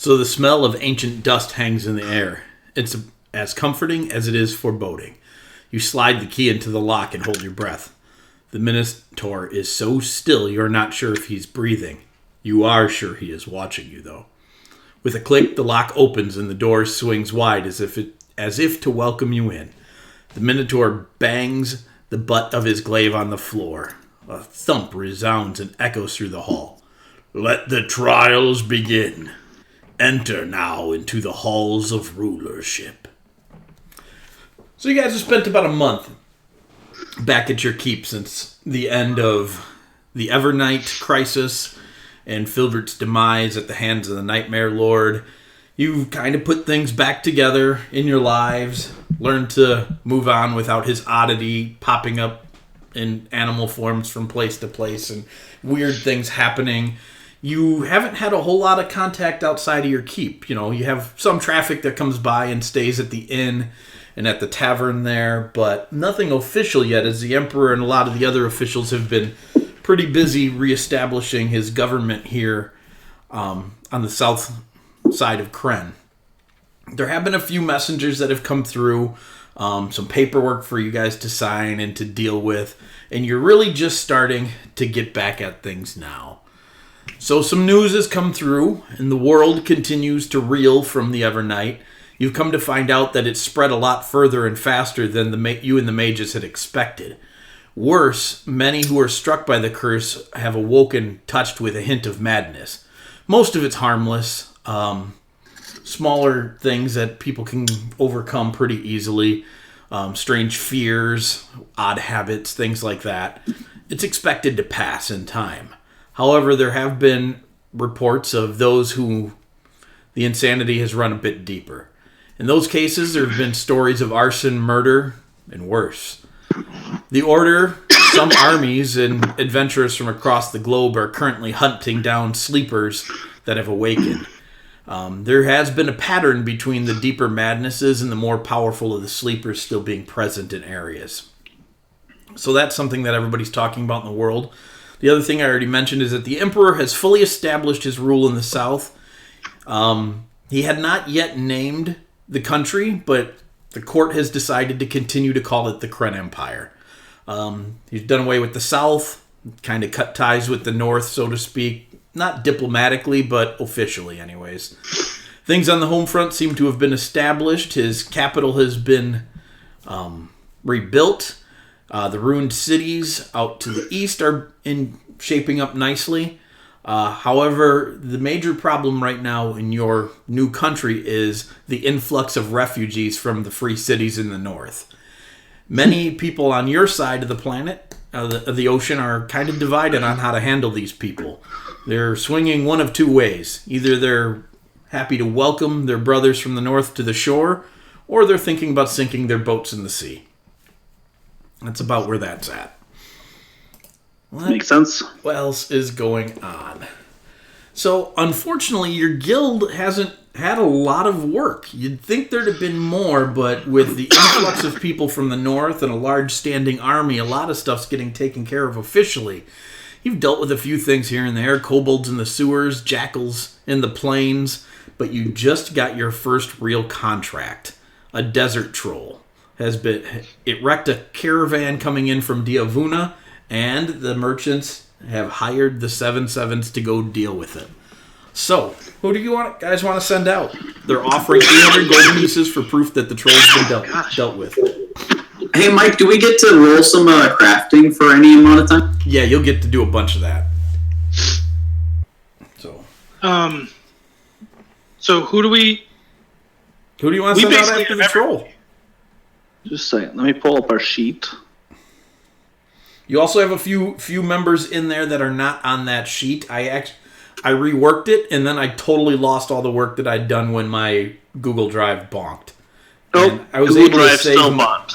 So the smell of ancient dust hangs in the air. It's as comforting as it is foreboding. You slide the key into the lock and hold your breath. The Minotaur is so still you're not sure if he's breathing. You are sure he is watching you, though. With a click, the lock opens and the door swings wide as if to welcome you in. The Minotaur bangs the butt of his glaive on the floor. A thump resounds and echoes through the hall. Let the trials begin. Enter now into the halls of rulership. So you guys have spent about a month back at your keep since the end of the Evernight crisis and Filbert's demise at the hands of the Nightmare Lord. You've kind of put things back together in your lives, learned to move on without his oddity popping up in animal forms from place to place and weird things happening. You haven't had a whole lot of contact outside of your keep. You know, you have some traffic that comes by and stays at the inn and at the tavern there, but nothing official yet, as the Emperor and a lot of the other officials have been pretty busy reestablishing his government here on the south side of Kren. There have been a few messengers that have come through, some paperwork for you guys to sign and to deal with, and you're really just starting to get back at things now. So some news has come through, and the world continues to reel from the Evernight. You've come to find out that it's spread a lot further and faster than you and the mages had expected. Worse, many who are struck by the curse have awoken touched with a hint of madness. Most of it's harmless, smaller things that people can overcome pretty easily, strange fears, odd habits, things like that. It's expected to pass in time. However, there have been reports of those who the insanity has run a bit deeper. In those cases, there have been stories of arson, murder, and worse. The Order, some armies, and adventurers from across the globe are currently hunting down sleepers that have awakened. There has been a pattern between the deeper madnesses and the more powerful of the sleepers still being present in areas. So that's something that everybody's talking about in the world. The other thing I already mentioned is that the Emperor has fully established his rule in the south. He had not yet named the country, but the court has decided to continue to call it the Kren Empire. He's done away with the south, kind of cut ties with the north, so to speak. Not diplomatically, but officially anyways. Things on the home front seem to have been established. His capital has been rebuilt. The ruined cities out to the east are shaping up nicely. However, the major problem right now in your new country is the influx of refugees from the free cities in the north. Many people on your side of the planet, of the ocean, are kind of divided on how to handle these people. They're swinging one of two ways. Either they're happy to welcome their brothers from the north to the shore, or they're thinking about sinking their boats in the sea. That's about where that's at. Makes sense. What else is going on? So, unfortunately, your guild hasn't had a lot of work. You'd think there'd have been more, but with the influx of people from the north and a large standing army, a lot of stuff's getting taken care of officially. You've dealt with a few things here and there, kobolds in the sewers, jackals in the plains, but you just got your first real contract. A desert troll. It wrecked a caravan coming in from Diavuna, and the merchants have hired the 7/7s to go deal with it. So, who do you guys want to send out? They're offering 300 gold pieces for proof that the troll's been dealt with. Hey, Mike, do we get to roll some crafting for any amount of time? Yeah, you'll get to do a bunch of that. So who do you want to send out after the troll? Just a second. Let me pull up our sheet. You also have a few members in there that are not on that sheet. I reworked it, and then I totally lost all the work that I'd done when my Google Drive bonked. Nope, I was Google Drive still bonked.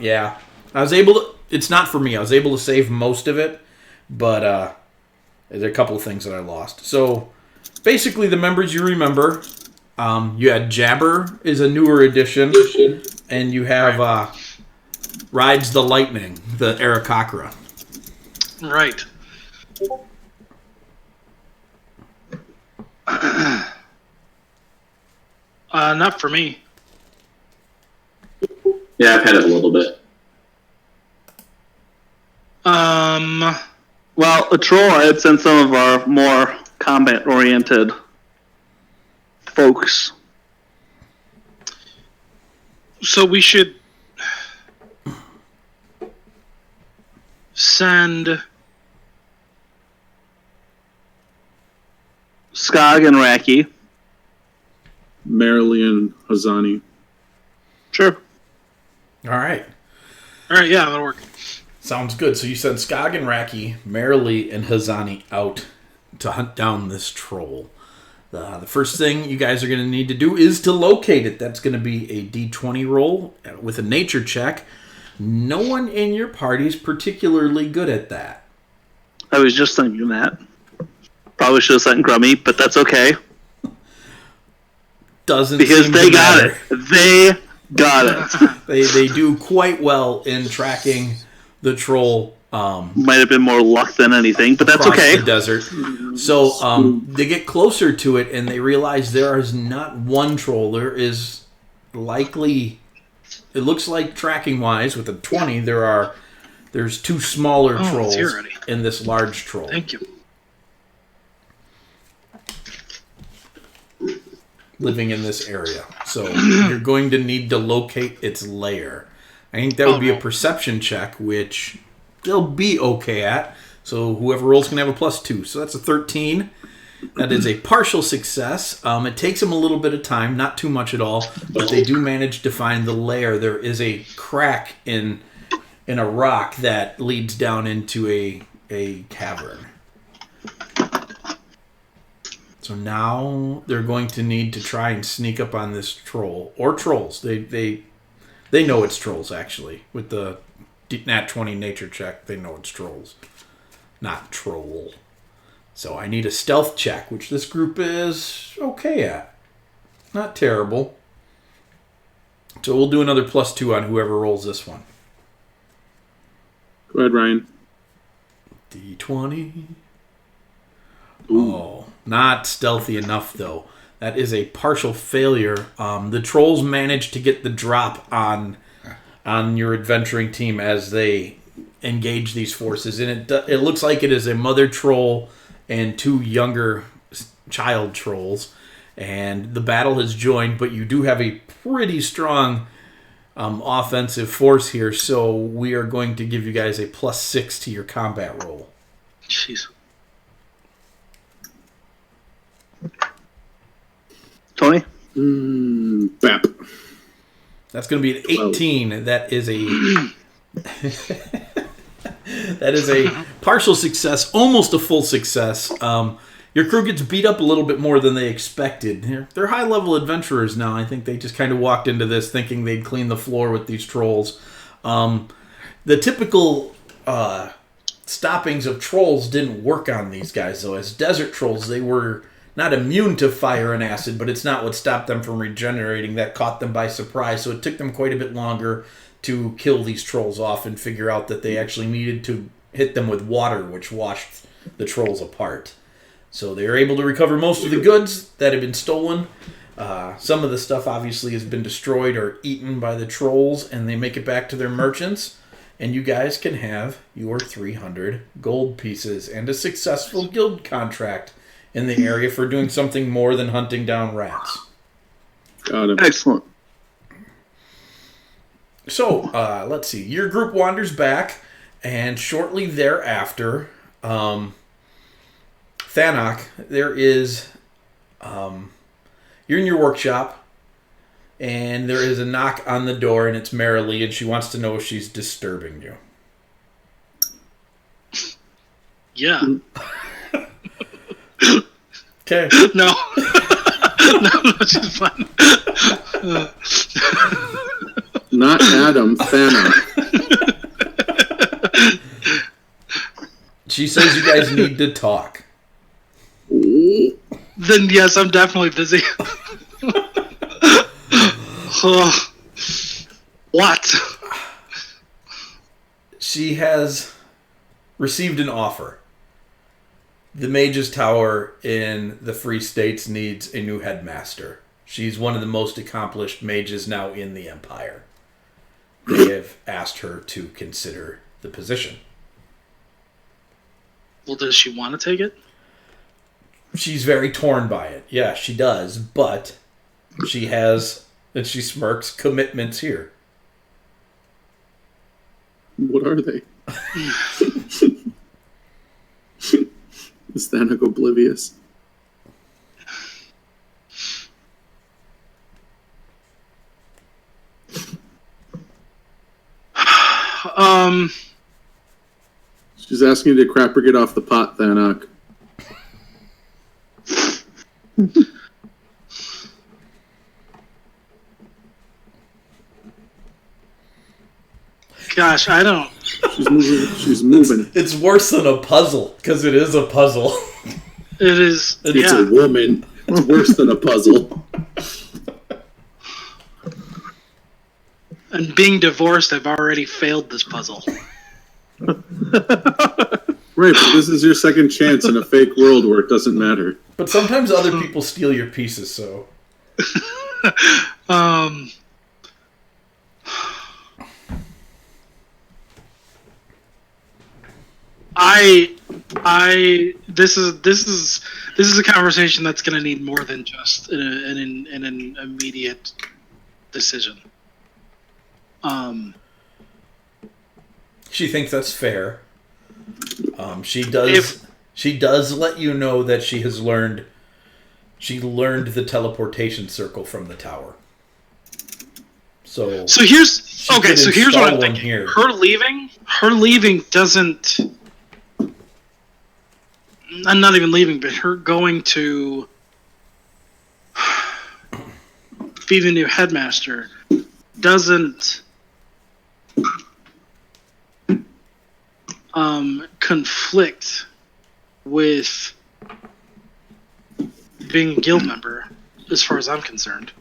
Yeah. I was able to... It's not for me. I was able to save most of it, but there are a couple of things that I lost. So, basically, the members you remember, you had Jabber is a newer addition, and you have Rides the Lightning, the Aarakocra. Right. Not for me. Yeah, I've had it a little bit. Well, a troll, I had sent some of our more combat-oriented folks. So we should send Skog and Raki. Marilee and Hazani. Sure. All right. All right, yeah, that'll work. Sounds good. So you send Skog and Raki, Marilee, and Hazani out to hunt down this troll. The first thing you guys are going to need to do is to locate it. That's going to be a D20 roll with a nature check. No one in your party is particularly good at that. I was just thinking that. Probably should have sent Grummy, but that's okay. Doesn't Because seem they to got matter. it. They got it. They do quite well in tracking the troll Might have been more luck than anything, but that's across okay. the desert. So they get closer to it and they realize there is not one troll. There is likely, it looks like tracking wise with a 20, there's two smaller it's trolls here already. in this large troll. Thank you. Living in this area. So you're going to need to locate its lair. I think that would be a perception check, which they'll be okay at. So whoever rolls can have a +2. So that's a 13. That is a partial success. It takes them a little bit of time, not too much at all, but they do manage to find the lair. There is a crack in a rock that leads down into a cavern. So now they're going to need to try and sneak up on this troll or trolls. They know it's trolls actually. With the nat 20 nature check, they know it's trolls, not troll. So I need a stealth check, which this group is okay at. Not terrible. So we'll do another +2 on whoever rolls this one. Go ahead, Ryan. D20. Oh, not stealthy enough, though. That is a partial failure. The trolls managed to get the drop on your adventuring team as they engage these forces. And it looks like it is a mother troll and two younger child trolls. And the battle has joined, but you do have a pretty strong offensive force here. So we are going to give you guys a +6 to your combat roll. Jeez. Tony? Bap. That's going to be an 18. That is a that is a partial success, almost a full success. Your crew gets beat up a little bit more than they expected. They're high-level adventurers now. I think they just kind of walked into this thinking they'd clean the floor with these trolls. The typical stoppings of trolls didn't work on these guys, though. As desert trolls, they were not immune to fire and acid, but it's not what stopped them from regenerating. That caught them by surprise, so it took them quite a bit longer to kill these trolls off and figure out that they actually needed to hit them with water, which washed the trolls apart. So they were able to recover most of the goods that had been stolen. Some of the stuff obviously has been destroyed or eaten by the trolls, and they make it back to their merchants. And you guys can have your 300 gold pieces and a successful guild contract in the area for doing something more than hunting down rats. Got him. Excellent. So, let's see. Your group wanders back, and shortly thereafter, Thanok, there is... you're in your workshop, and there is a knock on the door, and it's Marilee, and she wants to know if she's disturbing you. Yeah. Okay. No. No, she's fine. Not Adam, Thanos. She says you guys need to talk. Then yes, I'm definitely busy. What? She has received an offer. The Mage's Tower in the Free States needs a new headmaster. She's one of the most accomplished mages now in the Empire. They have asked her to consider the position. Well, does she want to take it? She's very torn by it. Yeah, she does, but she has, and she smirks, commitments here. What are they? Is Thanak oblivious? She's asking you to crap or get off the pot, Thanak. Gosh, I don't. She's moving. It's worse than a puzzle, because it is a puzzle. It is. It's a woman. It's worse than a puzzle. And being divorced, I've already failed this puzzle. Right, but this is your second chance in a fake world where it doesn't matter. But sometimes other people steal your pieces, so... This is a conversation that's going to need more than just an immediate decision. She thinks that's fair. She does let you know that she learned the teleportation circle from the tower. So here's what I'm thinking. Here. Her leaving doesn't. I'm not even leaving, but her going to be the new headmaster doesn't conflict with being a guild member, as far as I'm concerned.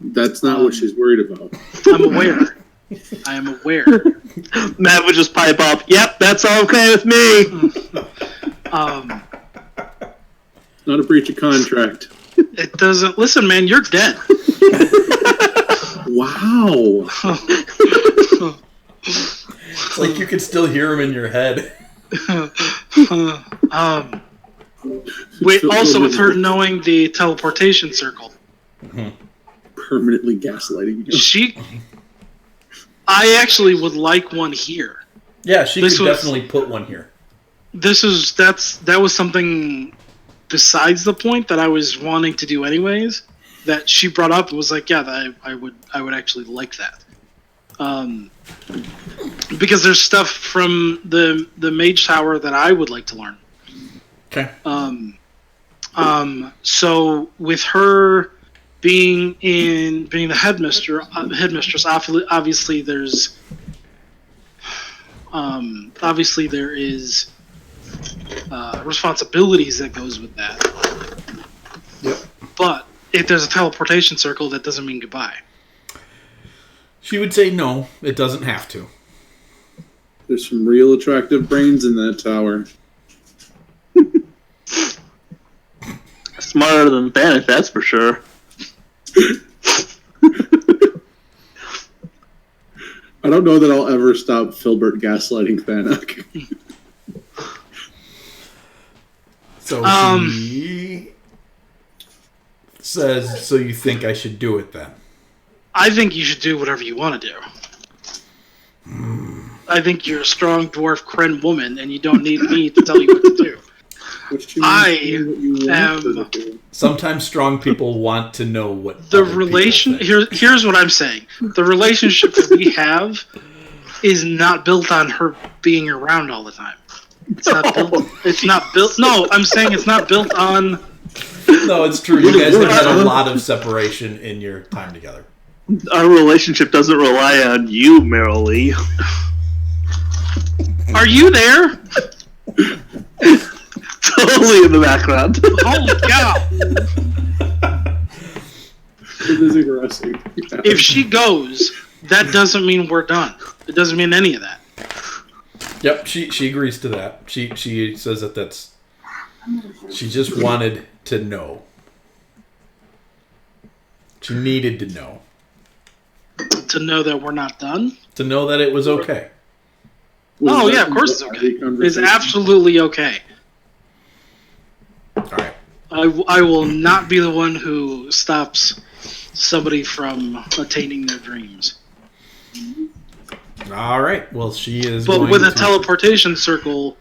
That's not what she's worried about. I'm aware. I am aware. Matt would just pipe up, "Yep, that's okay with me." Not a breach of contract. It doesn't. Listen, man, you're dead. Wow. It's like you can still hear him in your head. With her knowing the teleportation circle, permanently gaslighting you. I actually would like one here. Yeah, she could definitely put one here. That was something besides the point that I was wanting to do anyways, that she brought up and was like, yeah, I would actually like that. Because there's stuff from the Mage Tower that I would like to learn. Okay. So with her being the headmistress, obviously there is responsibilities that goes with that. Yep. But if there's a teleportation circle, that doesn't mean goodbye. She would say no, it doesn't have to. There's some real attractive brains in that tower. Smarter than Thanos, that's for sure. I don't know that I'll ever stop Filbert gaslighting Thanak. So she says, so you think I should do it then? I think you should do whatever you want to do. I think you're a strong dwarf Kren woman, and you don't need me to tell you what to do. Sometimes strong people want to know what the relation. Here's what I'm saying: the relationship that we have is not built on her being around all the time. It's not built. It's not built. No, I'm saying it's not built on. No, it's true. You guys have had a lot of separation in your time together. Our relationship doesn't rely on you, Meryl Lee. Are you there? Totally in the background. Holy cow! It is aggressive. If she goes, that doesn't mean we're done. It doesn't mean any of that. Yep, she agrees to that. She says that's. She just wanted to know. She needed to know. To know that we're not done? To know that it was okay. Oh, yeah, of course it's okay. It's absolutely okay. All right. I will not be the one who stops somebody from attaining their dreams. All right. Well, she is. But with a teleportation circle.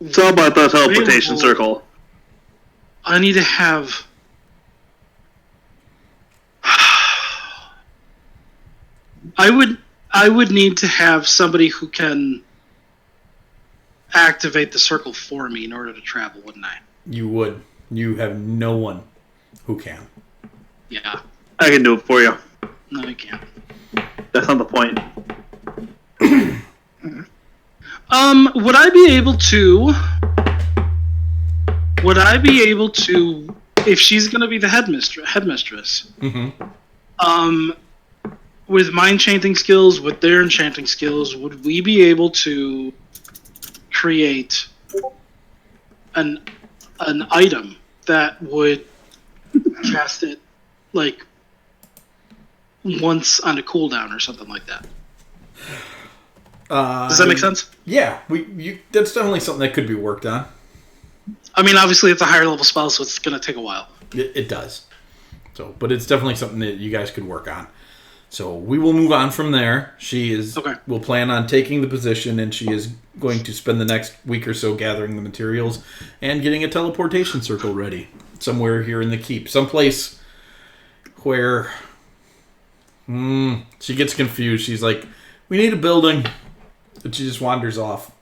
It's all about the teleportation circle. I need to have. I would need to have somebody who can activate the circle for me in order to travel, wouldn't I? You would. You have no one who can. Yeah. I can do it for you. No, I can't. That's not the point. Would I be able to? Would I be able to, if she's going to be the headmistress? Mm-hmm. With my enchanting skills, with their enchanting skills, would we be able to create an item that would cast it like once on a cooldown or something like that? Does that make sense? Yeah, that's definitely something that could be worked on. I mean, obviously it's a higher level spell, so it's going to take a while. It does. So, but it's definitely something that you guys could work on. So we will move on from there. She is will plan on taking the position, and she is going to spend the next week or so gathering the materials and getting a teleportation circle ready somewhere here in the keep, someplace where she gets confused. She's like, "We need a building," but she just wanders off.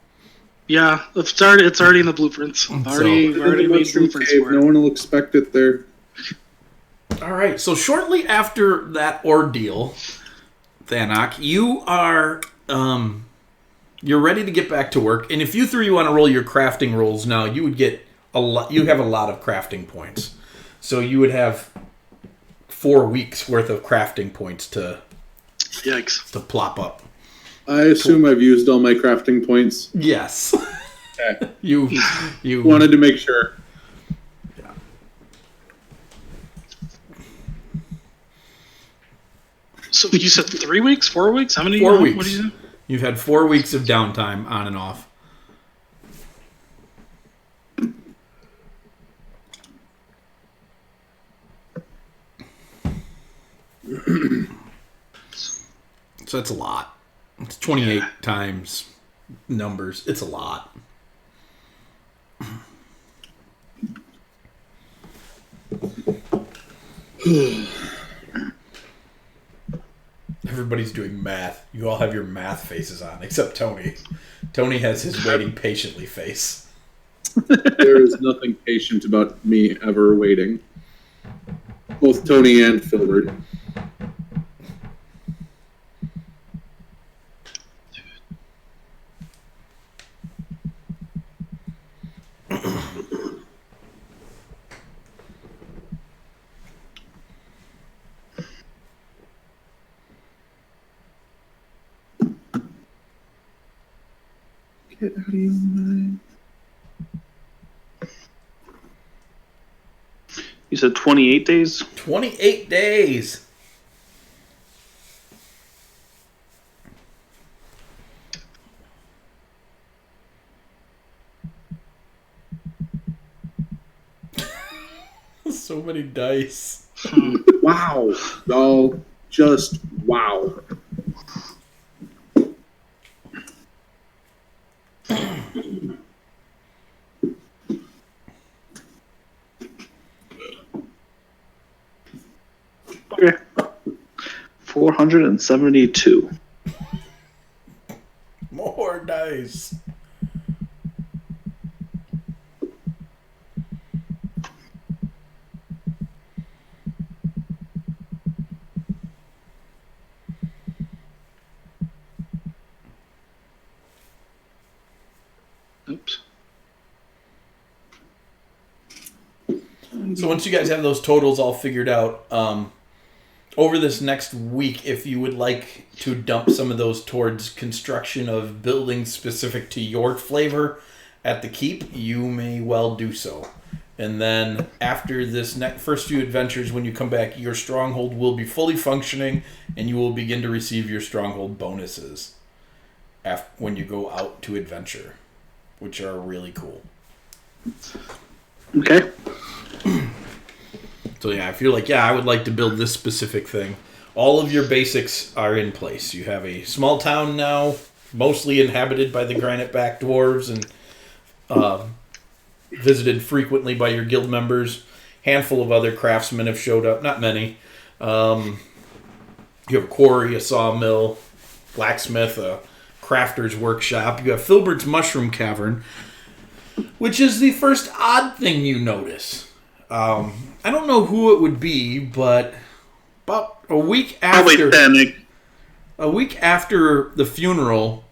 Yeah, it's already in the blueprints. Already made blueprints for it. No one will expect it there. All right, so shortly after that ordeal, Thanok, you are you're ready to get back to work. And if you three want to roll your crafting rolls now, you would get a lot. You have a lot of crafting points, so you would have 4 weeks worth of crafting points to plop up. I assume I've used all my crafting points. Yes. Okay. You wanted to make sure. So you said 3 weeks, 4 weeks? How many? 4 weeks. What did you say? You've had 4 weeks of downtime on and off. So that's a lot. It's 28 times numbers. It's a lot. Everybody's doing math. You all have your math faces on, except Tony. Tony has his waiting patiently face. There is nothing patient about me ever waiting. Both Tony and Filbert. Get out of your mind. You said 28 days? 28 days! So many dice. Wow. Oh, just wow. Okay. 472. More dice. Oops. So once you guys have those totals all figured out, over this next week, if you would like to dump some of those towards construction of buildings specific to your flavor at the keep, you may well do so. And then after this first few adventures, when you come back, your stronghold will be fully functioning, and you will begin to receive your stronghold bonuses when you go out to adventure, which are really cool. Okay. So yeah, if you're like, I would like to build this specific thing, all of your basics are in place. You have a small town now, mostly inhabited by the granite-backed dwarves and visited frequently by your guild members. Handful of other craftsmen have showed up, not many. You have a quarry, a sawmill, blacksmith, a crafter's workshop. You have Filbert's Mushroom Cavern, which is the first odd thing you notice. I don't know who it would be, but about a week after the funeral,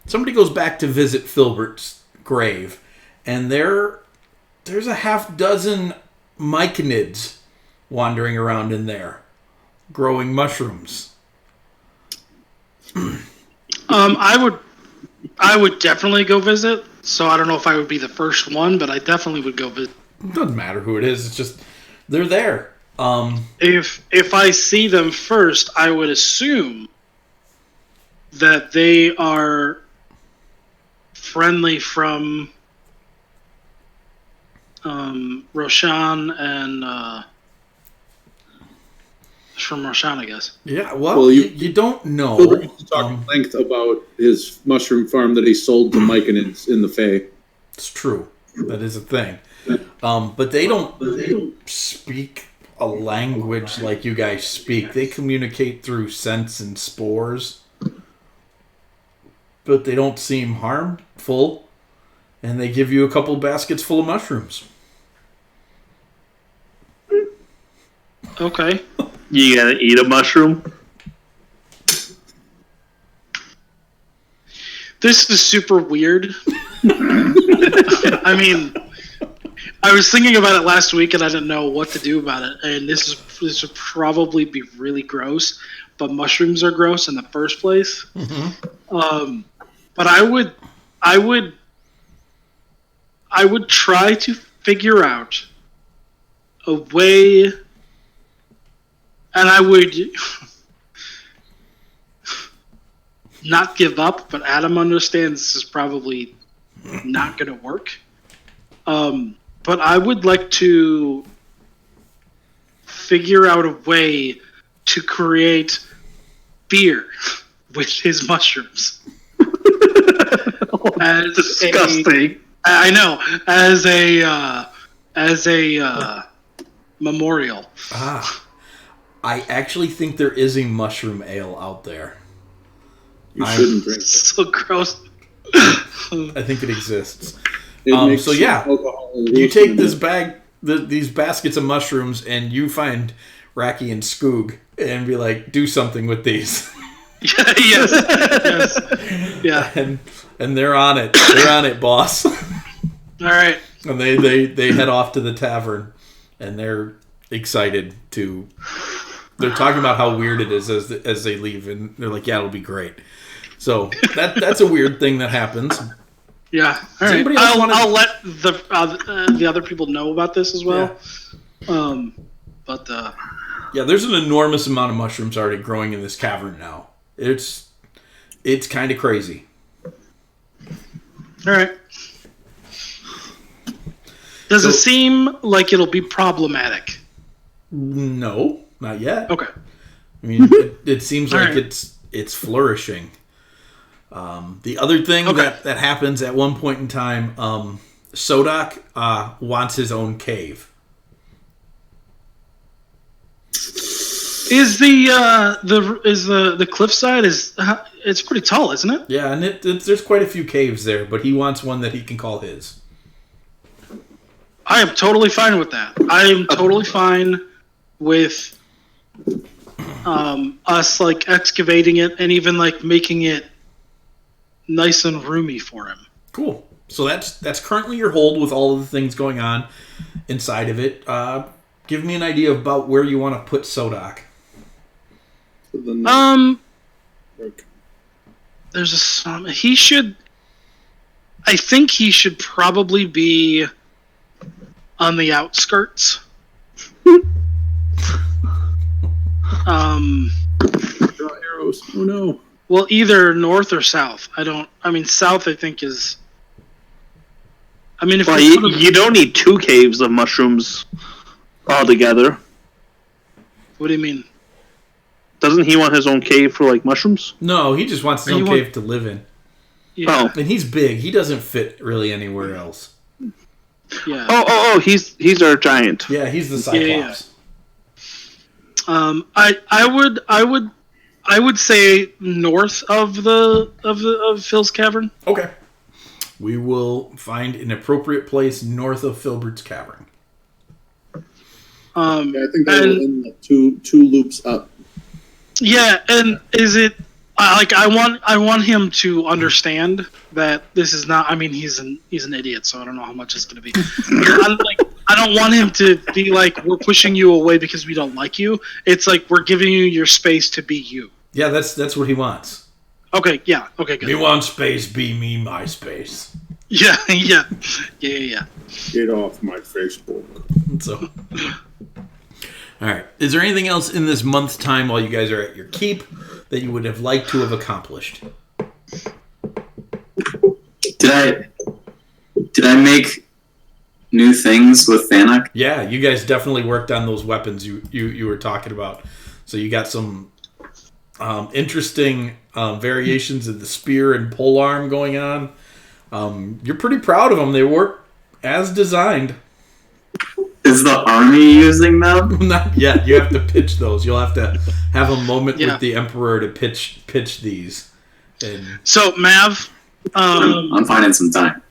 somebody goes back to visit Filbert's grave, and there's a half dozen myconids wandering around in there, growing mushrooms. I would definitely go visit. So I don't know if I would be the first one, but I definitely would go visit. It doesn't matter who it is. It's just they're there. If I see them first, I would assume that they are friendly from Roshan and from Roshan, I guess. Yeah, well you don't know. Filbert used to talk at length about his mushroom farm that he sold to Myconids in the Fae. It's true. That is a thing. But they don't speak a language like you guys speak. They communicate through scents and spores. But they don't seem harmful. And they give you a couple baskets full of mushrooms. Okay. You gotta eat a mushroom? This is super weird. I mean, I was thinking about it last week and I didn't know what to do about it. And this would probably be really gross, but mushrooms are gross in the first place. Mm-hmm. But I would try to figure out a way, and I would not give up, but Adam understands this is probably not going to work. But I would like to figure out a way to create beer with his mushrooms. As disgusting. I know, as a memorial. I actually think there is a mushroom ale out there. You shouldn't drink it. So gross. I think it exists. Makes so yeah, alcohol you take this bag, these baskets of mushrooms, and you find Racky and Skoog, and be like, do something with these. Yes. Yeah. And they're on it. They're on it, boss. All right. And they head off to the tavern, and they're excited to. They're talking about how weird it is as they leave, and they're like, "Yeah, it'll be great." So that's a weird thing that happens. Yeah. All right. I'll let the other people know about this as well. Yeah. Yeah, there's an enormous amount of mushrooms already growing in this cavern now. It's kind of crazy. All right. Does it seem like it'll be problematic? No, not yet. Okay. I mean, it seems like it's flourishing. The other thing that happens at one point in time, Sodak wants his own cave. Is the cliffside it's pretty tall, isn't it? Yeah, and there's quite a few caves there, but he wants one that he can call his. I am totally fine with that. I am totally fine with us like excavating it and even like making it nice and roomy for him. Cool. So that's currently your hold with all of the things going on inside of it. Give me an idea about where you want to put Sodak. Work. I think he should probably be on the outskirts. Draw arrows. Oh no. Well, either north or south. South I think is. I mean, if Well, you don't need 2 caves of mushrooms altogether. What do you mean? Doesn't he want his own cave for like mushrooms? No, he just wants his own cave to live in. Yeah. And he's big. He doesn't fit really anywhere else. Yeah. Oh! He's our giant. Yeah, he's the Cyclops. Yeah. I would say north of Phil's cavern. Okay. We will find an appropriate place north of Filbert's cavern. Yeah, I think that will end the two loops up. Yeah, and is it I want him to understand that this is not. I mean, he's an idiot, so I don't know how much it's going to be. I don't want him to be like, we're pushing you away because we don't like you. It's like we're giving you your space to be you. Yeah, that's what he wants. Okay, yeah, okay, good. He wants space, be me, my space. Yeah. Get off my Facebook. So, all right. Is there anything else in this month's time while you guys are at your keep that you would have liked to have accomplished? Did I make new things with Thanak? Yeah, you guys definitely worked on those weapons you were talking about. So you got some interesting variations of the spear and polearm going on. You're pretty proud of them. They work as designed. Is the army using them? Not yet. You have to pitch those. You'll have to have a moment with the Emperor to pitch these. And so, Mav, I'm finding some time.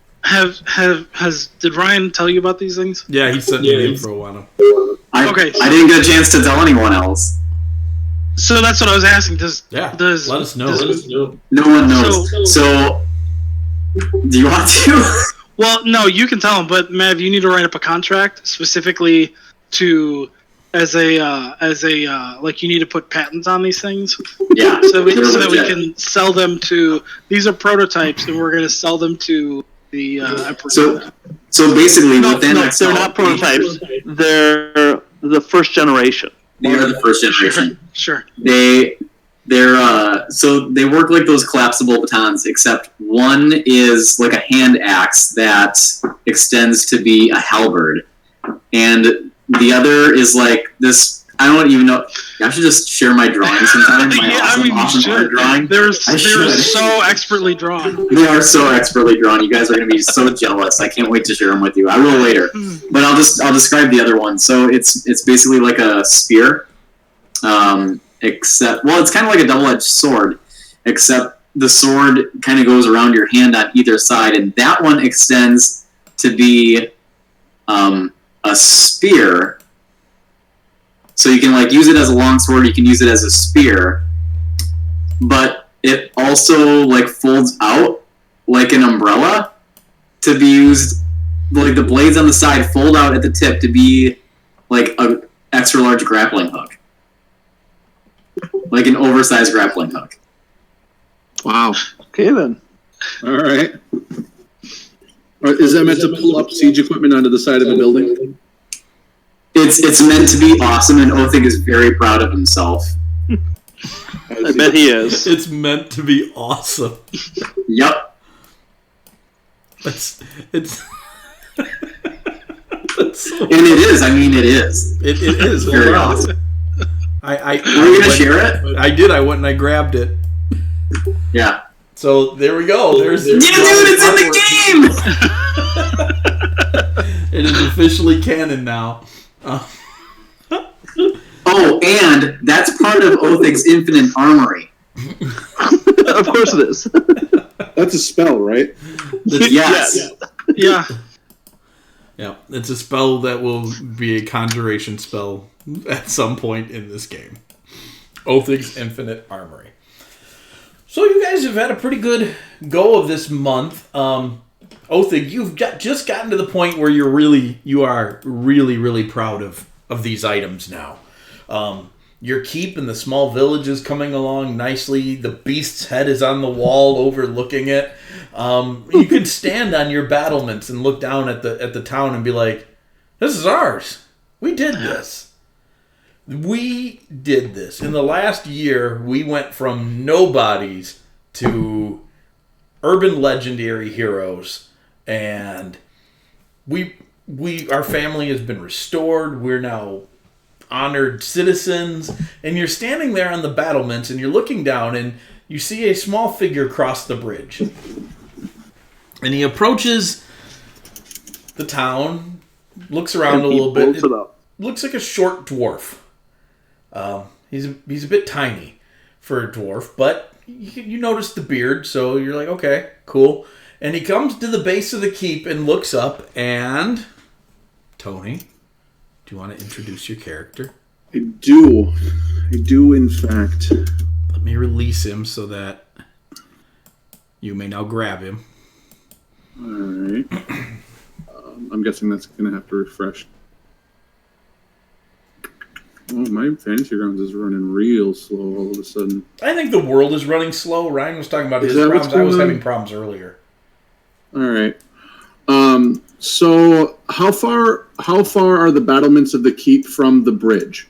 Did Ryan tell you about these things? Yeah, he sent me the info on them. I didn't get a chance to tell anyone else. So that's what I was asking. Let us know. No one knows. So, do you want to? Well, no, you can tell them, but Mav, you need to write up a contract specifically to you need to put patents on these things. Yeah. So that we can sell them to. These are prototypes, and we're going to sell them to the Emperor. So basically, they're not prototypes. They're the first generation. They are the first generation. Sure. So they work like those collapsible batons, except one is like a hand axe that extends to be a halberd, and the other is like this. I don't even know. I should just share my drawing sometime. Awesome drawing. They're so expertly drawn. They are so expertly drawn. You guys are going to be so jealous. I can't wait to share them with you. I will later, but I'll describe the other one. So it's basically like a spear. It's kind of like a double-edged sword, except the sword kind of goes around your hand on either side, and that one extends to be a spear. So you can use it as a long sword, you can use it as a spear, but it also folds out like an umbrella to be used. The blades on the side fold out at the tip to be like a extra large grappling hook. Like an oversized grappling hook. Wow. Okay, then. All right. Is that meant to pull up siege equipment onto the side of the building? It's meant to be awesome, and Othig is very proud of himself. I bet he is. It's meant to be awesome. Yep. It's and it is. I mean, it is. It is very awesome. Are you gonna share it? I did. I went and I grabbed it. Yeah. So there we go. There's dude, it's in the game. It is officially canon now. Oh, and that's part of Othig's infinite armory. Of course it is. That's a spell, right? Yes. Yeah. Yeah, it's a spell that will be a conjuration spell at some point in this game. Othig's Infinite Armory. So you guys have had a pretty good go of this month. Othig, you've just gotten to the point where you are really proud of these items now. Your keep in the small village is coming along nicely. The beast's head is on the wall overlooking it. You can stand on your battlements and look down at the town and be like, This is ours. We did this. We did this. In the last year, we went from nobodies to urban legendary heroes, and our family has been restored. We're now honored citizens, and you're standing there on the battlements, and you're looking down, and you see a small figure cross the bridge. And he approaches the town, looks around a little bit. It looks like a short dwarf. He's a bit tiny for a dwarf, but you notice the beard, so you're like, okay, cool. And he comes to the base of the keep and looks up, and Tony, do you want to introduce your character? I do, in fact. Let me release him so that you may now grab him. All right. I'm guessing that's going to have to refresh. Oh, my fantasy grounds is running real slow all of a sudden. I think the world is running slow. Ryan was talking about his problems. I was having problems earlier. All right. So how far are the battlements of the keep from the bridge?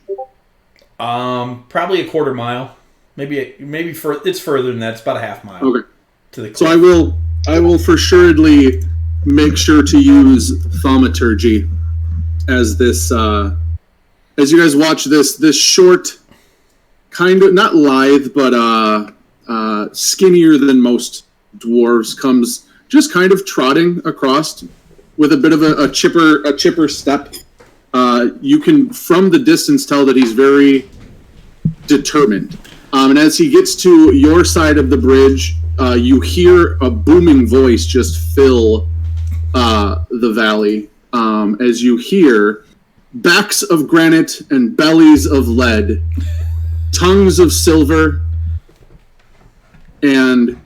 Probably a quarter mile. Maybe it's further than that. It's about a half mile. Okay. To the cliff. So I will for suredly make sure to use thaumaturgy as this as you guys watch this short, kind of not lithe but skinnier than most dwarves comes just kind of trotting across with a bit of a chipper step. You can from the distance tell that he's very determined. And as he gets to your side of the bridge, you hear a booming voice just fill the valley as you hear backs of granite and bellies of lead, tongues of silver, and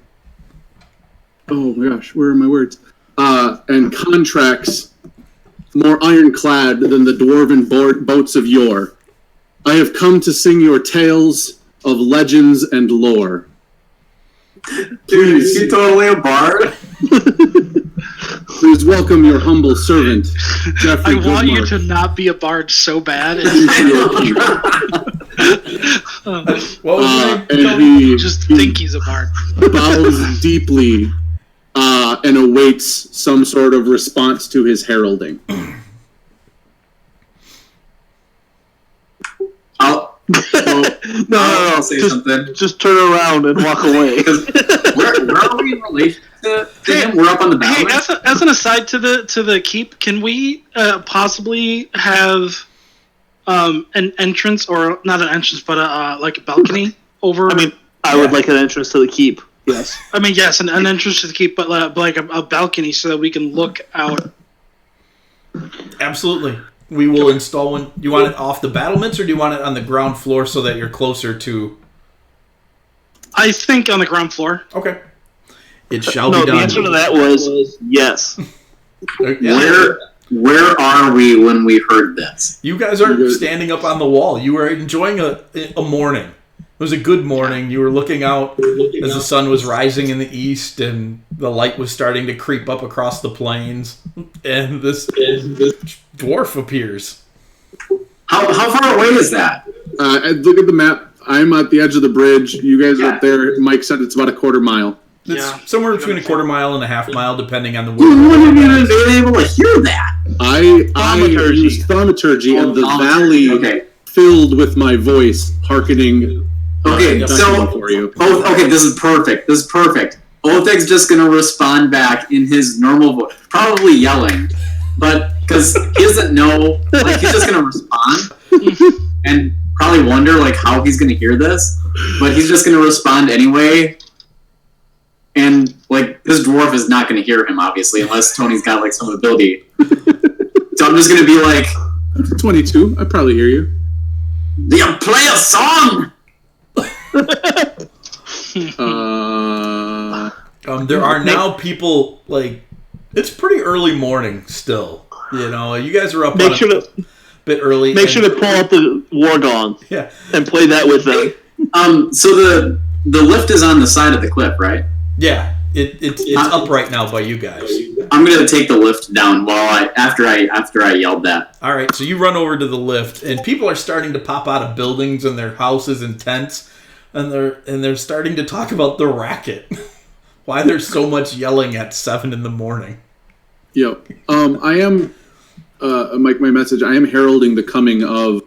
oh my gosh, where are my words? And contracts more ironclad than the dwarven boats of yore. I have come to sing your tales of legends and lore. Dude, is he totally a bard? Please welcome your humble servant, Geoffrey. I want you to not be a bard so bad. What was and he just think he's a bard. bows deeply and awaits some sort of response to his heralding. I'll say something. Just turn around and walk away. Where are we in relation to him? We're up on the Hey, balcony. as an aside to the keep, can we possibly have an entrance, or not an entrance, but like a balcony over? I mean, I would like an entrance to the keep. Yes. I mean, yes, an entrance to the keep, but like a balcony so that we can look out. Absolutely. We will install one. Do you want it off the battlements, or do you want it on the ground floor so that you're closer to... I think on the ground floor. Okay. It shall No, be done. the answer to that was yes. Yeah. Where are we when we heard this? You guys are standing up on the wall. You were enjoying a morning. It was a good morning. You were looking out as the sun was rising in the east, and the light was starting to creep up across the plains. And this dwarf appears. How far away is that? Look at the map. I'm at the edge of the bridge. You guys are up there. Mike said it's about a quarter mile. It's somewhere between a quarter mile and a half mile, depending on the You wind. wouldn't even be able to hear that. I use thaumaturgy, and the valley filled with my voice, hearkening. Okay, so for you. this is perfect. Otheg's just gonna respond back in his normal voice, probably yelling, but because he doesn't know, like he's just gonna respond and probably wonder like how he's gonna hear this, but he's just gonna respond anyway. And like this dwarf is not gonna hear him obviously unless Tony's got like some ability. So I'm just gonna be like, 22. I probably hear you. "Yeah, play a song." There are now people, like, it's pretty early morning still. You know, you guys are up Make on sure a to bit early. make sure to pull out the war gong Yeah. and play that with them. So the lift is on the side of the cliff, right? Yeah. It's up right now by you guys. I'm gonna take the lift down after I yelled that. All right, so you run over to the lift, and people are starting to pop out of buildings and their houses and tents, and they're starting to talk about the racket. Why there's so much yelling at 7 a.m. Yep. I am, my message, I am heralding the coming of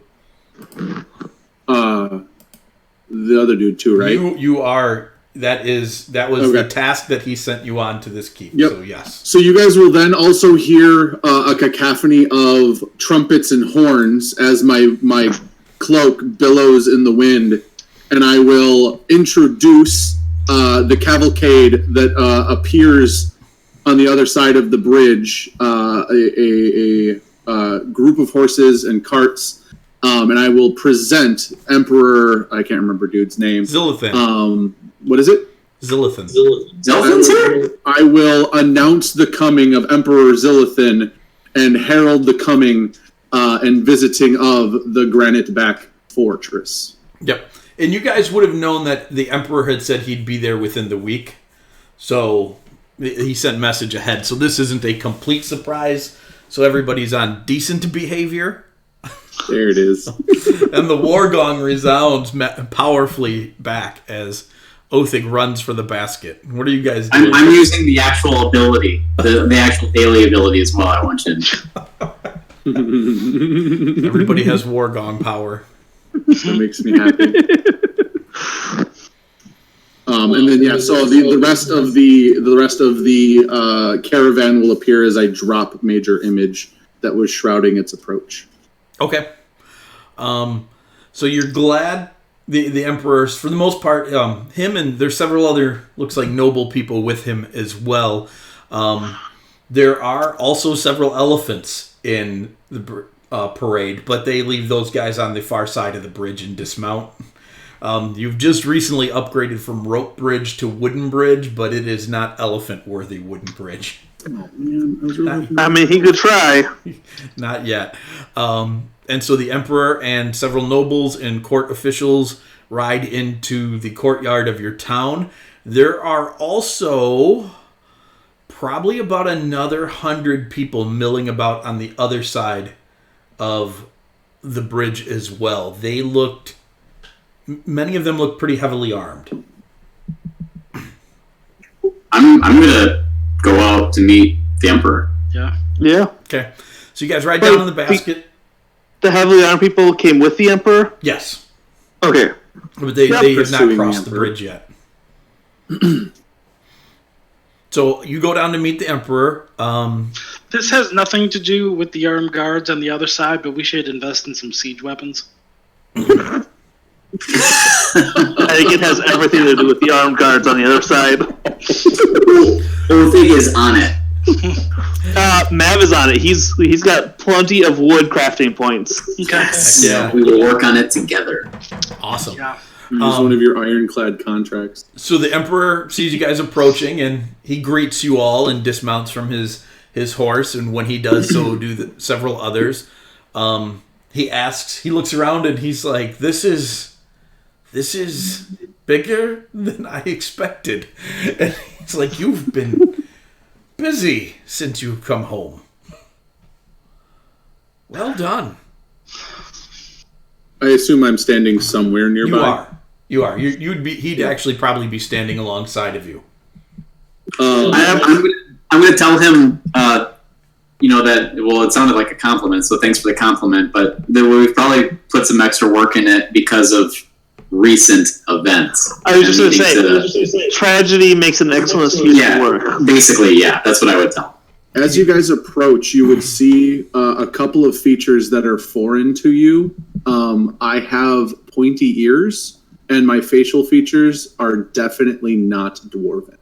the other dude too, right? You are. That was okay. The task that he sent you on to this keep. Yep. So yes. So you guys will then also hear a cacophony of trumpets and horns as my cloak billows in the wind, and I will introduce the cavalcade that appears on the other side of the bridge, a group of horses and carts, and I will present Emperor. I can't remember dude's name. Zilithan. What is it? Zilithan. Zilithan's here? I will announce the coming of Emperor Zilithan and herald the coming and visiting of the granite-back fortress. Yep. And you guys would have known that the Emperor had said he'd be there within the week. So he sent message ahead. So this isn't a complete surprise. So everybody's on decent behavior. There it is. And the war gong resounds powerfully back as Othig runs for the basket. What are you guys doing? I'm using the actual ability, the actual daily ability as well. I want you to. Everybody has war gong power. That makes me happy. And then so the rest of the caravan will appear as I drop major image that was shrouding its approach. Okay. So you're glad the Emperor's, for the most part, him and there's several other, looks like noble people with him as well. There are also several elephants in the parade, but they leave those guys on the far side of the bridge and dismount. You've just recently upgraded from rope bridge to wooden bridge, but it is not elephant-worthy wooden bridge. Oh, man, I was really I mean, he could try. Not yet. And so the Emperor and several nobles and court officials ride into the courtyard of your town. There are also probably about another 100 people milling about on the other side of the bridge as well. Many of them look pretty heavily armed. I'm gonna go out to meet the Emperor. Yeah. Okay. So you guys ride down in the basket. The heavily armed people came with the Emperor? Yes. Okay. But they have not Pursuing crossed the the bridge yet. So you go down to meet the Emperor. This has nothing to do with the armed guards on the other side, but we should invest in some siege weapons. I think it has everything to do with the armed guards on the other side. Othig is on it. Mav is on it. He's got plenty of wood crafting points. Yes. Yeah. We will work on it together. Awesome. Yeah. Use one of your ironclad contracts. So the Emperor sees you guys approaching, and he greets you all and dismounts from his horse. And when he does so, do several others. He looks around, and he's like, "This is bigger than I expected." And he's like, "You've been busy since you've come home. Well done." I assume I'm standing somewhere nearby. You are. He'd actually probably be standing alongside of you. I'm gonna tell him, that, well, it sounded like a compliment, so thanks for the compliment, but we've probably put some extra work in it because of recent events. I was just going to say, tragedy makes an excellent excuse to work. Basically, yeah, that's what I would tell him. As you guys approach, you would see a couple of features that are foreign to you. I have pointy ears, and my facial features are definitely not dwarven.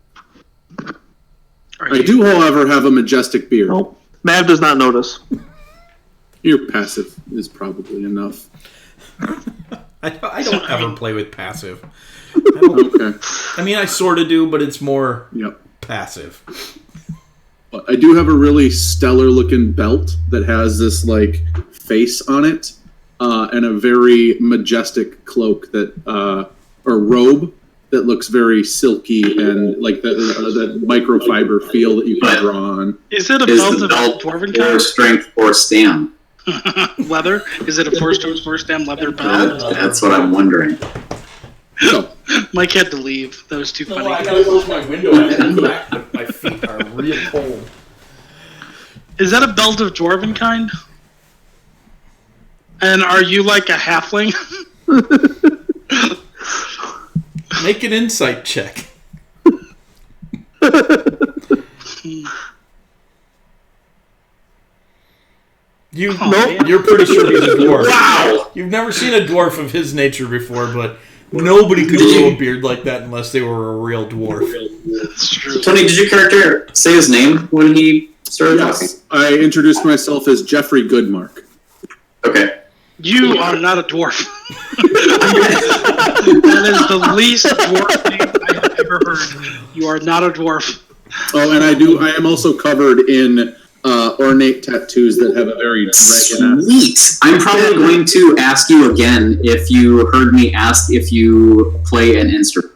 I do, however, have a majestic beard. Oh, Mav does not notice. Your passive is probably enough. I don't ever play with passive. Okay. I mean, I sort of do, but it's more passive. I do have a really stellar-looking belt that has this, face on it, and a very majestic cloak or robe that looks very silky and like that microfiber feel that you can draw on. Is it a Is belt the of belt dwarven or kind? strength or stam? Leather? Is it a 4 stem leather belt? That's what I'm wondering. So, Mike had to leave. That was too No, funny. I gotta close my window. I had to back. My feet are real cold. Is that a belt of dwarven kind? And are you like a halfling? Make an insight check. You're pretty sure he's a dwarf. Wow! You've never seen a dwarf of his nature before, but nobody could grow a beard like that unless they were a real dwarf. That's true. Tony, did your character say his name when he started talking? yes, I introduced myself as Geoffrey Goodmark. Okay. You are not a dwarf. That is the least dwarf name I have ever heard. You are not a dwarf. Oh, and I am also covered in ornate tattoos that have a very dragon. Sweet! I'm probably going to ask you again if you heard me ask if you play an instrument.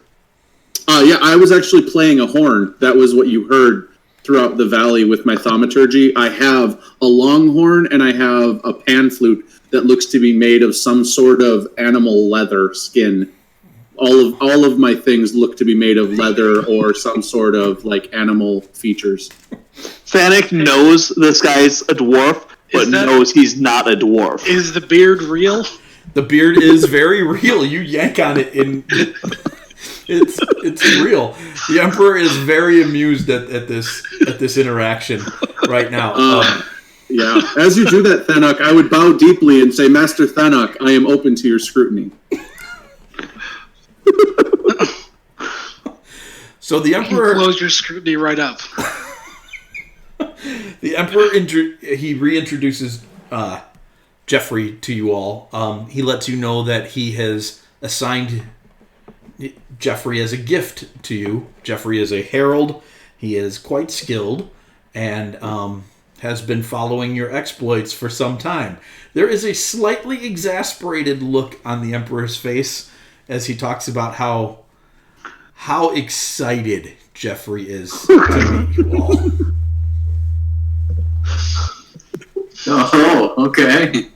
Yeah, I was actually playing a horn. That was what you heard throughout the valley with my thaumaturgy. I have a long horn and I have a pan flute that looks to be made of some sort of animal leather skin. All of my things look to be made of leather or some sort of like animal features. Fennec knows this guy's a dwarf, but knows he's not a dwarf. Is the beard real? The beard is very real. You yank on it and it's real. The Emperor is very amused at this interaction right now. Yeah, as you do that, Thanok, I would bow deeply and say, Master Thanok, I am open to your scrutiny. So the Emperor Close your scrutiny right up. The Emperor he reintroduces Geoffrey to you all. He lets you know that he has assigned Geoffrey as a gift to you. Geoffrey is a herald. He is quite skilled and has been following your exploits for some time. There is a slightly exasperated look on the Emperor's face as he talks about how excited Geoffrey is to meet you all. Oh, okay.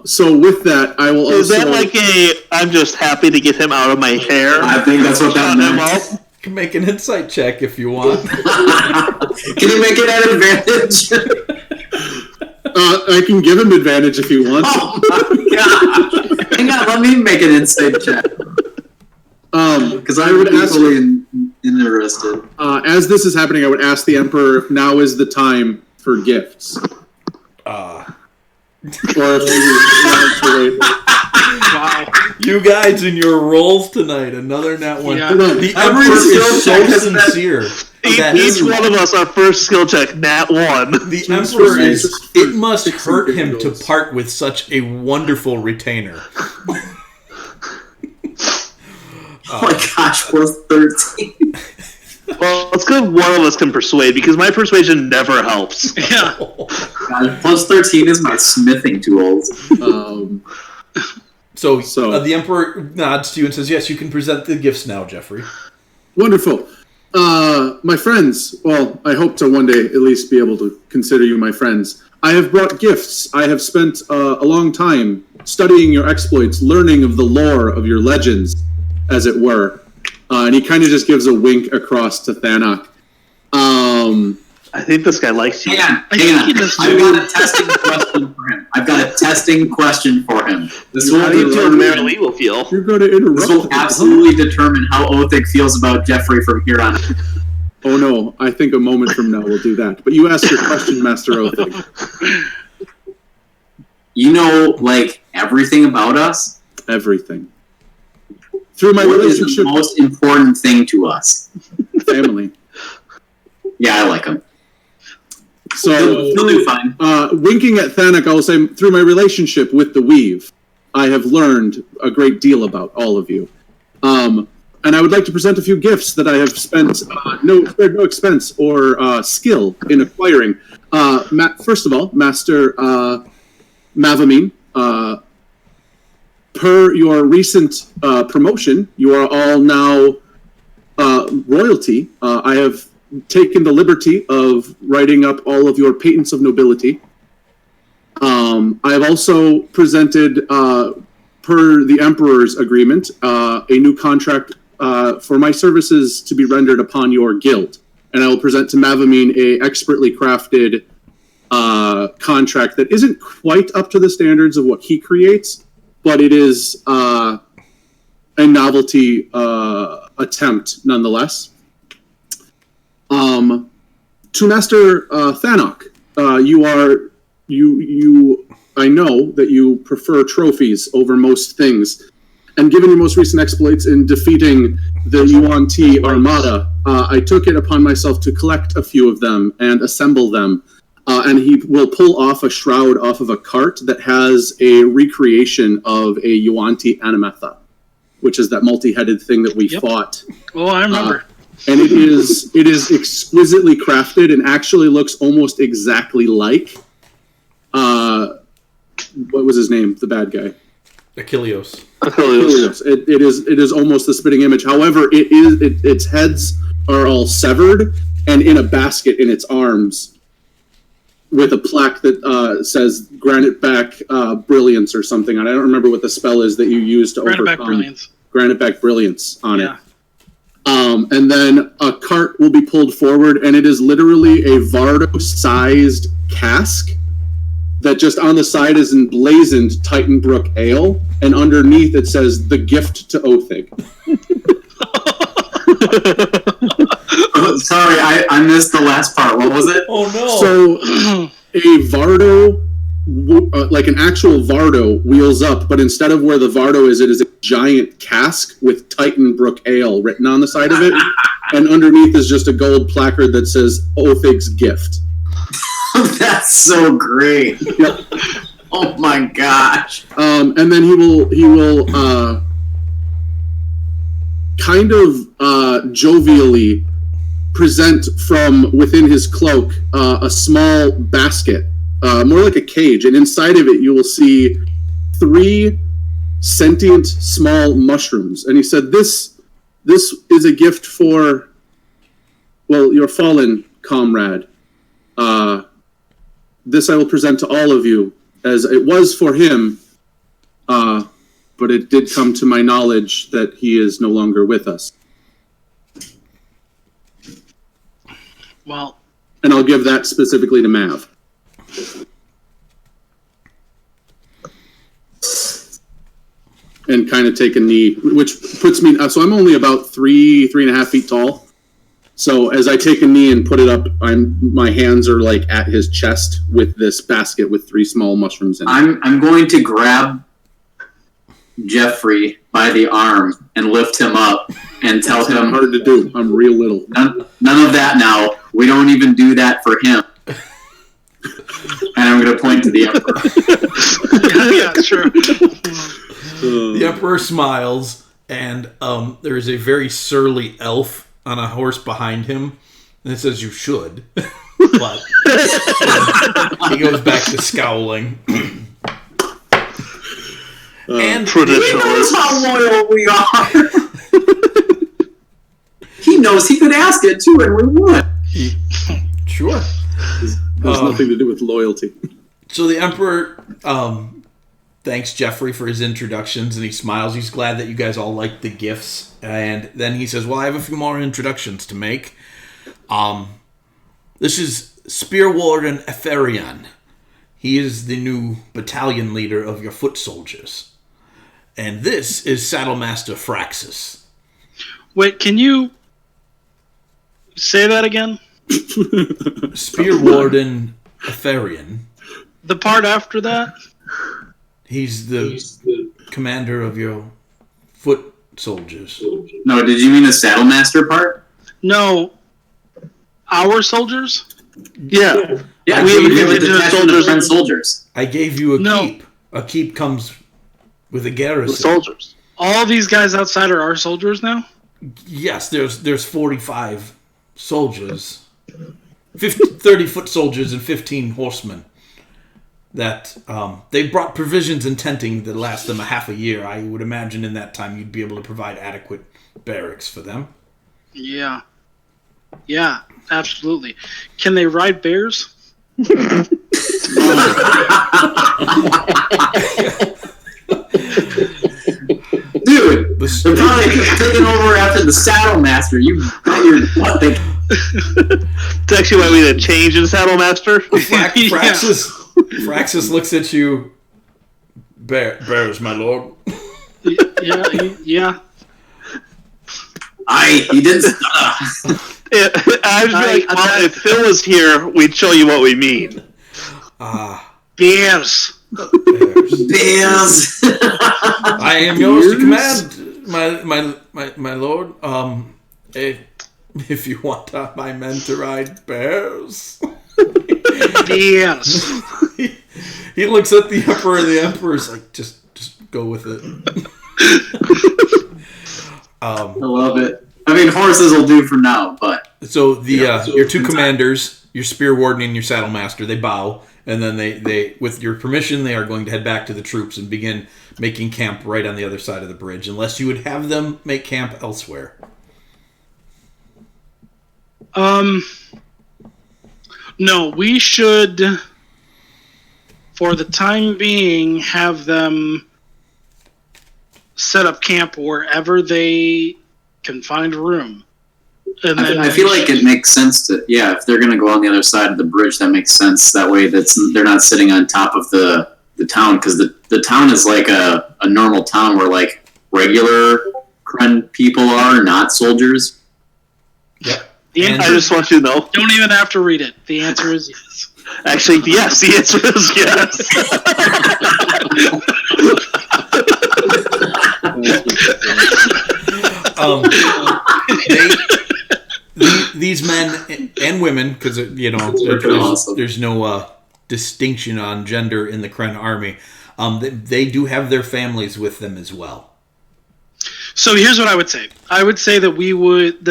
So with that, I will Is also... that like I'm just happy to get him out of my hair? I think that's what that Shut him meant. up? You can make an insight check if you want. Can you make it an advantage? I can give him advantage if you want. Oh my gosh. Hang on, let me make an insight check. Because I would equally interested. As this is happening, I would ask the Emperor if now is the time for gifts. Or if you want to wait. Wow. You guys in your roles tonight, another nat one. Yeah. The Every Emperor skill is check so has been- sincere. that Each one of us, our first skill check, nat 1. The Emperor is. It must hurt him to part with such a wonderful retainer. Oh my gosh, plus 13. Well, it's good one of us can persuade, because my persuasion never helps. Yeah. God, plus 13 is my smithing tools. So So- the Emperor nods to you and says, "Yes, you can present the gifts now, Geoffrey." Wonderful. My friends, well, I hope to one day at least be able to consider you my friends. I have brought gifts. I have spent a long time studying your exploits, learning of the lore of your legends, as it were. And he kind of just gives a wink across to Thanok. I think this guy likes you. Hang on. think he does I've got a testing question for him. This How do you feel will, Mary will feel? You're going to interrupt. this will me, absolutely determine how Othic feels about Geoffrey from here on. Oh no, I think a moment from now we'll do that. But you ask your question, Master Othic. You know, like, everything about us? Everything. Through my What is the relationship most important thing to us? with family. Yeah, I like him. So, He'll do fine. winking at Thanok, I will say, through my relationship with the Weave, I have learned a great deal about all of you. And I would like to present a few gifts that I have spent no expense or skill in acquiring. First of all, Master Mavamin, per your recent promotion, you are all now royalty. I have taken the liberty of writing up all of your patents of nobility. I have also presented, per the Emperor's agreement, a new contract for my services to be rendered upon your guild. And I will present to Mavamine a expertly crafted contract that isn't quite up to the standards of what he creates, but it is a novelty attempt nonetheless. To Master Thanok, I know that you prefer trophies over most things, and given your most recent exploits in defeating the Yuan Ti Armada, I took it upon myself to collect a few of them and assemble them. And he will pull off a shroud off of a cart that has a recreation of a Yuan Ti Animetha, which is that multi-headed thing that we fought. Oh, I remember. And it is exquisitely crafted and actually looks almost exactly like what was his name? The bad guy. Achilleos. It is almost the spitting image. However, its heads are all severed and in a basket in its arms, with a plaque that says "Granite Back Brilliance" or something. And I don't remember what the spell is that you use to overcome Granite Back Brilliance. Granite Back Brilliance on it. And then a cart will be pulled forward, and it is literally a Vardo-sized cask that just on the side is emblazoned Titan Brook Ale, and underneath it says "The Gift to Othig." Sorry, I missed the last part. What was it? Oh no! So a Vardo, like an actual Vardo, wheels up, but instead of where the Vardo is, it is a giant cask with Titan Brook Ale written on the side of it, and underneath is just a gold placard that says Othig's Gift. That's so great. Yep. Oh my gosh. And then he will kind of jovially present from within his cloak a small basket, more like a cage, and inside of it you will see 3 sentient small mushrooms. And he said, this is a gift for, well, your fallen comrade. This I will present to all of you, as it was for him, but it did come to my knowledge that he is no longer with us. Well, and I'll give that specifically to Mav. And kind of take a knee, which puts me, so I'm only about 3.5 feet tall. So as I take a knee and put it up, my hands are like at his chest with this basket with 3 small mushrooms in it. I'm going to grab Geoffrey by the arm and lift him up and tell him, hard to do. I'm real little. None of that now. We don't even do that for him. And I'm going to point to the Emperor. yeah, sure. The Emperor smiles, and there is a very surly elf on a horse behind him, and it says, "You should." But he goes back to scowling. And he knows how loyal we are. He knows he could ask it too, and we would. Sure. There's nothing to do with loyalty. So the Emperor thanks Geoffrey for his introductions, and he smiles. He's glad that you guys all like the gifts. And then he says, well, I have a few more introductions to make. This is Spear Warden Etherion. He is the new battalion leader of your foot soldiers. And this is Saddlemaster Fraxus. Wait, can you say that again? Spear Warden Etherion. The part after that? He's the commander of your foot soldiers. No, did you mean the Saddlemaster part? No. Our soldiers? Yeah. Yeah, we have a detachment of French soldiers. I gave you a keep. A keep comes with a garrison. The soldiers. All these guys outside are our soldiers now? Yes, there's 45 soldiers. 30 foot soldiers and 15 horsemen. that they brought provisions and tenting that last them a half a year. I would imagine in that time you'd be able to provide adequate barracks for them. Yeah. Yeah, absolutely. Can they ride bears? Dude, they're probably taking over after the Saddle Master. You got your butt. It's actually why we did change in Saddle Master. Fraxus looks at you. Bears, my lord. Yeah. He didn't. I was like, well, if Phil was here, we'd show you what we mean. Bears. Bears. I am yours to command, my lord. If you want my men to ride bears. Bears. He looks at the emperor, and the emperor's like, just go with it. I love it. I mean, horses will do for now, but... So your two commanders, your spear warden and your saddle master, they bow, and then they, with your permission, they are going to head back to the troops and begin making camp right on the other side of the bridge, unless you would have them make camp elsewhere. No, we should, for the time being, have them set up camp wherever they can find room. And then I feel like it makes sense to, if they're going to go on the other side of the bridge, that makes sense. That way they're not sitting on top of the town, because the town is like a normal town where like regular Kren people are, not soldiers. Yeah. I just want you to know. Don't even have to read it. The answer is yes. Actually, yes. The answer is yes. These men and women, because there's no distinction on gender in the Kren army. They do have their families with them as well. So here's what I would say. I would say that we would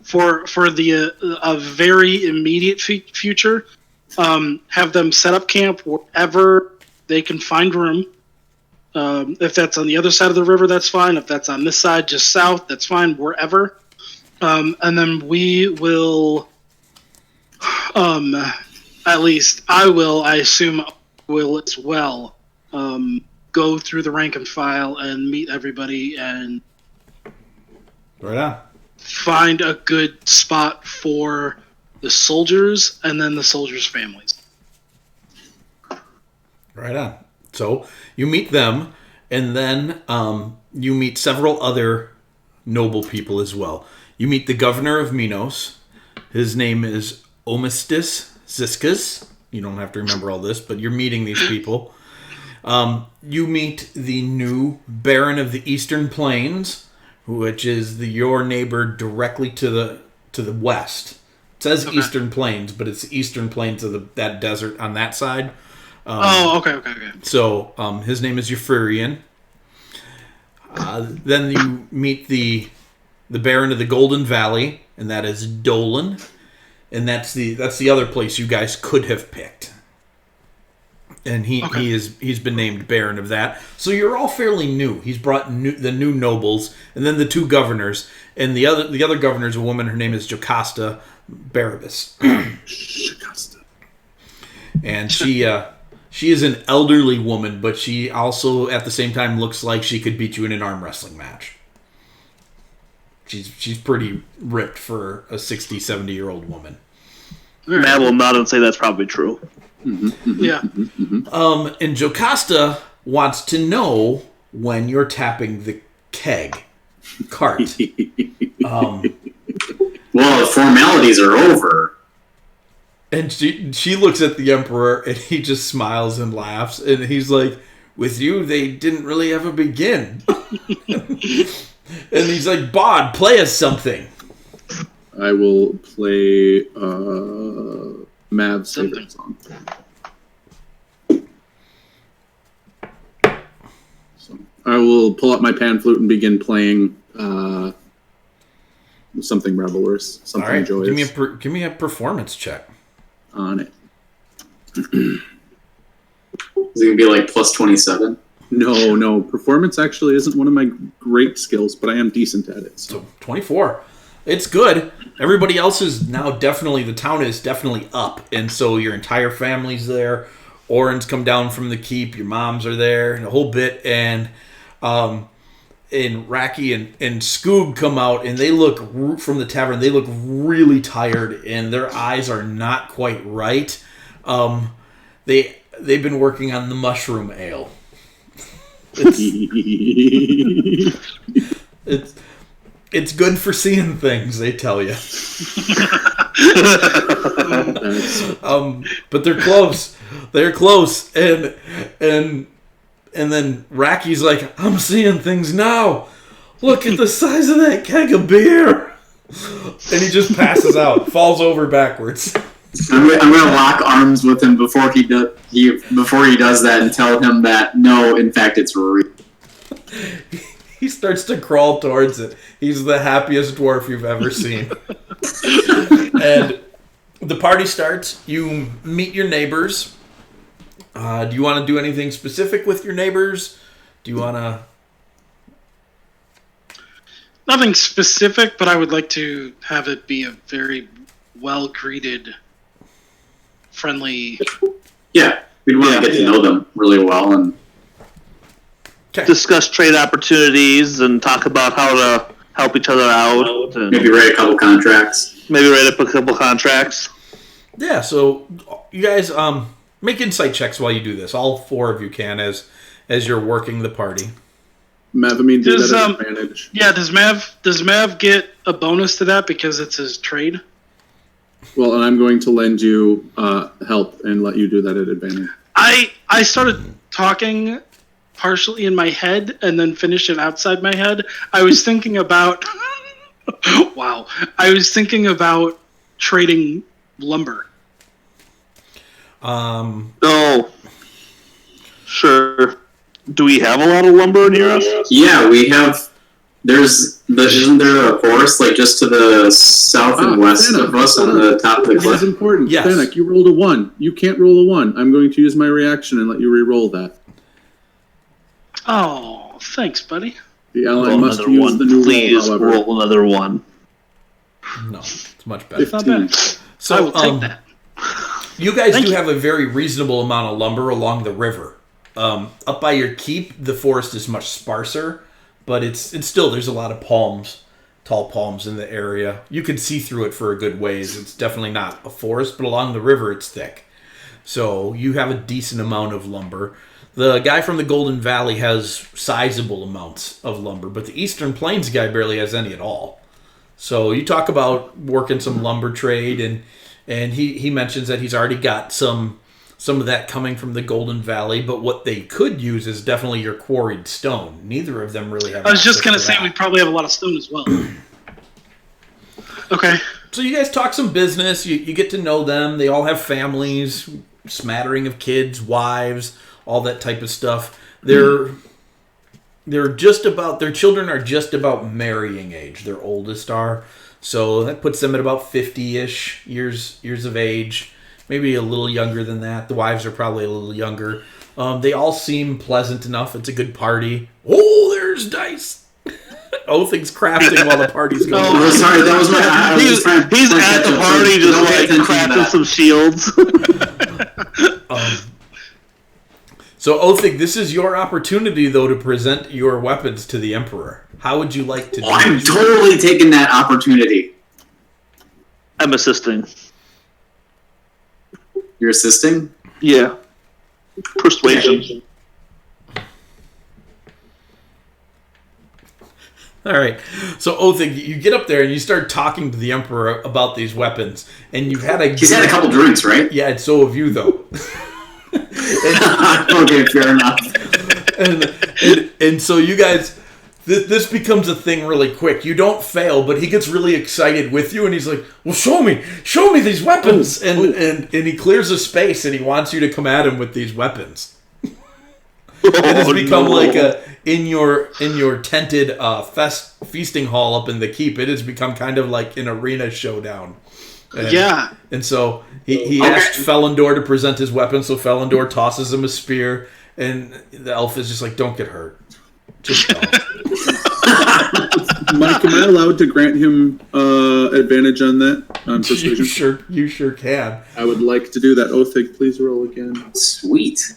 for the a very immediate future, have them set up camp wherever they can find room. If that's on the other side of the river, that's fine. If that's on this side, just south, that's fine. Wherever, and then we will. At least I will. I assume will as well. Go through the rank and file and meet everybody and right on. Find a good spot for the soldiers and then the soldiers' families. Right on. So you meet them, and then you meet several other noble people as well. You meet the governor of Minos. His name is Omistis Ziskas. You don't have to remember all this, but you're meeting these people. You meet the new Baron of the Eastern Plains, which is your neighbor directly to the west. It says okay. Eastern Plains, but it's the Eastern Plains of that desert on that side. Okay. So his name is Euphorian. Then you meet the Baron of the Golden Valley, and that is Dolan, and that's the other place you guys could have picked. And he's been named Baron of that. So you're all fairly new. He's brought the new nobles, and then the two governors, and the other governor's a woman. Her name is Jocasta Barabbas. Jocasta. And she is an elderly woman, but she also at the same time looks like she could beat you in an arm wrestling match. She's pretty ripped for a 60, 70-year-old woman. Matt will nod and say that's probably true. Yeah. And Jocasta wants to know when you're tapping the cart. Well, the formalities are over. And she looks at the Emperor, and he just smiles and laughs. And he's like, with you, they didn't really ever begin. And he's like, Bod, play us something. I will play Mav's favorite song. So I will pull up my pan flute and begin playing something revelous, something all right, joyous. Give me a performance check. On it. Is it going to be like plus 27? No. Performance actually isn't one of my great skills, but I am decent at it. So 24. It's good. Everybody else is now definitely, the town is definitely up. And so your entire family's there. Oren's come down from the keep. Your moms are there. And a whole bit. And Racky and Scoob come out. And they look, from the tavern, they look really tired. And their eyes are not quite right. They've been working on the mushroom ale. It's good for seeing things, they tell you. But they're close. They're close, and then Racky's like, "I'm seeing things now. Look at the size of that keg of beer." And he just passes out, falls over backwards. I'm gonna lock arms with him before he does that and tell him that no, in fact, it's real. He starts to crawl towards it. He's the happiest dwarf you've ever seen. And the party starts. You meet your neighbors. Do you want to do anything specific with your neighbors? Do you want to... Nothing specific, but I would like to have it be a very well-greeted, friendly... Yeah, we'd want to get to know them really well and discuss trade opportunities and talk about how to help each other out. And maybe write a couple contracts. Yeah, so you guys make insight checks while you do this. All four of you can as you're working the party. Mav, I mean, does that at advantage? Yeah, does Mav get a bonus to that because it's his trade? Well, and I'm going to lend you help and let you do that at advantage. I started talking partially in my head and then finished it outside my head. I was thinking about wow. I was thinking about trading lumber. Oh, sure. Do we have a lot of lumber near us? Yeah, we have. Isn't there a forest like just to the south and west of us on the top of the cliff? That's important. Yes. Fennec, you rolled a 1. You can't roll a 1. I'm going to use my reaction and let you re-roll that. Oh, thanks, buddy. The ally must use the new Please roll, however. roll another 1. No, it's much better. It's not bad. So I will take that. You guys do have a very reasonable amount of lumber along the river. Up by your keep, the forest is much sparser, but it's still, there's a lot of palms, tall palms in the area. You can see through it for a good ways. It's definitely not a forest, but along the river it's thick. So you have a decent amount of lumber. The guy from the Golden Valley has sizable amounts of lumber, but the Eastern Plains guy barely has any at all. So you talk about working some lumber trade, and he mentions that he's already got some of that coming from the Golden Valley, but what they could use is definitely your quarried stone. Neither of them really have. I was just going to say we probably have a lot of stone as well. Okay. So you guys talk some business. You get to know them. They all have families, smattering of kids, wives, all that type of stuff. They're just about, their children are just about marrying age. Their oldest are. So that puts them at about 50-ish years of age. Maybe a little younger than that. The wives are probably a little younger. They all seem pleasant enough. It's a good party. Oh, there's dice. Othing's crafting while the party's going on. Oh, sorry, that was my... He's at the party just like crafting some shields. So, Othing, this is your opportunity, though, to present your weapons to the Emperor. How would you like to do I'm it? totally taking that opportunity. I'm assisting. You're assisting? Yeah. Persuasion. All right. So, Othing, you get up there and you start talking to the Emperor about these weapons. And you've had a... He's had a couple drinks, right? Yeah, and so have you, though. Okay, fair enough. And so you guys... This becomes a thing really quick. You don't fail, but he gets really excited with you, and he's like, "Well, show me these weapons!" And he clears a space, and he wants you to come at him with these weapons. It has become like a in your tented feasting hall up in the keep. It has become kind of like an arena showdown. And so he asked Felindor to present his weapon, so Felindor tosses him a spear, and the elf is just like, don't get hurt. Just don't. Mike, am I allowed to grant him advantage on that? On persuasion? You sure can. I would like to do that. Othig, please roll again. Sweet.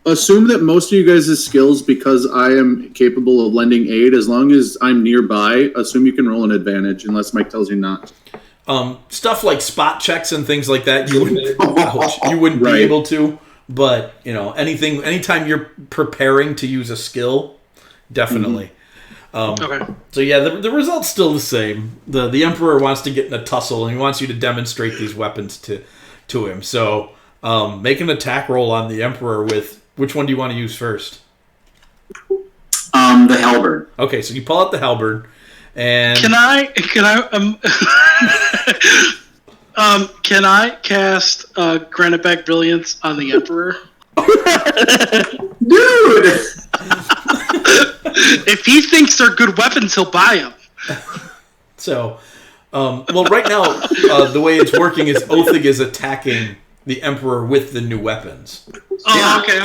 Assume that most of you guys' skills, because I am capable of lending aid, as long as I'm nearby, assume you can roll an advantage, unless Mike tells you not. Stuff like spot checks and things like that, you wouldn't be able to. But, anytime you're preparing to use a skill, definitely. Okay. So yeah, the result's still the same. The Emperor wants to get in a tussle, and he wants you to demonstrate these weapons to him. So make an attack roll on the Emperor with, which one do you want to use first? The halberd. Okay, so you pull out the halberd, and can I cast Granite Back Brilliance on the Emperor? Dude! If he thinks they're good weapons, he'll buy them. So, right now, the way it's working is Othig is attacking the Emperor with the new weapons. Oh, okay.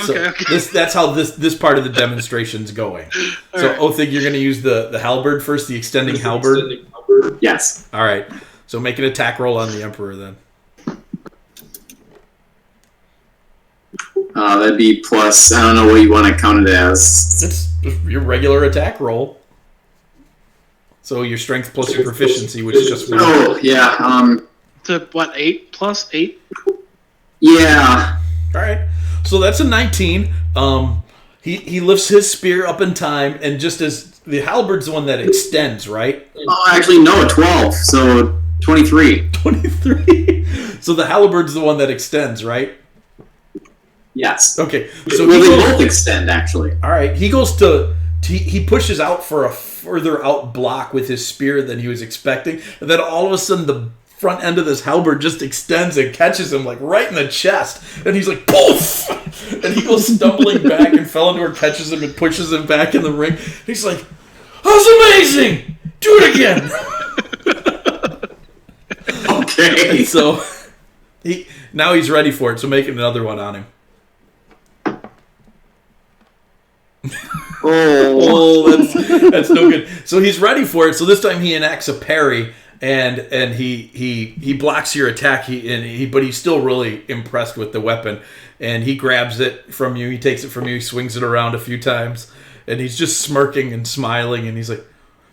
That's how this part of the demonstration's going. So, right. Othig, you're going to use the halberd first, the extending halberd? Yes. All right. So make an attack roll on the Emperor then. That'd be plus, I don't know what you want to count it as. It's your regular attack roll. So your strength plus your proficiency, which is just 1. Oh, yeah. To what, 8 plus 8? Yeah. All right. So that's a 19. He lifts his spear up in time, and just as the halberd's the one that extends, right? Oh, actually, no, 12. So 23. 23. So the halberd's the one that extends, right? Yes. Okay. So they both extend, actually. All right. He goes he pushes out for a further out block with his spear than he was expecting, and then all of a sudden the front end of this halberd just extends and catches him like right in the chest, and he's like poof, and he goes stumbling back, and Felindor catches him and pushes him back in the ring. He's like, "That was amazing! Do it again!" Okay. And so now he's ready for it. So make another one on him. That's no good. So he's ready for it. So this time he enacts a parry, and he blocks your attack. But he's still really impressed with the weapon, and he grabs it from you. He takes it from you. He swings it around a few times, and he's just smirking and smiling. And he's like,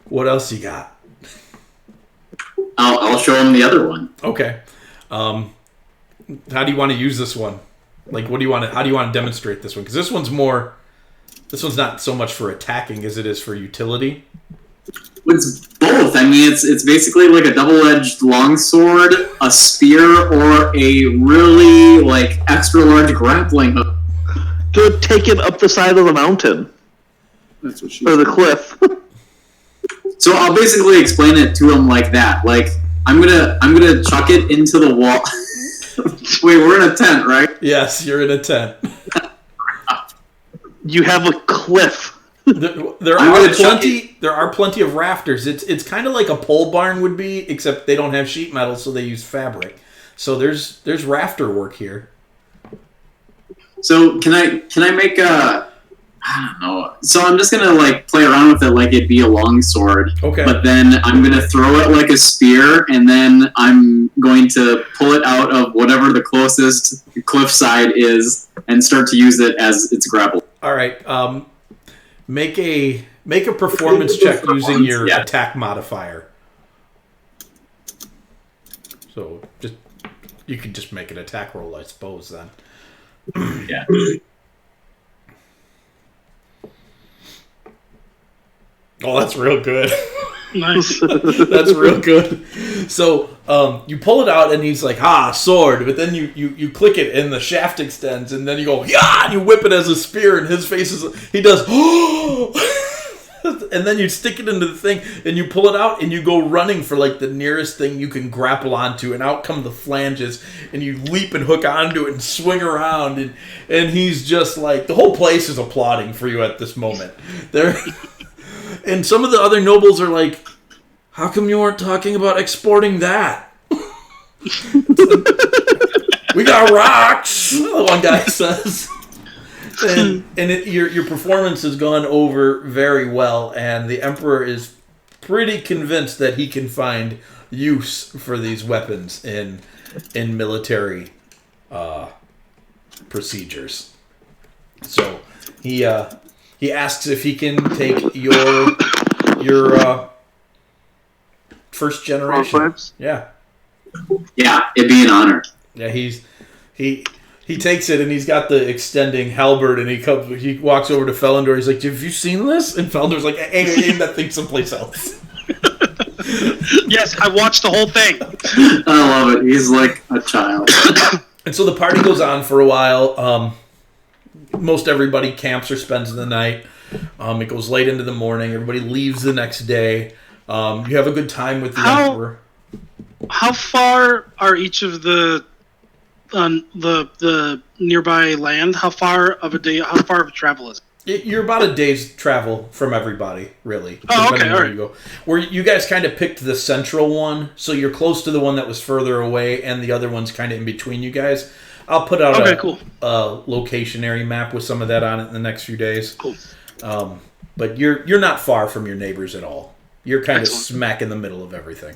"What else you got?" I'll show him the other one. Okay. How do you want to use this one? Like, how do you want to demonstrate this one? Because this one's not so much for attacking as it is for utility. It's both. I mean, it's basically like a double-edged longsword, a spear, or a really extra large grappling hook. To take it up the side of the mountain. That's what she or the cliff. So I'll basically explain it to him like that. Like, I'm gonna chuck it into the wall. Wait, we're in a tent, right? Yes, you're in a tent. You have a cliff. There are plenty of rafters. It's kind of like a pole barn would be, except they don't have sheet metal, so they use fabric. So there's rafter work here. So can I make a, I don't know. So I'm just gonna play around with it like it'd be a long sword. Okay. But then I'm gonna throw it like a spear, and then I'm going to pull it out of whatever the closest cliffside is, and start to use it as its grapple. All right. Make a performance check using your attack modifier. So you could just make an attack roll, I suppose. Then. Yeah. Oh, that's real good. Nice. That's real good. So you pull it out, and he's like, sword. But then you click it, and the shaft extends, and then you go, yeah, and you whip it as a spear, and his face he does, and then you stick it into the thing, and you pull it out, and you go running for the nearest thing you can grapple onto, and out come the flanges, and you leap and hook onto it and swing around, and he's just the whole place is applauding for you at this moment. And some of the other nobles are like, how come you weren't talking about exporting that? We got rocks, the one guy says. Your performance has gone over very well, and the Emperor is pretty convinced that he can find use for these weapons in military procedures. So he asks if he can take your first generation. Yeah. Yeah, it'd be an honor. Yeah, he takes it, and he's got the extending halberd, and he walks over to Felindor. He's like, "Have you seen this?" And Felindor's like, "Aim that thing someplace else." Yes, I watched the whole thing. I love it. He's like a child. And so the party goes on for a while. Most everybody camps or spends the night. It goes late into the morning. Everybody leaves the next day. You have a good time with the Emperor. How far are each of the nearby land? How far of a travel is it? You're about a day's travel from everybody, really. Oh, okay, all right. You go. Where you guys kind of picked the central one, so you're close to the one that was further away, and the other one's kind of in between you guys. I'll put out a locationary map with some of that on it in the next few days. Cool. But you're not far from your neighbors at all. You're kind of smack in the middle of everything.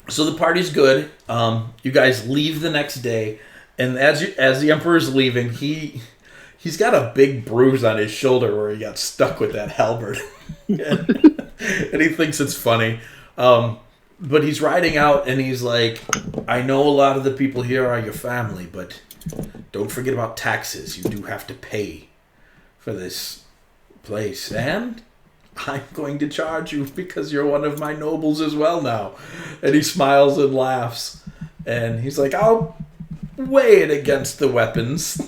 So the party's good. You guys leave the next day, and as the Emperor's leaving, he's got a big bruise on his shoulder where he got stuck with that halberd, and he thinks it's funny. But he's riding out, and he's like, "I know a lot of the people here are your family, but don't forget about taxes. You do have to pay for this place, and I'm going to charge you because you're one of my nobles as well now." And he smiles and laughs. And he's like, "I'll weigh it against the weapons."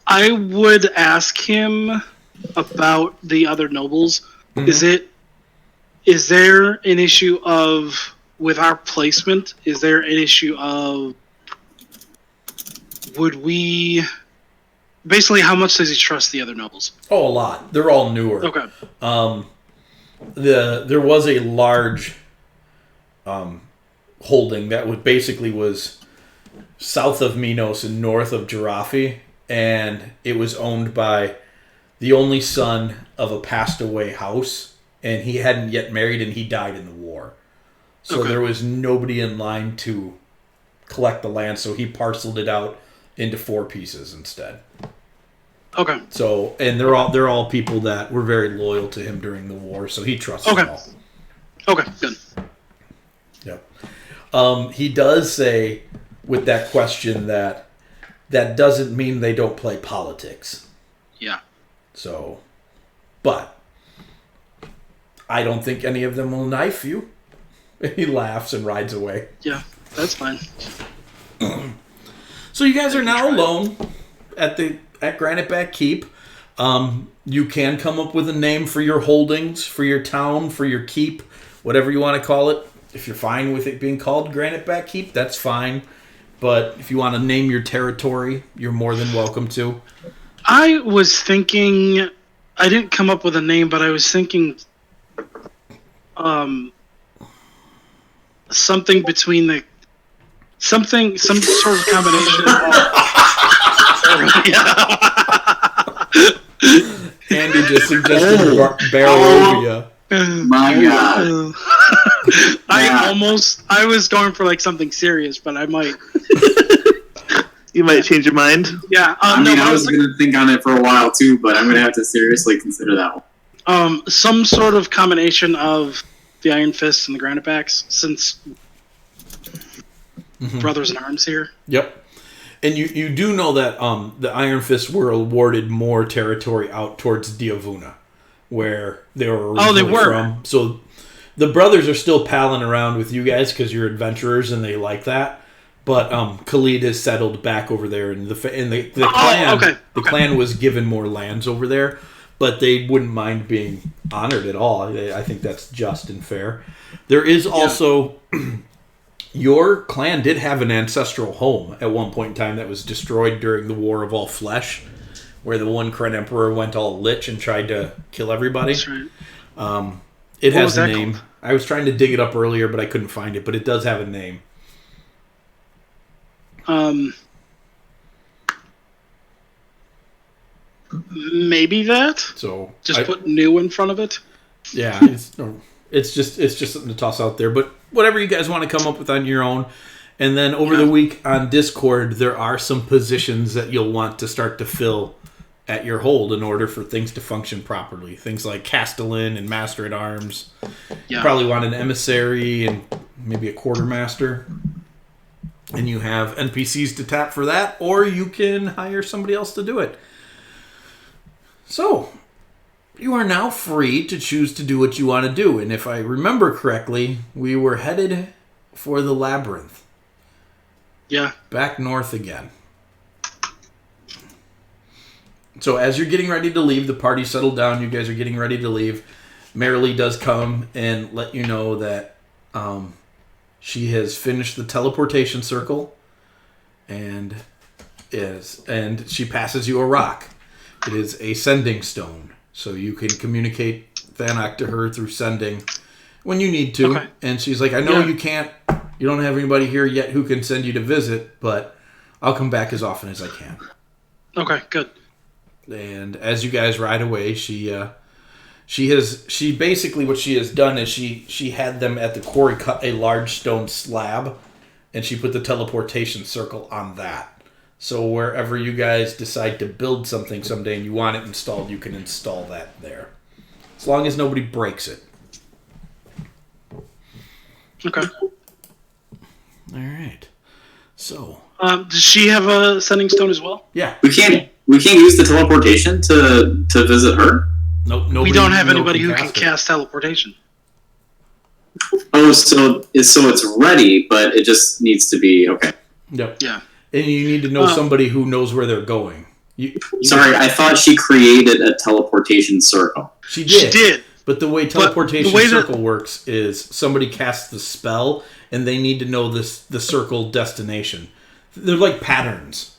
I would ask him about the other nobles. Mm-hmm. Is there an issue of, with our placement, is there an issue of, would we... Basically, how much does he trust the other nobles? Oh, a lot. They're all newer. Okay. There was a large holding that was south of Minos and north of Geoffry, and it was owned by the only son of a passed away house, and he hadn't yet married, and he died in the war. So there was nobody in line to collect the land, so he parceled it out into 4 pieces instead. Okay. So, and they're all people that were very loyal to him during the war, so he trusts them all. Okay, good. Yep. He does say with that question that doesn't mean they don't play politics. Yeah. So, but I don't think any of them will knife you. He laughs and rides away. Yeah, that's fine. So you guys are now alone at Graniteback Keep. You can come up with a name for your holdings, for your town, for your keep, whatever you want to call it. If you're fine with it being called Graniteback Keep, that's fine. But if you want to name your territory, you're more than welcome to. I was thinking, I didn't come up with a name, but I was thinking something between some sort of combination Andy just suggested Barovia. My God. I was going for like something serious, but I might. You might change your mind. Yeah. I was going to think on it for a while too, but I'm going to have to seriously consider that one. Some sort of combination of the Iron Fists and the Granitebacks, since brothers in arms here. Yep. And you do know that the Iron Fists were awarded more territory out towards Diavuna, where they were originally from. So the brothers are still palling around with you guys because you're adventurers and they like that. But Khalid has settled back over there, and the clan the clan was given more lands over there, but they wouldn't mind being honored at all. I think that's just and fair. There is also your clan did have an ancestral home at one point in time that was destroyed during the War of All Flesh, where the one Kren Emperor went all lich and tried to kill everybody. That's right. It has a name. I was trying to dig it up earlier, but I couldn't find it. But it does have a name. Maybe that. So just put new in front of it. Yeah, it's just something to toss out there. But whatever you guys want to come up with on your own. And then over the week on Discord, there are some positions that you'll want to start to fill at your hold in order for things to function properly. Things like Castellan and Master at Arms. Yeah. You probably want an Emissary and maybe a Quartermaster. And you have NPCs to tap for that, or you can hire somebody else to do it. So, you are now free to choose to do what you want to do. And if I remember correctly, we were headed for the Labyrinth. Yeah. Back north again. So as you're getting ready to leave, the party settled down, you guys are getting ready to leave. Marilee does come and let you know that she has finished the teleportation circle and she passes you a rock. It is a sending stone. So you can communicate Thanak to her through sending when you need to. Okay. And she's like, I know you can't. You don't have anybody here yet who can send you to visit, but I'll come back as often as I can. Okay, good. And as you guys ride away, she basically what she has done is she had them at the quarry cut a large stone slab, and she put the teleportation circle on that. So wherever you guys decide to build something someday and you want it installed, you can install that there, as long as nobody breaks it. Okay. All right. So. Does she have a sending stone as well? Yeah. We can't use the teleportation to visit her. Nope. We don't have anybody who can cast teleportation. Oh, so it's ready, but it just needs to be okay. Yep. Yeah. And you need to know somebody who knows where they're going. Sorry, I thought she created a teleportation circle. She did. But the way teleportation circle works is somebody casts the spell, and they need to know the circle destination. They're like patterns.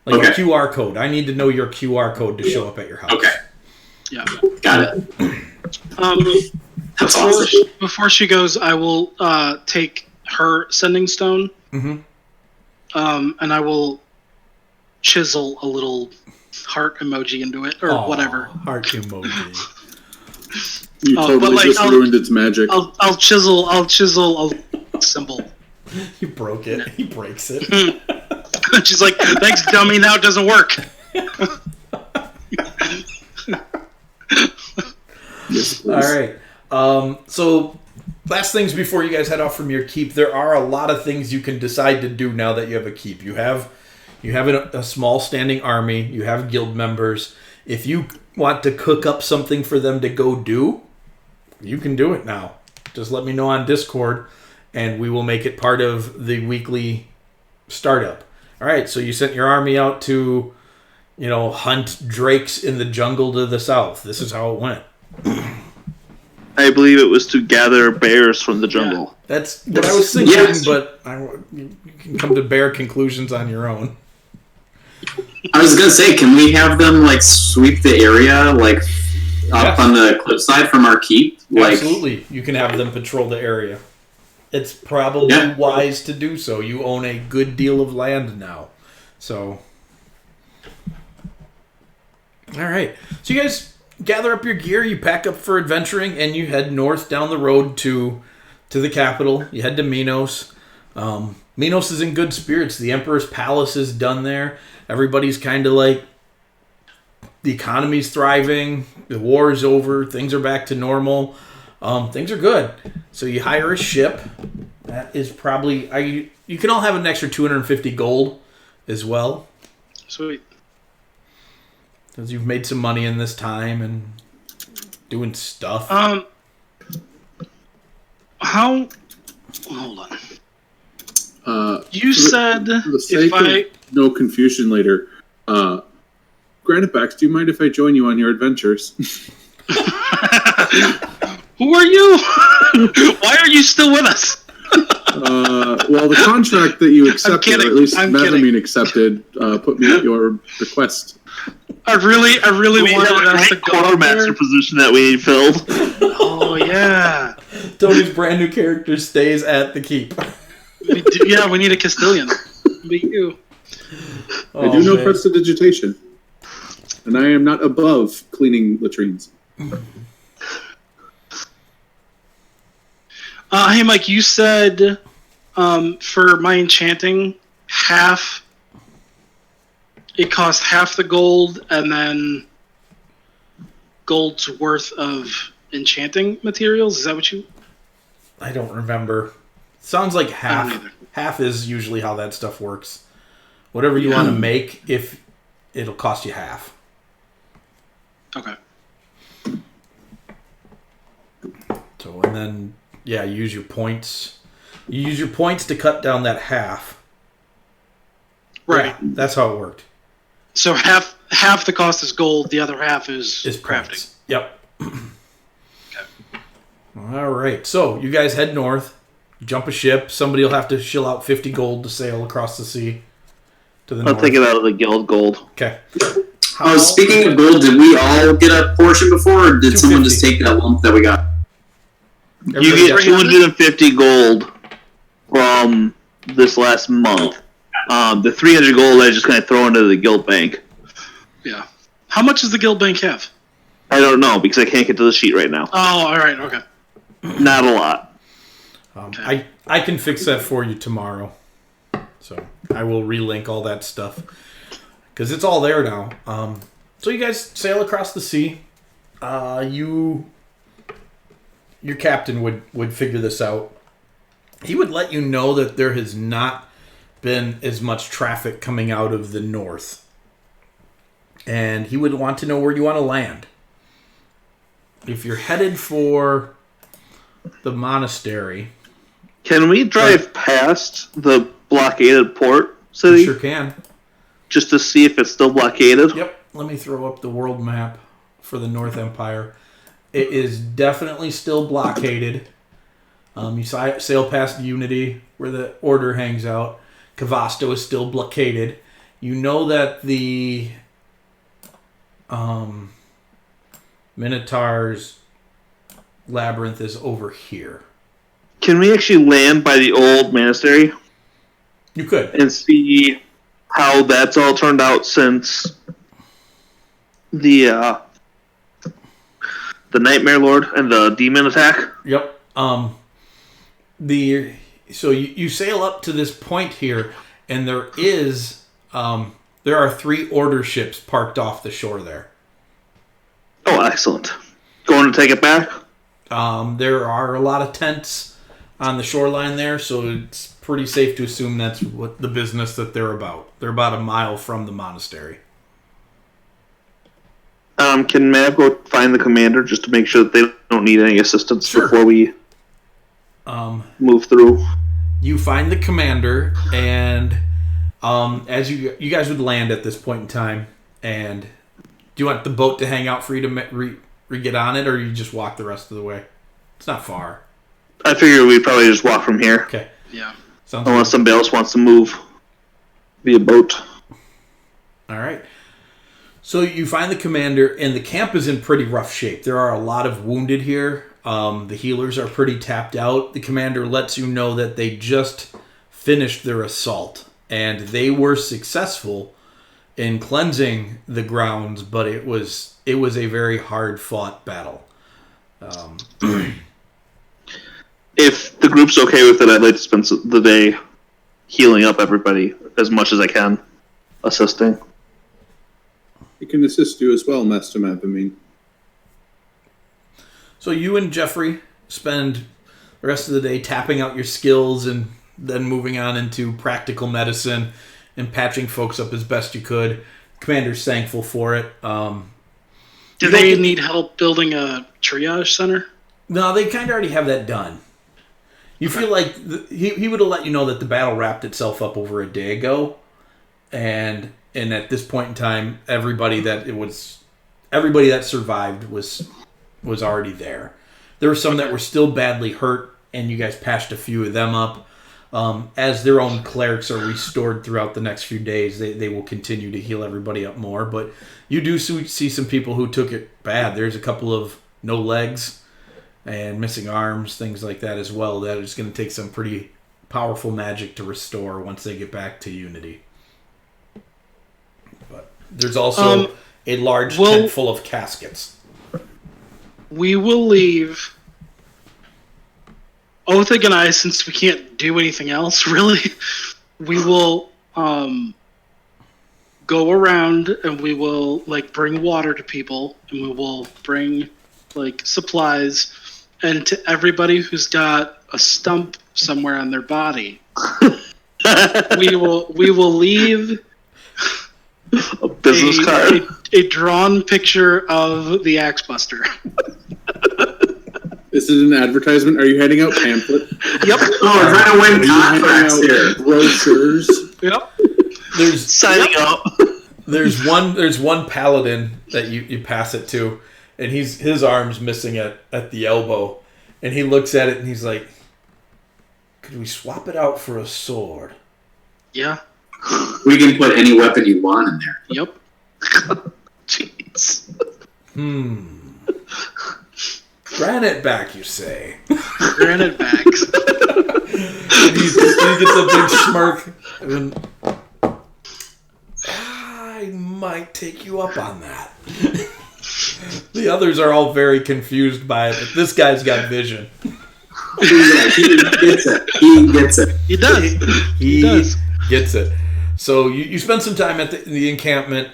Like a QR code. I need to know your QR code to show up at your house. Okay. Yeah. Got it. Before she goes, I will take her sending stone. Mm-hmm. And I will chisel a little heart emoji into it, or whatever. Heart emoji. You totally ruined its magic. I'll chisel a symbol. You broke it. He breaks it. She's like, "Thanks, dummy. Now it doesn't work." Yes, all right. So, last things before you guys head off from your keep. There are a lot of things you can decide to do now that you have a keep. You have a small standing army. You have guild members. If you want to cook up something for them to go do, you can do it now. Just let me know on Discord, and we will make it part of the weekly startup. All right, so you sent your army out to, hunt drakes in the jungle to the south. This is how it went. I believe it was to gather bears from the jungle. Yeah, that's what I was thinking, but you can come to bear conclusions on your own. I was gonna say, can we have them sweep the area up on the cliffside from our keep? Absolutely, you can have them patrol the area. It's probably wise to do so. You own a good deal of land now, so. All right, so you guys gather up your gear, you pack up for adventuring, and you head north down the road to the capital. You head to Minos. Minos is in good spirits. The Emperor's Palace is done there. Everybody's kind of the economy's thriving. The war is over. Things are back to normal. Things are good. So you hire a ship. That is probably... You can all have an extra 250 gold as well. Sweet. Because you've made some money in this time and doing stuff. Hold on. You said if I... No confusion later. Granite Backs, do you mind if I join you on your adventures? Who are you? Why are you still with us? Well, the contract that you accepted, or kidding. at least I'm Mavamine accepted, put me at your request. I really We wanted have a us to great go quartermaster there. position that we need filled. Oh yeah, Tony's brand new character stays at the keep. we do, yeah. We need a Castilian. Be you. I do know man. prestidigitation, and I am not above cleaning latrines. Hey, Mike, you said for my enchanting, it cost half the gold and then gold's worth of enchanting materials. Is that what you... I don't remember. Sounds like I don't half. either. Half is usually how that stuff works. Whatever you want to make, if it'll cost you half. Okay. So, and then, yeah, you use your points. You use your points to cut down that half. Right. Yeah, that's how it worked. So half the cost is gold, the other half is crafting. Points. Yep. All right. So, you guys head north. Jump a ship. Somebody will have to shill out 50 gold to sail across the sea to the I'll north. take it out of the guild gold. Okay. Oh, speaking of gold, did we all get a portion before, or did someone just 250. take that lump that we got? You get 250 gold from this last month. The 300 gold I just kind of throw into the guild bank. Yeah. How much does the guild bank have? I don't know because I can't get to the sheet right now. Oh, all right. Okay. Not a lot. I can fix that for you tomorrow. So I will relink all that stuff because it's all there now. So you guys sail across the sea. Your captain would figure this out. He would let you know that there has not been as much traffic coming out of the north. And he would want to know where you want to land. If you're headed for the monastery... Can we drive past the blockaded port city You sure can. just to see if it's still blockaded? Yep. Let me throw up the world map for the North Empire. It is definitely still blockaded. You sail past Unity, where the Order hangs out. Cavasto is still blockaded. You know that the Minotaur's labyrinth is over here. Can we actually land by the old monastery You could. and see how that's all turned out since the Nightmare Lord and the demon attack? Yep. So you sail up to this point here, and there are 3 Order ships parked off the shore there. Oh, excellent. Going to take it back? There are a lot of tents on the shoreline there, so it's pretty safe to assume that's what the business that they're about. They're about a mile from the monastery. Can Mav go find the commander just to make sure that they don't need any assistance Sure. before we move through? You find the commander, and as you guys would land at this point in time, and do you want the boat to hang out for you to get on it, or you just walk the rest of the way? It's not far. I figure we'd probably just walk from here. Okay. Yeah. Sounds Unless good. somebody else wants to move via boat. All right. So you find the commander, and the camp is in pretty rough shape. There are a lot of wounded here. The healers are pretty tapped out. The commander lets you know that they just finished their assault, and they were successful in cleansing the grounds, but it was a very hard-fought battle. If the group's okay with it, I'd like to spend the day healing up everybody as much as I can, assisting. He can assist you as well, Master Mavamine. So you and Geoffrey spend the rest of the day tapping out your skills and then moving on into practical medicine and patching folks up as best you could. Commander's thankful for it. Do they need help building a triage center? No, they kind of already have that done. You feel like he would have let you know that the battle wrapped itself up over a day ago, and at this point in time, everybody that survived was already there. There were some that were still badly hurt, and you guys patched a few of them up. As their own clerics are restored throughout the next few days, they will continue to heal everybody up more. But you do see some people who took it bad. There's a couple of no legs and missing arms, things like that as well. That is going to take some pretty powerful magic to restore once they get back to Unity. But there's also a large tent full of caskets. We will leave Othig and I, since we can't do anything else, really, we will go around and we will bring water to people, and we will bring supplies, and to everybody who's got a stump somewhere on their body, we will leave a business card, a drawn picture of the Axe Buster. This is an advertisement. Are you handing out pamphlets? Yep. Oh, we're trying to win contracts here. Brochures. Yep. There's signing up. There's one paladin that you pass it to, and his arm's missing at the elbow, and he looks at it and he's like, "Could we swap it out for a sword?" Yeah. We can put any weapon you want in there. Yep. Jeez. Granite back, you say? Granite backs. And he gets a big smirk. And I might take you up on that. The others are all very confused by it, but this guy's got vision. Yeah, he gets it. He gets it. He does. He does. Gets it. So you spend some time at the encampment.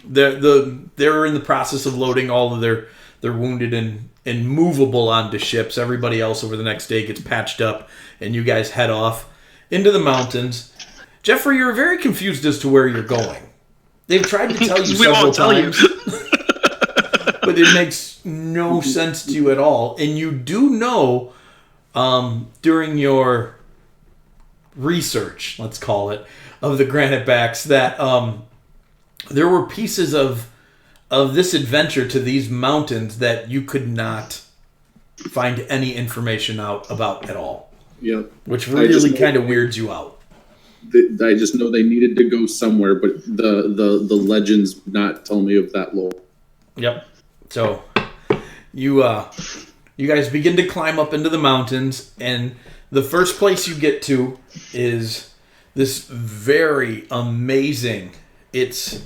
They're in the process of loading all of their wounded and movable onto ships. Everybody else over the next day gets patched up, and you guys head off into the mountains. Geoffrey, you're very confused as to where you're going. They've tried to tell you several times, but it makes no sense to you at all. And you do know during your research, let's call it, of the Granite Backs, that there were pieces of this adventure to these mountains that you could not find any information out about at all. Yeah. Which really kind of weirds you out. I just know they needed to go somewhere, but the legends not tell me of that lore. Yep. So you guys begin to climb up into the mountains, and the first place you get to is this very amazing. It's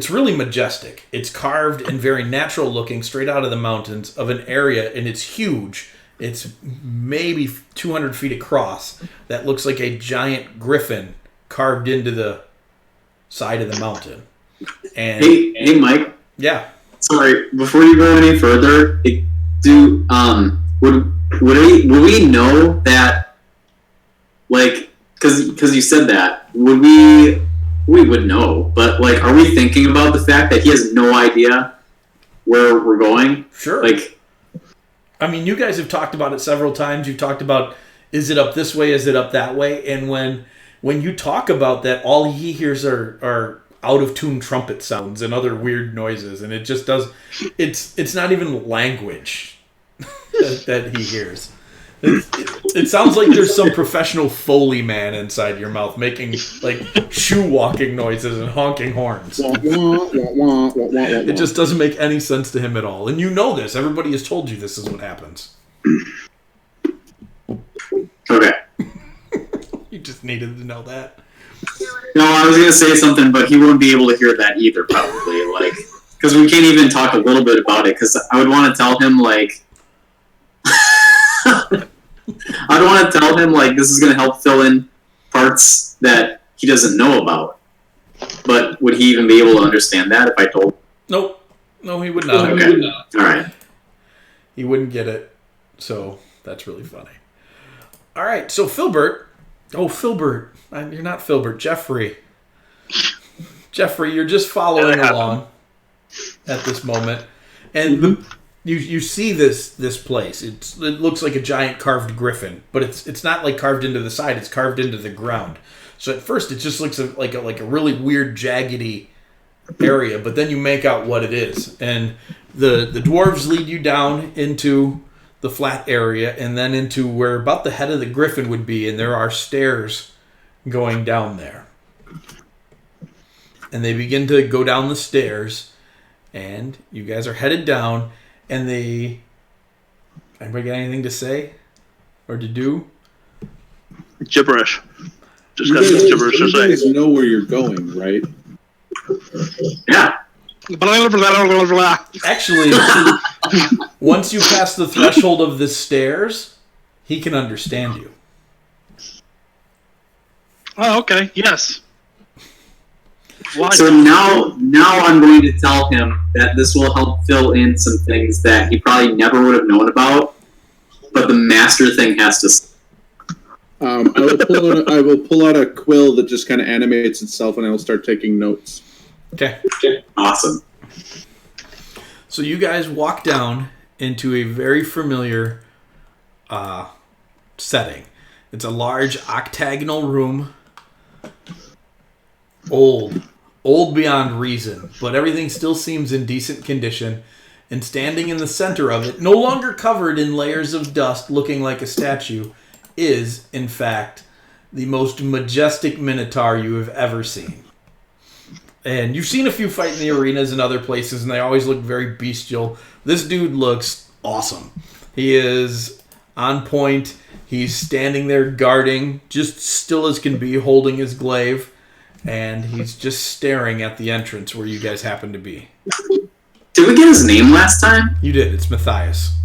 really majestic. It's carved and very natural looking, straight out of the mountains of an area, and it's huge. It's maybe 200 feet across. That looks like a giant griffin carved into the side of the mountain. And Hey, Mike. yeah. Sorry, before you go any further, would we know that, because you said that, we would know, but are we thinking about the fact that he has no idea where we're going? Sure. I mean, you guys have talked about it several times. You've talked about, is it up this way, is it up that way? And when you talk about that, all he hears are out-of-tune trumpet sounds and other weird noises, and it just does... It's not even language that he hears. It sounds like there's some professional Foley man inside your mouth making shoe walking noises and honking horns. It just doesn't make any sense to him at all. And you know this. Everybody has told you this is what happens. Okay. You just needed to know that. No, I was going to say something, but he won't be able to hear that either, probably. Because we can't even talk a little bit about it, because I would want to tell him, I'd want to tell him, this is going to help fill in parts that he doesn't know about. But would he even be able to understand that if I told him? Nope. No, he would not. Okay. All right. He wouldn't get it. So, that's really funny. All right, so Filbert. Oh, Filbert. You're not Filbert. Geoffrey. Geoffrey, you're just following along at this moment. And you see this place. It looks like a giant carved griffin, but it's not carved into the side. It's carved into the ground. So at first it just looks like a really weird jaggedy area, but then you make out what it is. And the dwarves lead you down into the flat area and then into where about the head of the griffin would be, and there are stairs going down there. And they begin to go down the stairs, and you guys are headed down, and they... Anybody got anything to say? Or to do? Gibberish. Just got some gibberish to say. You guys know where you're going, right? Yeah. Actually, once you pass the threshold of the stairs, he can understand you. Oh, okay. Yes. Why? So now I'm going to tell him that this will help fill in some things that he probably never would have known about, but the master thing has to. I will pull out a quill that just kind of animates itself, and I will start taking notes. Okay. Awesome. So you guys walk down into a very familiar setting. It's a large octagonal room. Old beyond reason, but everything still seems in decent condition. And standing in the center of it, no longer covered in layers of dust looking like a statue, is, in fact, the most majestic minotaur you have ever seen. And you've seen a few fight in the arenas and other places, and they always look very bestial. This dude looks awesome. He is on point. He's standing there guarding, just still as can be, holding his glaive. And he's just staring at the entrance where you guys happen to be. Did we get his name last time? You did. It's Matthias.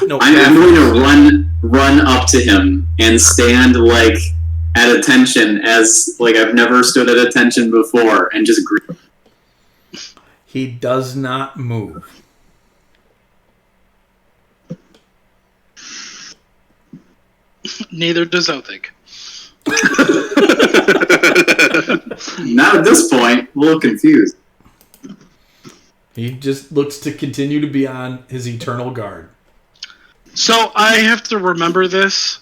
No, I'm going to run up to him and stand like at attention, as like I've never stood at attention before, and just greet. He does not move. Neither does Othig. Not at this point. A little confused. He just looks to continue to be on his eternal guard. So I have to remember this.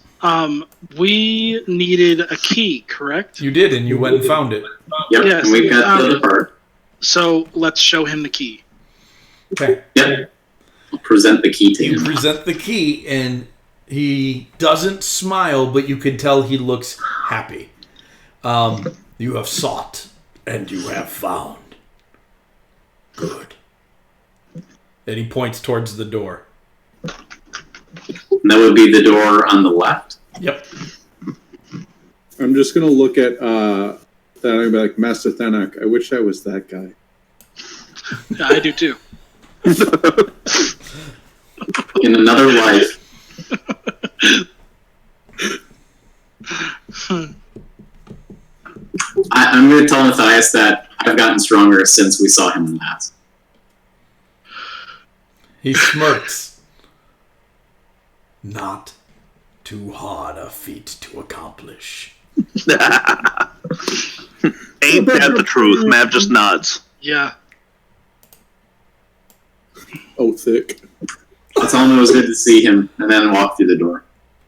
We needed a key, correct? You did, and you went and found it. Yep, Yes, and we've got the other part. So let's show him the key. Okay. Yep. I'll present the key to You him. present the key, and he doesn't smile, but you can tell he looks happy. You have sought, and you have found. Good. And he points towards the door. And that would be the door on the left. Yep. I'm just going to look at that and be like, Master Thanak, I wish I was that guy. Yeah, I do too. In another life. I'm going to tell Matthias that I've gotten stronger since we saw him last. He smirks. Not too hard a feat to accomplish. Ain't that the truth? Mav just nods. Yeah. Oh, thick. I'll tell him it was good to see him, and then walk through the door.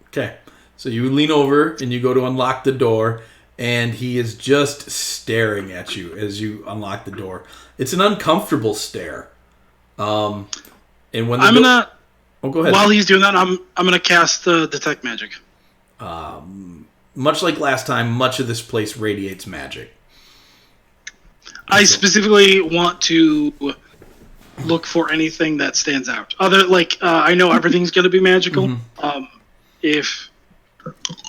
Okay. So you lean over and you go to unlock the door, and he is just staring at you as you unlock the door. It's an uncomfortable stare. And when I'm gonna. Oh, go ahead. While he's doing that, I'm gonna cast the detect magic. Much like last time, much of this place radiates magic. I specifically want to look for anything that stands out. I know everything's gonna be magical. Mm-hmm. If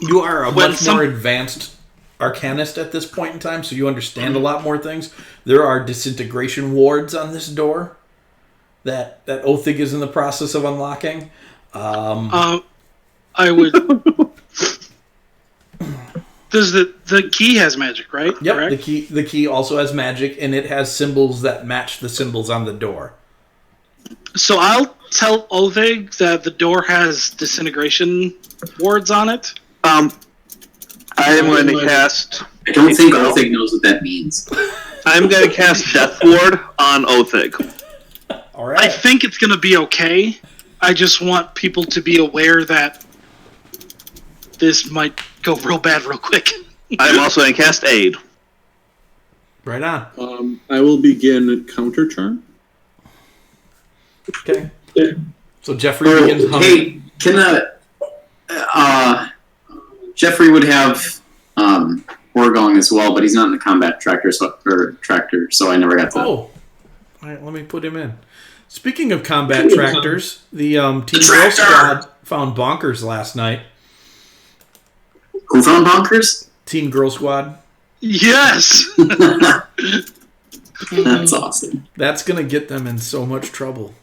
you are a much more advanced arcanist at this point in time, so you understand a lot more things. There are disintegration wards on this door that Othig is in the process of unlocking. I would. Does the key has magic, right? Yep. Correct? The key also has magic, and it has symbols that match the symbols on the door. So I'll tell Othig that the door has disintegration wards on it. I am going to cast. I don't think Othig knows what that means. I'm going to cast Death Ward on Othig. All right. I think it's going to be okay. I just want people to be aware that this might go real bad real quick. I'm also going to cast Aid. Right on. I will begin counter charm. Okay. So Geoffrey begins humming. Hey, can Geoffrey would have Orgong as well, but he's not in the combat tractor, so I never got to. Oh, all right. Let me put him in. Speaking of combat tractors, the Team Girl Squad found Bonkers last night. Who found Bonkers? Teen Girl Squad. Yes! That's awesome. That's going to get them in so much trouble.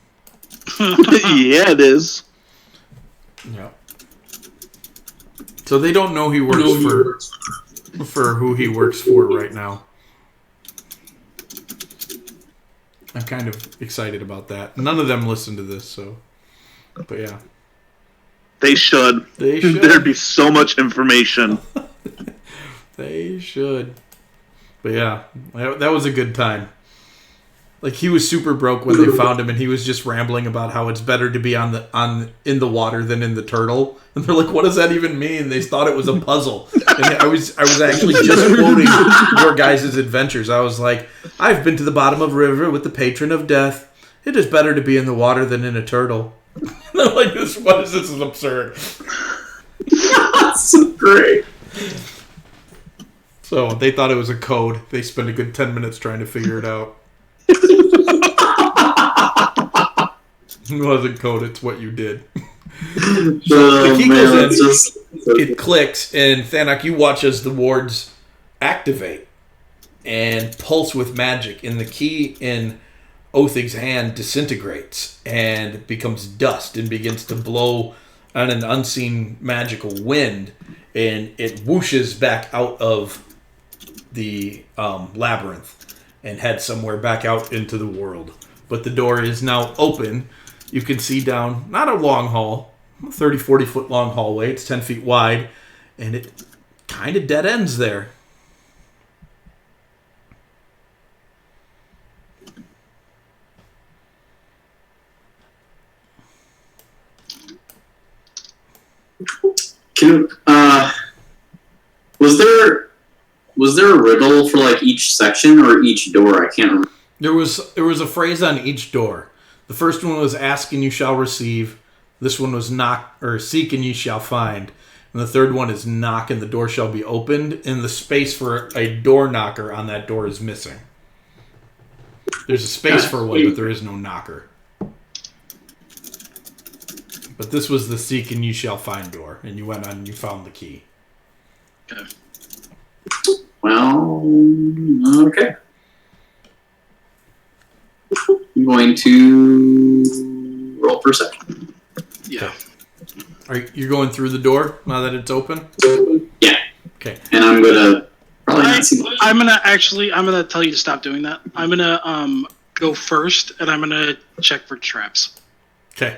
Yeah, it is. Yeah. So they don't know he works for who he works for right now. I'm kind of excited about that. None of them listen to this, so... But yeah. They should. They should. There'd be so much information. They should. But yeah, that was a good time. Like, he was super broke when they found him, and he was just rambling about how it's better to be in the water than in the turtle. And they're like, "What does that even mean?" They thought it was a puzzle. And I was actually just quoting your guys' adventures. I was like, "I've been to the bottom of a river with the patron of death. It is better to be in the water than in a turtle." And they're like, "This is absurd." That's so great. So they thought it was a code. They spent a good 10 minutes trying to figure it out. It wasn't code, it's what you did. So the key goes in, it clicks, and Thanak, you watch as the wards activate and pulse with magic, and the key in Othig's hand disintegrates and becomes dust and begins to blow on an unseen magical wind, and it whooshes back out of the labyrinth and heads somewhere back out into the world. But the door is now open. You can see down, not a long hall, 30, 40 foot long hallway. It's 10 feet wide, and it kind of dead ends there. Was there a riddle for like each section or each door? I can't remember. There was a phrase on each door. The first one was "Ask and you shall receive." This one was "Knock" or "Seek and you shall find." And the third one is "Knock and the door shall be opened." And the space for a door knocker on that door is missing. There's a space for one, but there is no knocker. But this was the "Seek and you shall find" door, and you went on and you found the key. Okay. Well, okay. I'm going to roll perception. Yeah. You're going through the door now that it's open? Yeah. Okay. And I'm gonna probably not see much. I'm gonna tell you to stop doing that. I'm gonna go first, and I'm gonna check for traps. Okay.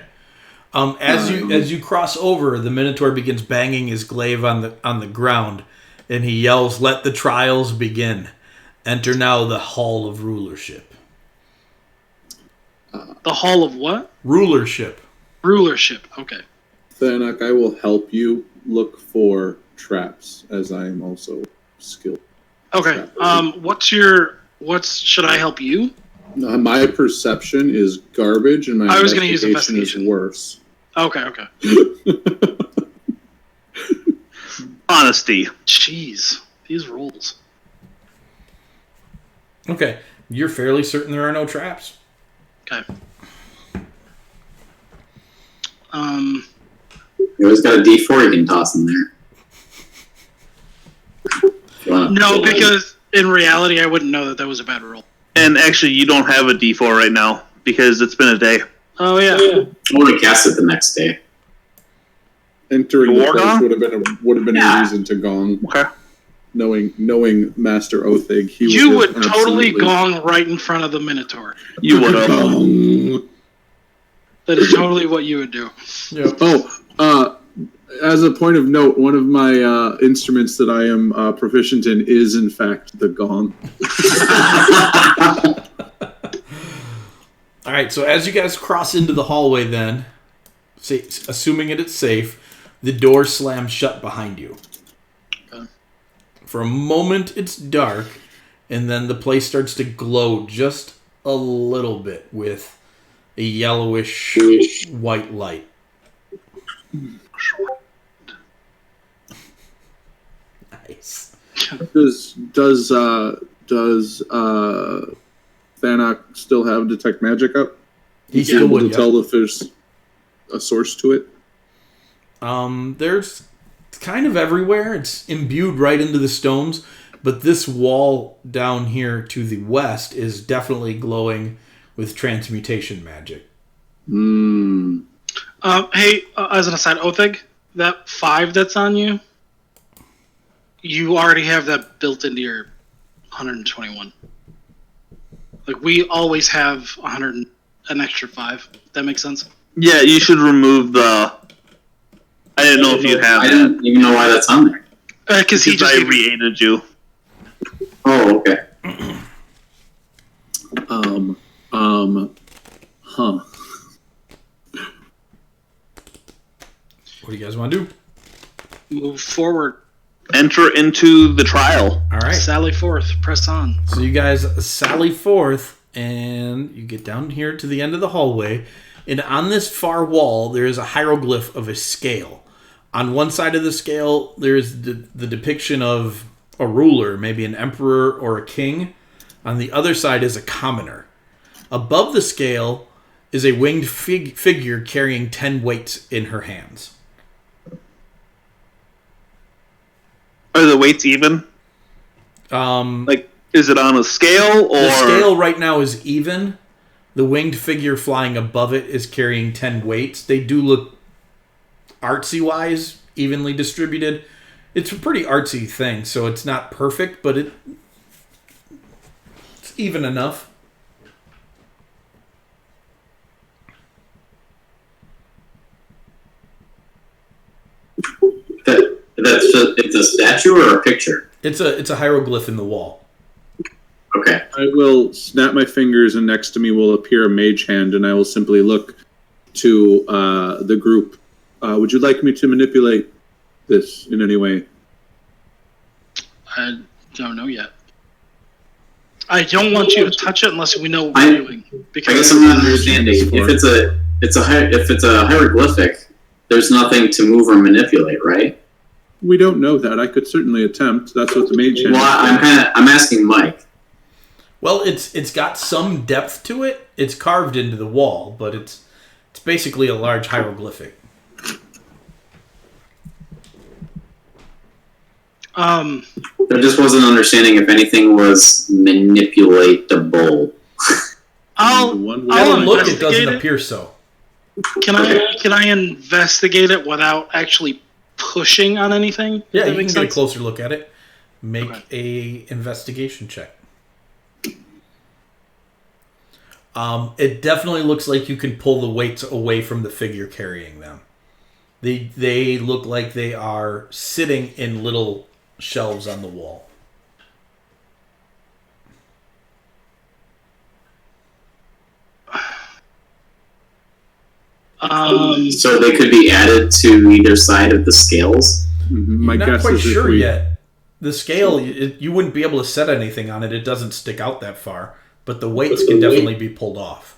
As you cross over, the Minotaur begins banging his glaive on the ground, and he yells, "Let the trials begin. Enter now the Hall of Rulership." The Hall of what? Rulership. Rulership. Okay. Thanak, I will help you look for traps, as I am also skilled. Okay. Should I help you? My perception is garbage, and my I was going to use investigation is worse. Okay. Honesty. Jeez. These rolls. Okay. You're fairly certain there are no traps. Okay. You always got a D4 you can toss in there. No, because in reality, I wouldn't know that was a bad roll. And actually, you don't have a D4 right now because it's been a day. Oh, yeah. I would have cast it the next day. Entering the War place gong? would have been a reason to gong. Okay. Knowing Master Othig, You would totally gong right in front of the Minotaur. You would have. Gong. That is totally what you would do. Yep. As a point of note, one of my instruments that I am proficient in is, in fact, the gong. All right, so as you guys cross into the hallway then, assuming it's safe, the door slams shut behind you. Okay. For a moment, it's dark, and then the place starts to glow just a little bit with a yellowish white light. Nice. Does Thanak still have detect magic up? He's still able would to tell if there's a source to it. There's kind of everywhere. It's imbued right into the stones, but this wall down here to the west is definitely glowing with transmutation magic. Hey, as an aside, Othig, that 5 that's on you, you already have that built into your 121. Like, we always have an extra 5. That makes sense? Yeah, you should remove the... I didn't know if you have I that. didn't even know why that's on there. Because he just I re-aided you. Oh, okay. Huh. What do you guys want to do? move forward. Enter into the trial. All right. Sally forth. Press on. So you guys sally forth, and you get down here to the end of the hallway. And on this far wall, there is a hieroglyph of a scale. On one side of the scale, there is the depiction of a ruler, maybe an emperor or a king. On the other side is a commoner. Above the scale is a winged figure carrying 10 weights in her hands. Are the weights even? Like, is it on a scale, or... The scale right now is even. The winged figure flying above it is carrying 10 weights. They do look artsy-wise, evenly distributed. It's a pretty artsy thing, so it's not perfect, but it's even enough. It's a statue or a picture? It's a hieroglyph in the wall. Okay. I will snap my fingers, and next to me will appear a mage hand, and I will simply look to the group. Would you like me to manipulate this in any way? I don't know yet. I don't want you to touch it unless we know what we're doing. I guess I'm not understanding. If it's a hieroglyphic, there's nothing to move or manipulate, right? We don't know that. I could certainly attempt. That's what the mage hand. Well, I'm asking Mike. Well, it's got some depth to it. It's carved into the wall, but it's basically a large hieroglyphic. I just wasn't understanding if anything was manipulatable. I'll Look, it doesn't investigate it. appear so. Can I investigate it without actually pushing on anything? Yeah, That you can makes get a sense? closer look at it. Make a investigation check. It definitely looks like you can pull the weights away from the figure carrying them. They look like they are sitting in little shelves on the wall. So they could be added to either side of the scales? My Not guess quite is sure if we, yet. The scale, you wouldn't be able to set anything on it. It doesn't stick out that far. But the weights can definitely be pulled off.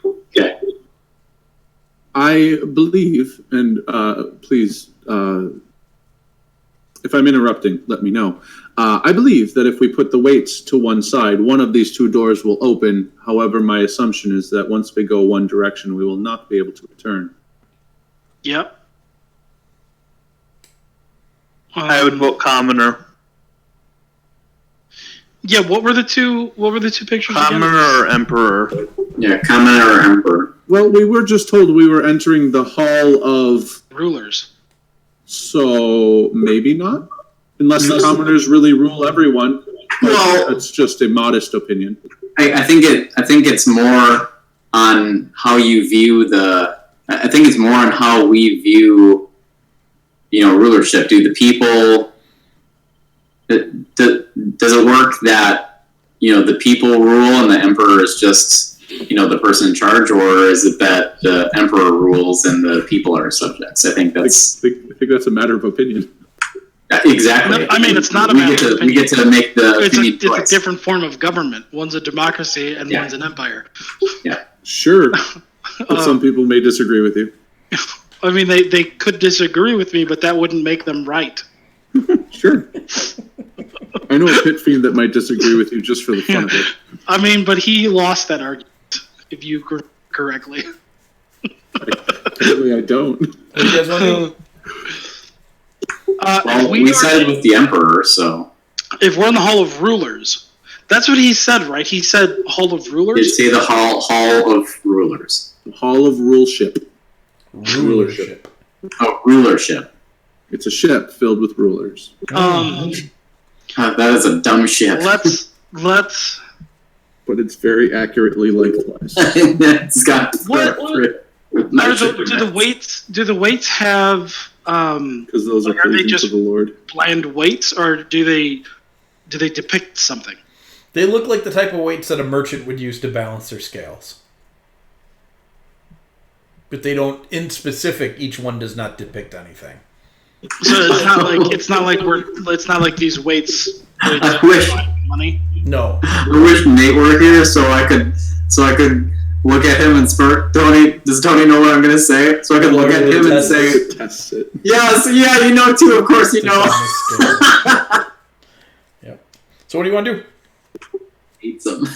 Okay. I believe, and please, if I'm interrupting, let me know. I believe that if we put the weights to one side, one of these two doors will open. However, my assumption is that once we go one direction, we will not be able to return. Yep. I would vote commoner. Yeah. What were the two pictures Commoner again? or emperor? Yeah, commoner or emperor. Well, we were just told we were entering the Hall of... Rulers. So, maybe not? Unless the commoners really rule everyone. Well, That's just a modest opinion. I think it's more on how you view I think it's more on how we view, rulership. Do the people? Does it work that the people rule and the emperor is just the person in charge, or is it that the emperor rules and the people are subjects? I think that's I think that's a matter of opinion. Exactly. I mean, it's not a we matter get to, of opinion. We get to make the It's opinion choice. a different form of government. One's a democracy and Yeah. one's an empire. Yeah. Sure. But some people may disagree with you. I mean, they could disagree with me, but that wouldn't make them right. Sure. I know a pit fiend that might disagree with you just for the fun of it. I mean, but he lost that argument, if you correctly. Apparently I don't. What do you guys want to do? Well, we sided with the Emperor, so... If we're in the Hall of Rulers, that's what he said, right? He said Hall of Rulers? Did say the Hall of Rulers. Hall of Ruleship. Rulership. Oh, rulership. It's a ship filled with rulers. God, that is a dumb ship. Let's... But it's very accurately lengthwise. It's got... What? Do the weights have... Because those are they pleasing just to the Lord. bland weights, or do they depict something? They look like the type of weights that a merchant would use to balance their scales. But they don't, in specific, each one does not depict anything. So it's not like these weights. I wish Money. No. I wish Nate were here so I could look at him and spurt. Tony, does Tony know what I'm gonna say? So I could look at him and say, Test it. "Yes, yeah, you know too. Of course, you know." Yep. So what do you want to do? Hates them.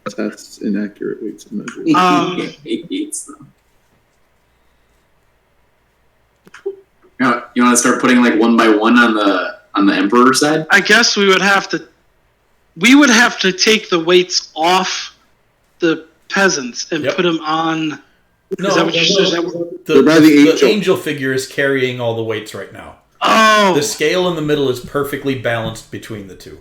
Tests inaccurate weights and measures. He hates them. You want to start putting like one by one on the Emperor side? I guess we would have to take the weights off the peasants and put them on. No, is that what you're saying? The angel figure is carrying all the weights right now. Oh, The scale in the middle is perfectly balanced between the two.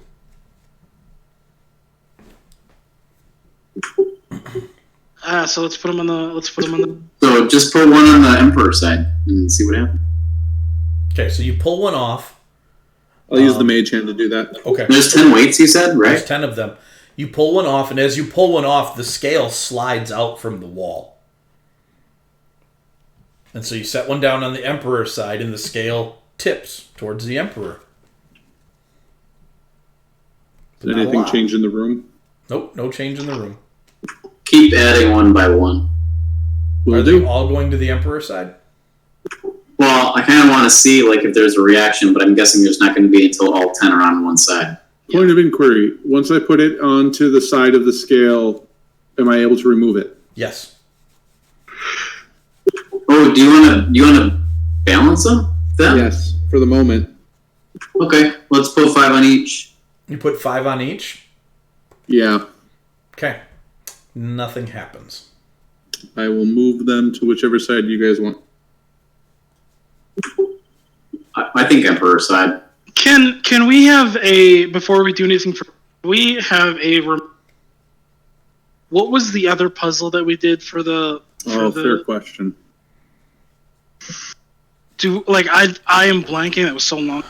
so let's put them on the. So just put one on the Emperor side and see what happens. Okay, so you pull one off. I'll use the mage hand to do that. Okay. There's 10 weights, you said, right? There's 10 of them. You pull one off, and as you pull one off, the scale slides out from the wall. And so you set one down on the Emperor side, and the scale tips towards the Emperor. Did anything change in the room? Nope, no change in the room. Keep adding one by one. Are they all going to the Emperor side? Well, I kind of want to see like if there's a reaction, but I'm guessing there's not going to be until all 10 are on one side. Point of inquiry. Once I put it onto the side of the scale, am I able to remove it? Yes. Oh, do you want to balance them then? Yes, for the moment. Okay, let's put 5 on each. You put 5 on each? Yeah. Okay. Nothing happens. I will move them to whichever side you guys want. I think Emperor side. Can we have before we do anything? We have what was the other puzzle that we did for the? Fair question. I am blanking. That was so long.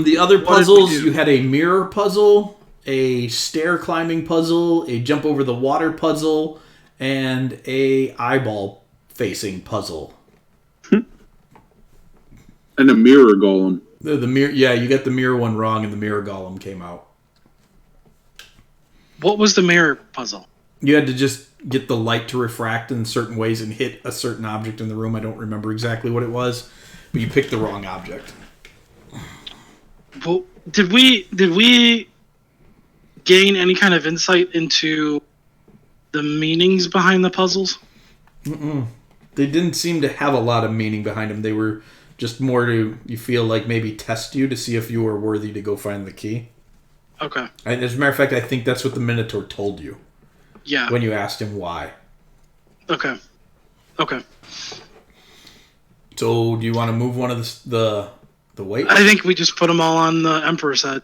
The other puzzles, you had a mirror puzzle, a stair climbing puzzle, a jump over the water puzzle, and a eyeball facing puzzle. And a mirror golem. The mirror, yeah, you got the mirror one wrong, and the mirror golem came out. What was the mirror puzzle? You had to just get the light to refract in certain ways and hit a certain object in the room. I don't remember exactly what it was, but you picked the wrong object. Well, did we gain any kind of insight into the meanings behind the puzzles? Mm-mm. They didn't seem to have a lot of meaning behind them. They were just more to, you feel like, maybe test you to see if you were worthy to go find the key. Okay. And as a matter of fact, I think that's what the Minotaur told you. Yeah. When you asked him why. Okay. So, do you want to move one of the weights? I think we just put them all on the Emperor side.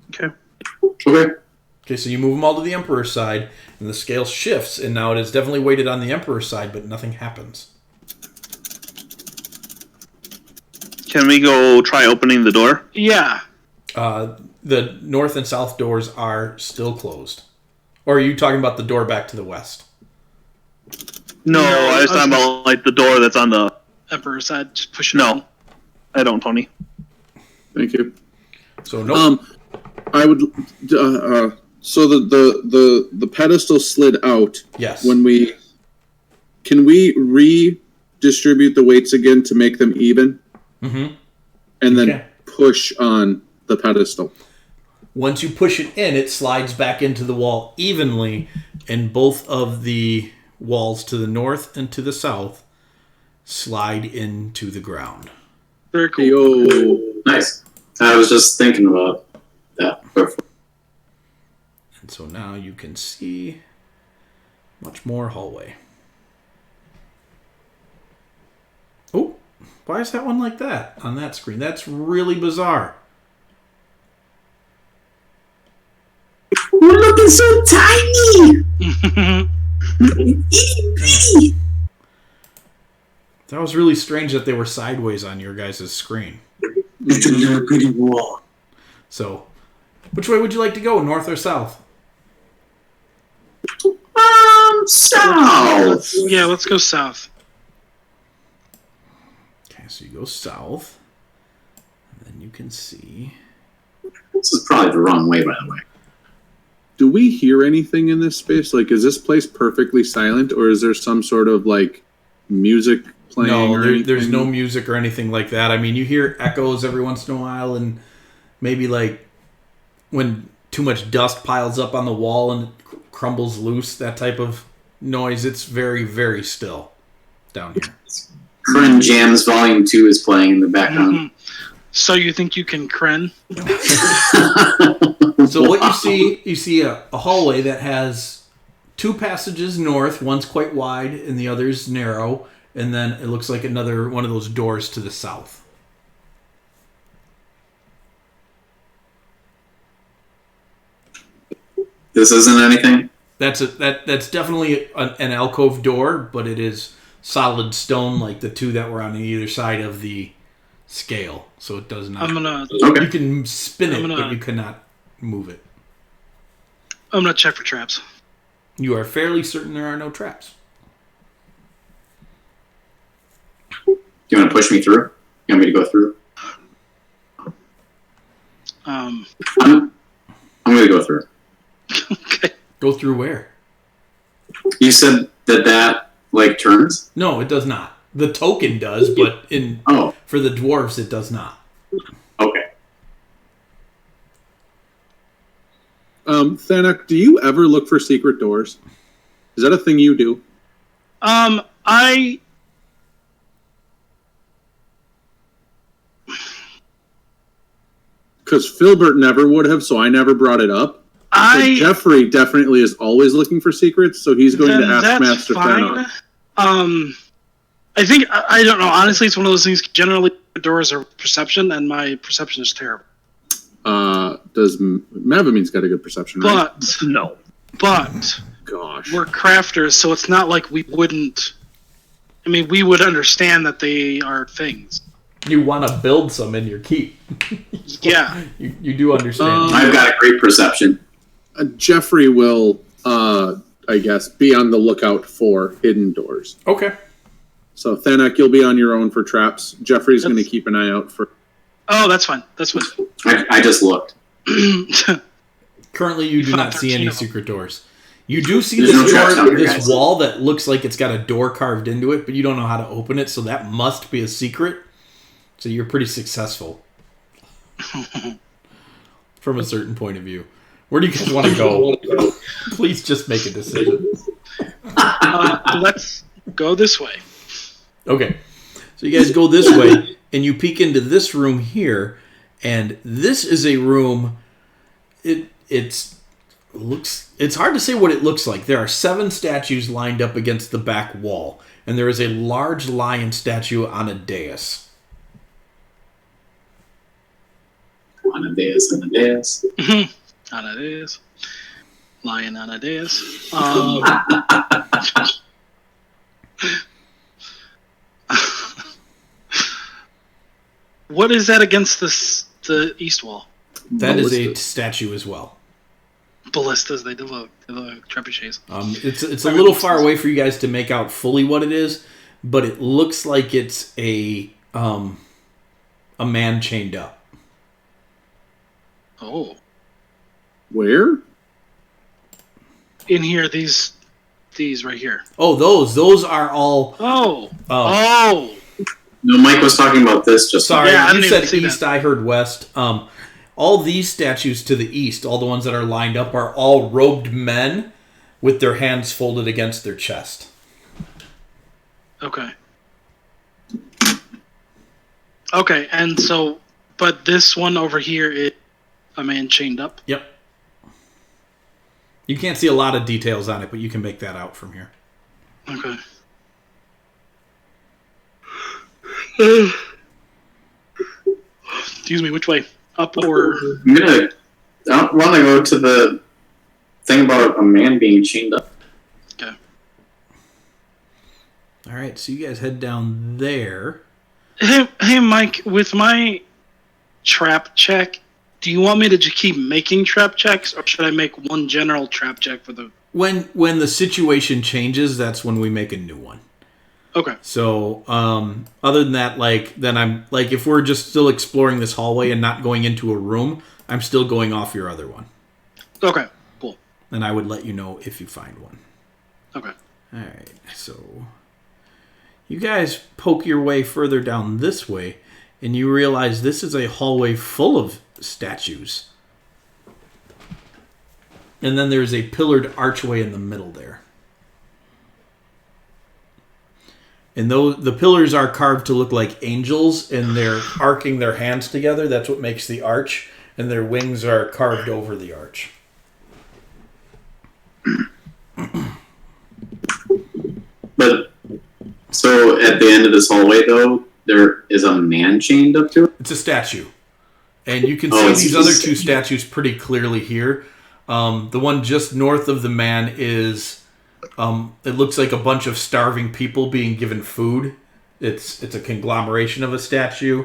Okay. Okay, so you move them all to the Emperor side, and the scale shifts, and now it is definitely weighted on the Emperor side, but nothing happens. Can we go try opening the door? Yeah. The north and south doors are still closed. Or are you talking about the door back to the west? No, I was talking about like the door that's on the Emperor side. Just push it. No, I don't, Tony. Thank you. So no. I would. So the pedestal slid out. Yes. Can we redistribute the weights again to make them even? Mm-hmm. And then push on the pedestal. Once you push it in, it slides back into the wall evenly, and both of the walls to the north and to the south slide into the ground. Very cool. Yo. Nice. I was just thinking about that. And so now you can see much more hallway. Oh, why is that one like that on that screen? That's really bizarre. We're looking so tiny! Itty-bitty! That was really strange that they were sideways on your guys' screen. It's a little bitty wall. So, which way would you like to go, north or south? South! Let's go south. Okay, so you go south, and then you can see... This is probably the wrong way, by the way. Do we hear anything in this space? Like, is this place perfectly silent, or is there some sort of, like, music playing? No, or there's no music or anything like that. I mean, you hear echoes every once in a while, and maybe, like, when too much dust piles up on the wall and it crumbles loose, that type of noise. It's very, very still down here. Kren Jams Volume 2 is playing in the background. Mm-hmm. So you think you can Kren? So what you see a hallway that has two passages north. One's quite wide and the other's narrow. And then it looks like another one of those doors to the south. This isn't anything? That's definitely an alcove door, but it is solid stone like the two that were on either side of the scale. So it does not... You can spin it, but you cannot move it. I'm going to check for traps. You are fairly certain there are no traps. Do you want to push me through? You want me to go through? I'm going to go through. Okay. Go through where? You said that like turns? No, it does not. The token does, but for the dwarves, it does not. Okay. Thanak, do you ever look for secret doors? Is that a thing you do? Because Filbert never would have, so I never brought it up. Geoffrey definitely is always looking for secrets, so he's going to ask Master Thanak. I think, I don't know, honestly, it's one of those things, generally doors are perception, and my perception is terrible. Does Mavamine's got a good perception, right? But, gosh, we're crafters, so it's not like we wouldn't, we would understand that they are things. You want to build some in your keep. Yeah. You do understand. I've got a great perception. Geoffrey will, I guess, be on the lookout for hidden doors. Okay. So, Thanak, you'll be on your own for traps. Geoffrey's going to keep an eye out for... Oh, that's fine. That's fine. I just looked. Currently, you do not see any secret doors. You do see this wall that looks like it's got a door carved into it, but you don't know how to open it, so that must be a secret. So you're pretty successful. From a certain point of view. Where do you guys want to go? Please just make a decision. Let's go this way. Okay. So you guys go this way, and you peek into this room here, and this is a room... It's hard to say what it looks like. There are 7 statues lined up against the back wall, and there is a large lion statue on a dais. On a dais. On a dais. Lion on a dais. What is that against the east wall? That is a statue as well. Ballistas, they do the trebuchets. It's a little far away for you guys to make out fully what it is, but it looks like it's a man chained up. Oh. Where? In here, these right here. Oh, those are all. Oh. No, Mike was talking about this just Sorry, Yeah, I you didn't said even see east. that. I heard west. All these statues to the east, all the ones that are lined up, are all robed men with their hands folded against their chest. Okay. Okay, and so, but this one over here is a man chained up. Yep. You can't see a lot of details on it, but you can make that out from here. Okay. Excuse me, which way? Up or... I don't want to go to the thing about a man being chained up. Okay. All right, so you guys head down there. Hey, Mike, with my trap check, do you want me to just keep making trap checks, or should I make one general trap check for the... When the situation changes, that's when we make a new one. Okay. So, other than that, then I'm if we're just still exploring this hallway and not going into a room, I'm still going off your other one. Okay, cool. And I would let you know if you find one. Okay. All right, so you guys poke your way further down this way, and you realize this is a hallway full of statues. And then there's a pillared archway in the middle there. And the pillars are carved to look like angels, and they're arcing their hands together. That's what makes the arch, and their wings are carved over the arch. But, so at the end of this hallway, though, there is a man chained up to it? It's a statue. And you can see these other two statues pretty clearly here. The one just north of the man is... it looks like a bunch of starving people being given food. It's a conglomeration of a statue.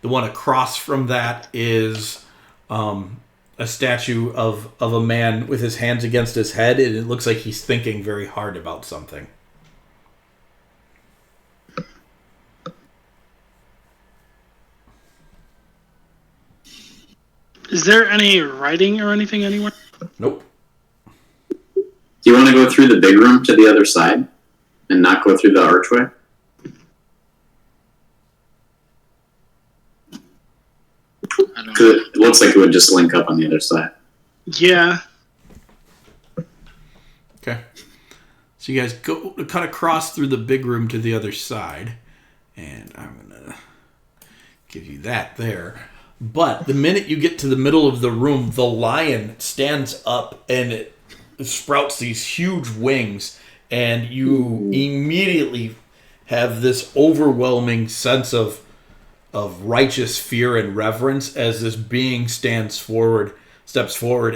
The one across from that is a statue of a man with his hands against his head, and it looks like he's thinking very hard about something. Is there any writing or anything anywhere? Nope. Do you want to go through the big room to the other side and not go through the archway? I don't know. Because it looks like it would just link up on the other side. Yeah. Okay. So you guys cut across through the big room to the other side. And I'm going to give you that there. But the minute you get to the middle of the room, the lion stands up and it sprouts these huge wings. And you immediately have this overwhelming sense of righteous fear and reverence as this being steps forward,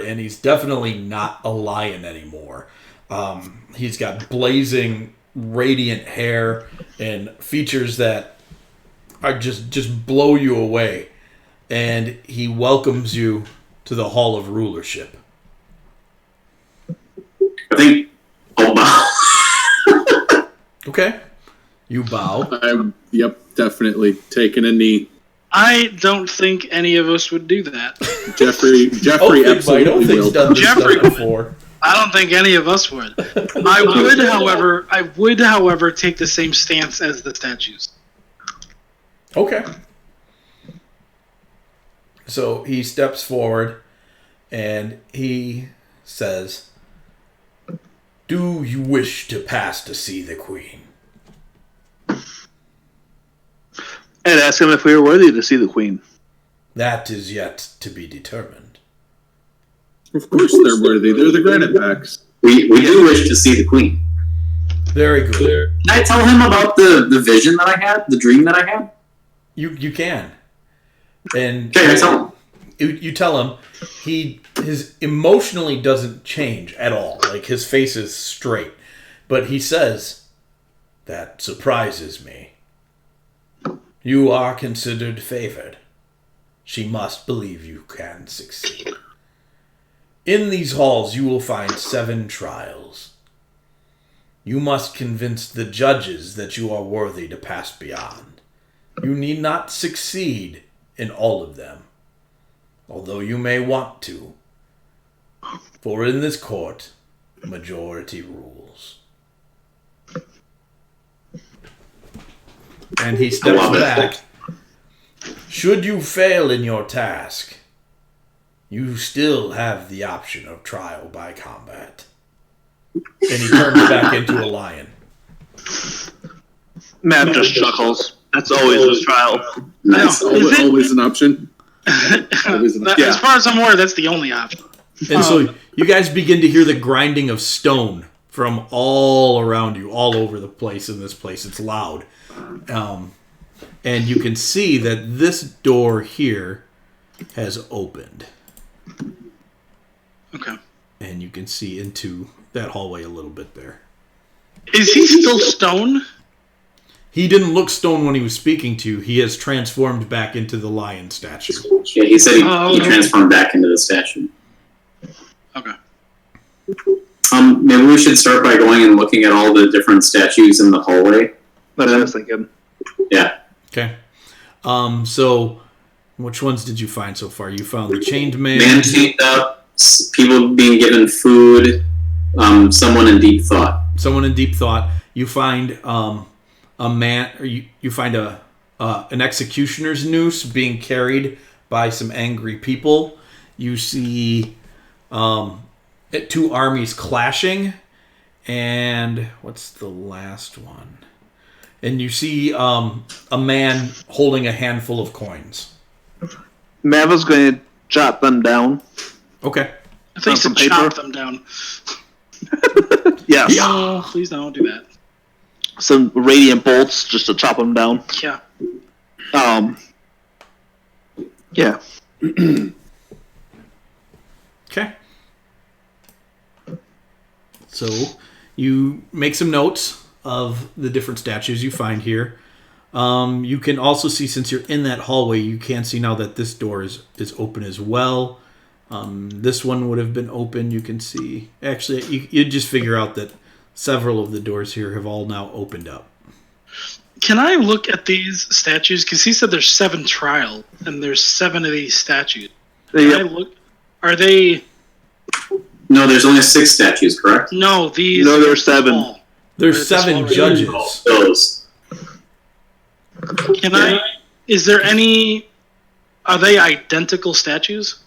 and he's definitely not a lion anymore. He's got blazing, radiant hair and features that are just blow you away. And he welcomes you to the Hall of Rulership. I think I'll bow. Okay. You bow. I'm, definitely taking a knee. I don't think any of us would do that. Jeffrey absolutely will. Done this Geoffrey stuff before. I don't think any of us would. I would, however, take the same stance as the statues. Okay. So he steps forward and he says, "Do you wish to pass to see the Queen?" And ask him if we are worthy to see the Queen. That is yet to be determined. Of course they're worthy. They're the granite packs. We do wish to see the Queen. Very good. Can I tell him about the vision that I had, the dream that I had? You can. And Okay, I tell him. you tell him his emotionally doesn't change at all. Like his face is straight. But he says, "That surprises me. You are considered favored. She must believe you can succeed. In these halls you will find 7 trials. You must convince the judges that you are worthy to pass beyond. You need not succeed in all of them. although you may want to. For in this court, majority rules. And he steps back. Should you fail in your task, you still have the option of trial by combat. And he turns back into a lion. Matt just chuckles. That's always his trial. Nice. Always an option. As far as I'm aware, that's the only option. And so you guys begin to hear the grinding of stone from all around you, all over the place in this place. It's loud. And you can see that this door here has opened. Okay. And you can see into that hallway a little bit there. Is he still stone? He didn't look stone when he was speaking to you. He has transformed back into the lion statue. Yeah, he said he transformed back into the statue. Okay. Maybe we should start by going and looking at all the different statues in the hallway. That's what I was thinking. Yeah. Okay. So, which ones did you find so far? You found the chained man. Man chained up, people being given food, someone in deep thought. Someone in deep thought. You find a man, or you find an executioner's noose being carried by some angry people. You see two armies clashing, and what's the last one? And you see a man holding a handful of coins. Mav was going to jot them down. Okay. I think to chop them down. Yes. No, please don't do that. Some radiant bolts just to chop them down. Yeah. Yeah. Okay. So you make some notes of the different statues you find here. You can also see, since you're in that hallway, you can see now that this door is open as well. This one would have been open. You can see. Actually, you just figure out that several of the doors here have all now opened up. Can I look at these statues? Because he said there's 7 trial, and there's 7 of these statues. Can I look? Are they... No, there's only 6 statues, correct? No, these... No, there's 7. There's 7 judges. Those. Can I... Is there any... Are they identical statues?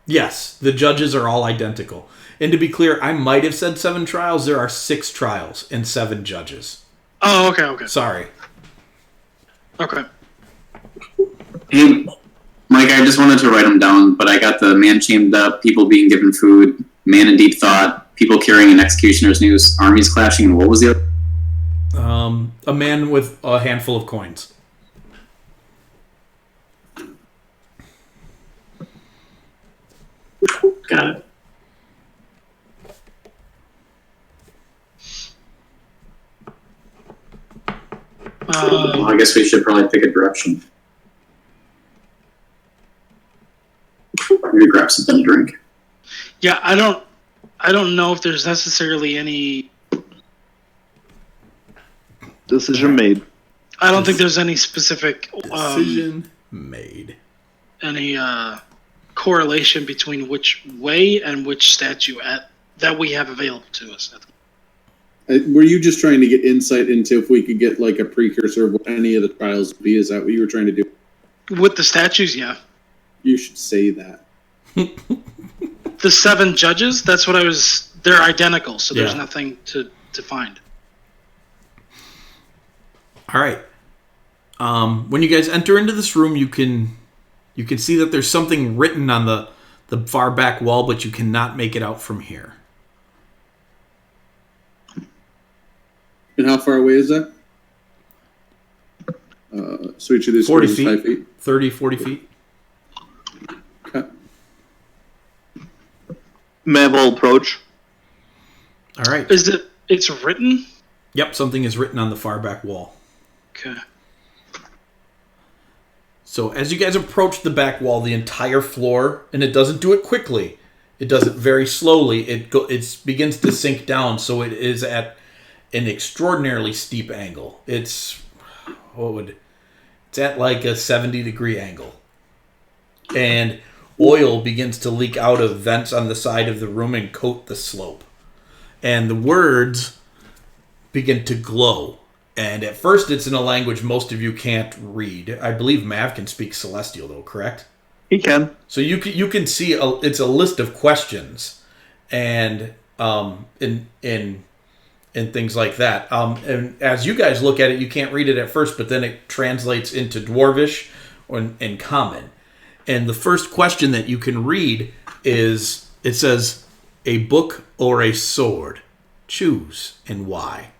Yes, the judges are all identical. And to be clear, I might have said 7 trials. There are 6 trials and 7 judges. Oh, okay. Sorry. Okay. Hey, Mike, I just wanted to write them down, but I got the man chained up, people being given food, man in deep thought, people carrying an executioner's noose, armies clashing, and what was the other? A man with a handful of coins. Got it. Well, I guess we should probably pick a direction. Maybe grab something to drink. Yeah, I don't know if there's necessarily any... Decision made. I don't think there's any specific... Decision made. Any correlation between which way and which statue that we have available to us. Were you just trying to get insight into if we could get like a precursor of what any of the trials would be? Is that what you were trying to do? With the statues, yeah. You should say that. The 7 judges, that's what I was... They're identical, so there's nothing to find. All right. When you guys enter into this room, you can see that there's something written on the far back wall, but you cannot make it out from here. And how far away is that? So each of these 40 feet? 5 feet? 30, 40 feet. Okay. Mav will approach. All right. It's written? Yep, something is written on the far back wall. Okay. So as you guys approach the back wall, the entire floor, and it doesn't do it quickly. It does it very slowly. It begins to sink down, so it is at an extraordinarily steep angle. It's at like a 70-degree angle. And oil begins to leak out of vents on the side of the room and coat the slope. And the words begin to glow. And at first it's in a language most of you can't read. I believe Mav can speak Celestial, though, correct? He can. So you can see it's a list of questions and in things like that. And as you guys look at it, you can't read it at first, but then it translates into Dwarvish and Common. And the first question that you can read is, it says, a book or a sword? Choose, and why?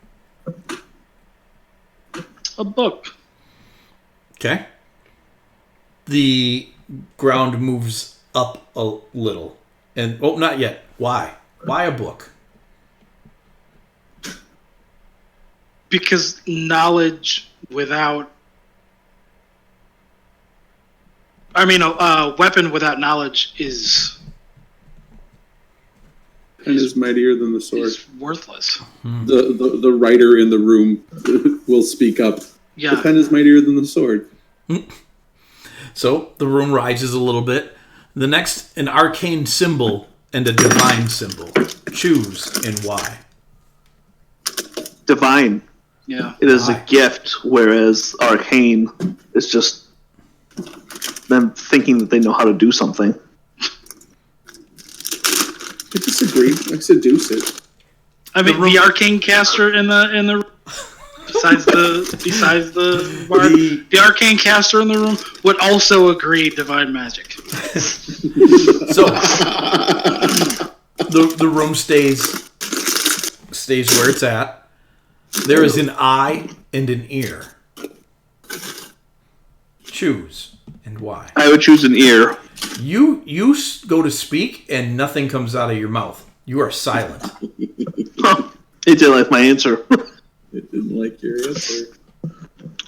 A book. Okay. The ground moves up a little. And, not yet. Why? Why a book? Because knowledge without... a weapon without knowledge is mightier than the sword. Is worthless. The writer in the room will speak up. Yeah. The pen is mightier than the sword. So the room rises a little bit. The next, an arcane symbol and a divine symbol. Choose and why. Divine. Yeah. It is a gift, whereas arcane is just them thinking that they know how to do something. I disagree. I seduce it. The arcane caster in the besides the bard, the arcane caster in the room would also agree divine magic. So the room stays where it's at. There is an eye and an ear. Choose and why. I would choose an ear. You go to speak and nothing comes out of your mouth. You are silent. It didn't like my answer. It didn't like your answer.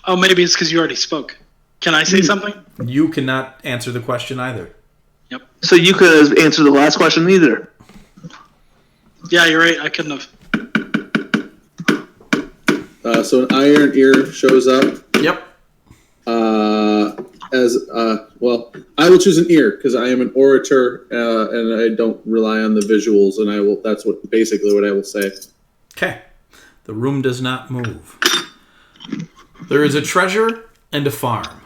Oh, maybe it's because you already spoke. Can I say something? You cannot answer the question either. Yep. So you could have answered the last question either. Yeah, you're right. I couldn't have. So an eye or an ear shows up. Yep. I will choose an ear because I am an orator and I don't rely on the visuals, and I will. That's basically what I will say. Okay. The room does not move. There is a treasure and a farm.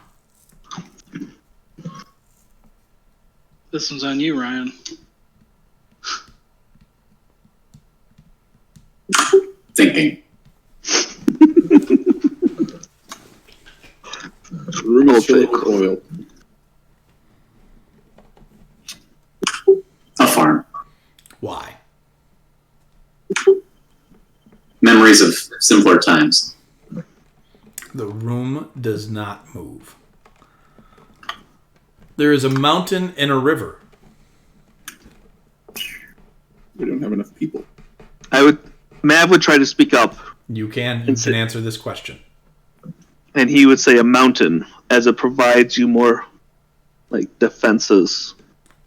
This one's on you, Ryan. Thinking. Room is filled with oil. A farm. Why? Memories of simpler times. The room does not move. There is a mountain and a river. We don't have enough people. Mav would try to speak up. You can answer this question. And he would say a mountain, as it provides you more defenses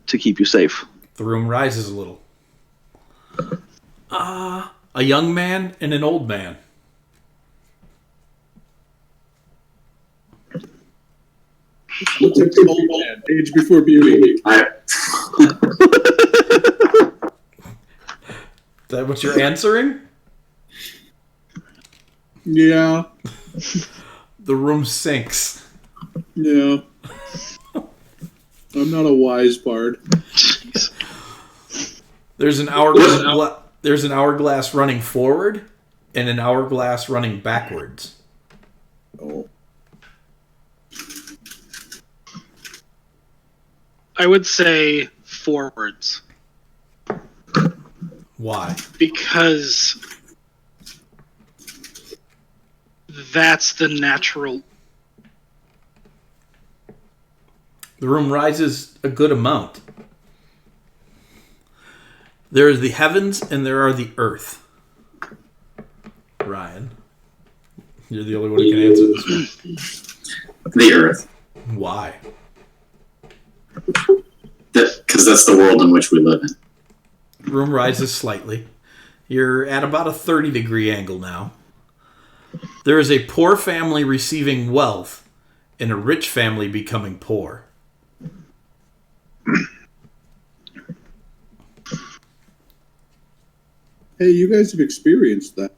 to keep you safe. The room rises a little. A young man and an old man. Looks like an old man. Age before beauty. Is that what you're answering? Yeah. The room sinks. Yeah. I'm not a wise bard. Jeez. There's an hourglass running forward and an hourglass running backwards. Oh. I would say forwards. Why? Because that's the natural. The room rises a good amount. There is the heavens and there are the earth. Ryan, you're the only one who can answer this one. The earth. Why? Because that's the world in which we live in. The room rises slightly. You're at about a 30-degree angle now. There is a poor family receiving wealth and a rich family becoming poor. Hey, you guys have experienced that.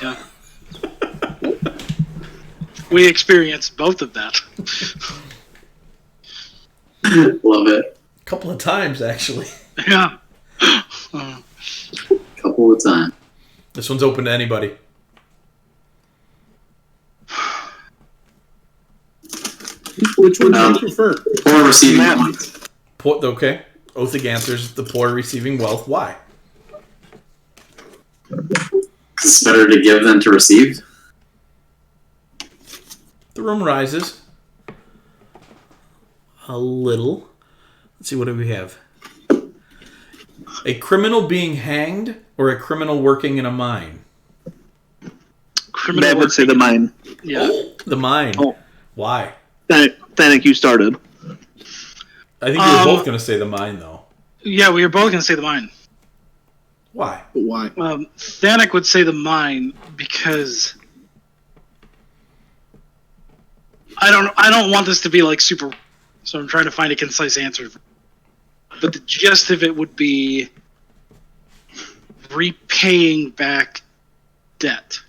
Yeah. We experienced both of that. Love it. A couple of times, actually. Yeah. Couple of times. This one's open to anybody. Which one do you prefer? Or receiving Matt. Okay. Othig answers the poor receiving wealth. Why? It's better to give than to receive. The room rises a little. Let's see, what do we have? A criminal being hanged or a criminal working in a mine? Matt would say the mine. Yeah. The mine. Oh. Why? Thanik, you started. I think we were both going to say the mine, though. Yeah, we were both going to say the mine. Why? But why? Thanik would say the mine because I don't want this to be like super, so I'm trying to find a concise answer. But the gist of it would be repaying back debt.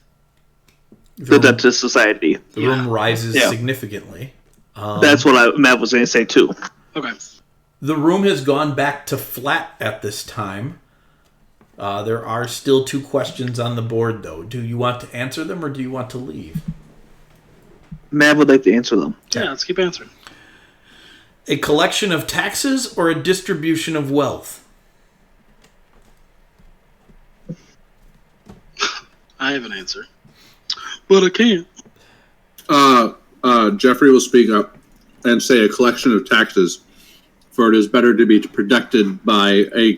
The debt to society. The room rises Yeah. significantly. That's what Matt was going to say, too. Okay. The room has gone back to flat at this time. There are still 2 questions on the board, though. Do you want to answer them or do you want to leave? Matt would like to answer them. Yeah, let's keep answering. A collection of taxes or a distribution of wealth? I have an answer, but I can't. Geoffrey will speak up and say a collection of taxes, for it is better to be protected by a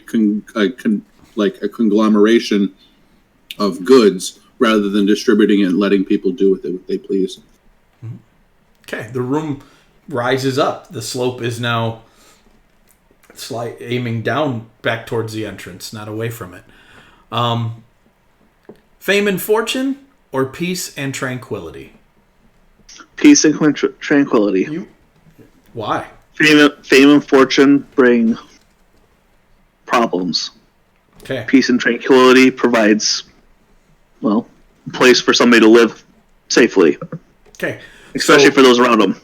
conglomeration of goods rather than distributing it and letting people do with it what they please. Okay, the room rises up. The slope is now aiming down back towards the entrance, not away from it. Fame and fortune or peace and tranquility? Peace and tranquility. Why? Fame and fortune bring problems. Okay. Peace and tranquility provides, well, a place for somebody to live safely, Okay. especially for those around them.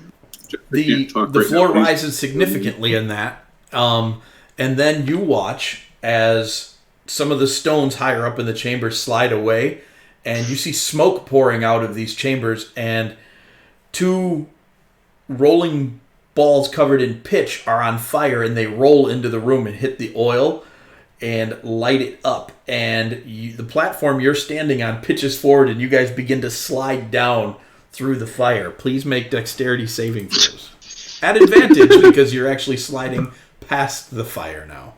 The floor rises significantly in that, and then you watch as some of the stones higher up in the chamber slide away, and you see smoke pouring out of these chambers, and 2 rolling balls covered in pitch are on fire, and they roll into the room and hit the oil and light it up. And the platform you're standing on pitches forward, and you guys begin to slide down through the fire. Please make dexterity saving throws. At advantage, because you're actually sliding past the fire now.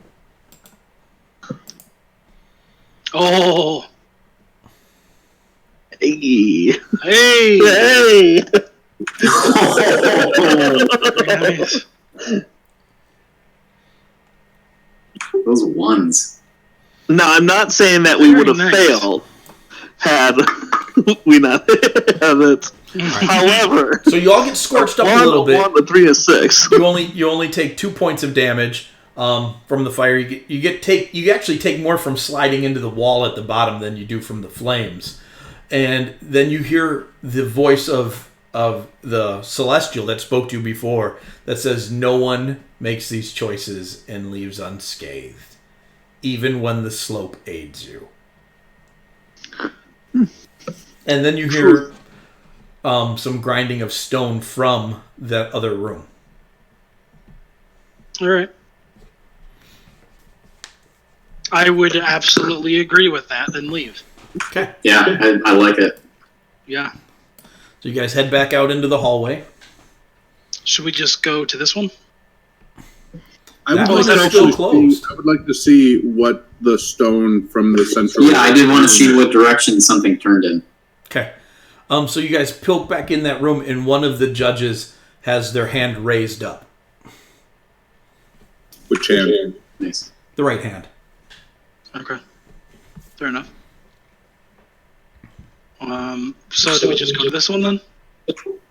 Oh, Hey. hey, Hey. nice. Those ones. Now, I'm not saying that we Very would have nice. failed had we not had it. However, So you all get scorched up a little bit. 1 to 3 to 6. You only take 2 points of damage from the fire. You actually take more from sliding into the wall at the bottom than you do from the flames. And then you hear the voice of the celestial that spoke to you before that says, "No one makes these choices and leaves unscathed, even when the slope aids you." And then you hear some grinding of stone from that other room. All right. I would absolutely agree with that and leave. Okay. Yeah, I like it. Yeah. So you guys head back out into the hallway. Should we just go to this one? I That would one's like to still actually closed. I would like to see what the stone from the central. Yeah, I did want to see what direction something turned in. Okay. So you guys pilk back in that room, and one of the judges has their hand raised up. Which hand? Nice. The right hand. Okay. Fair enough. So do we just go to this one then?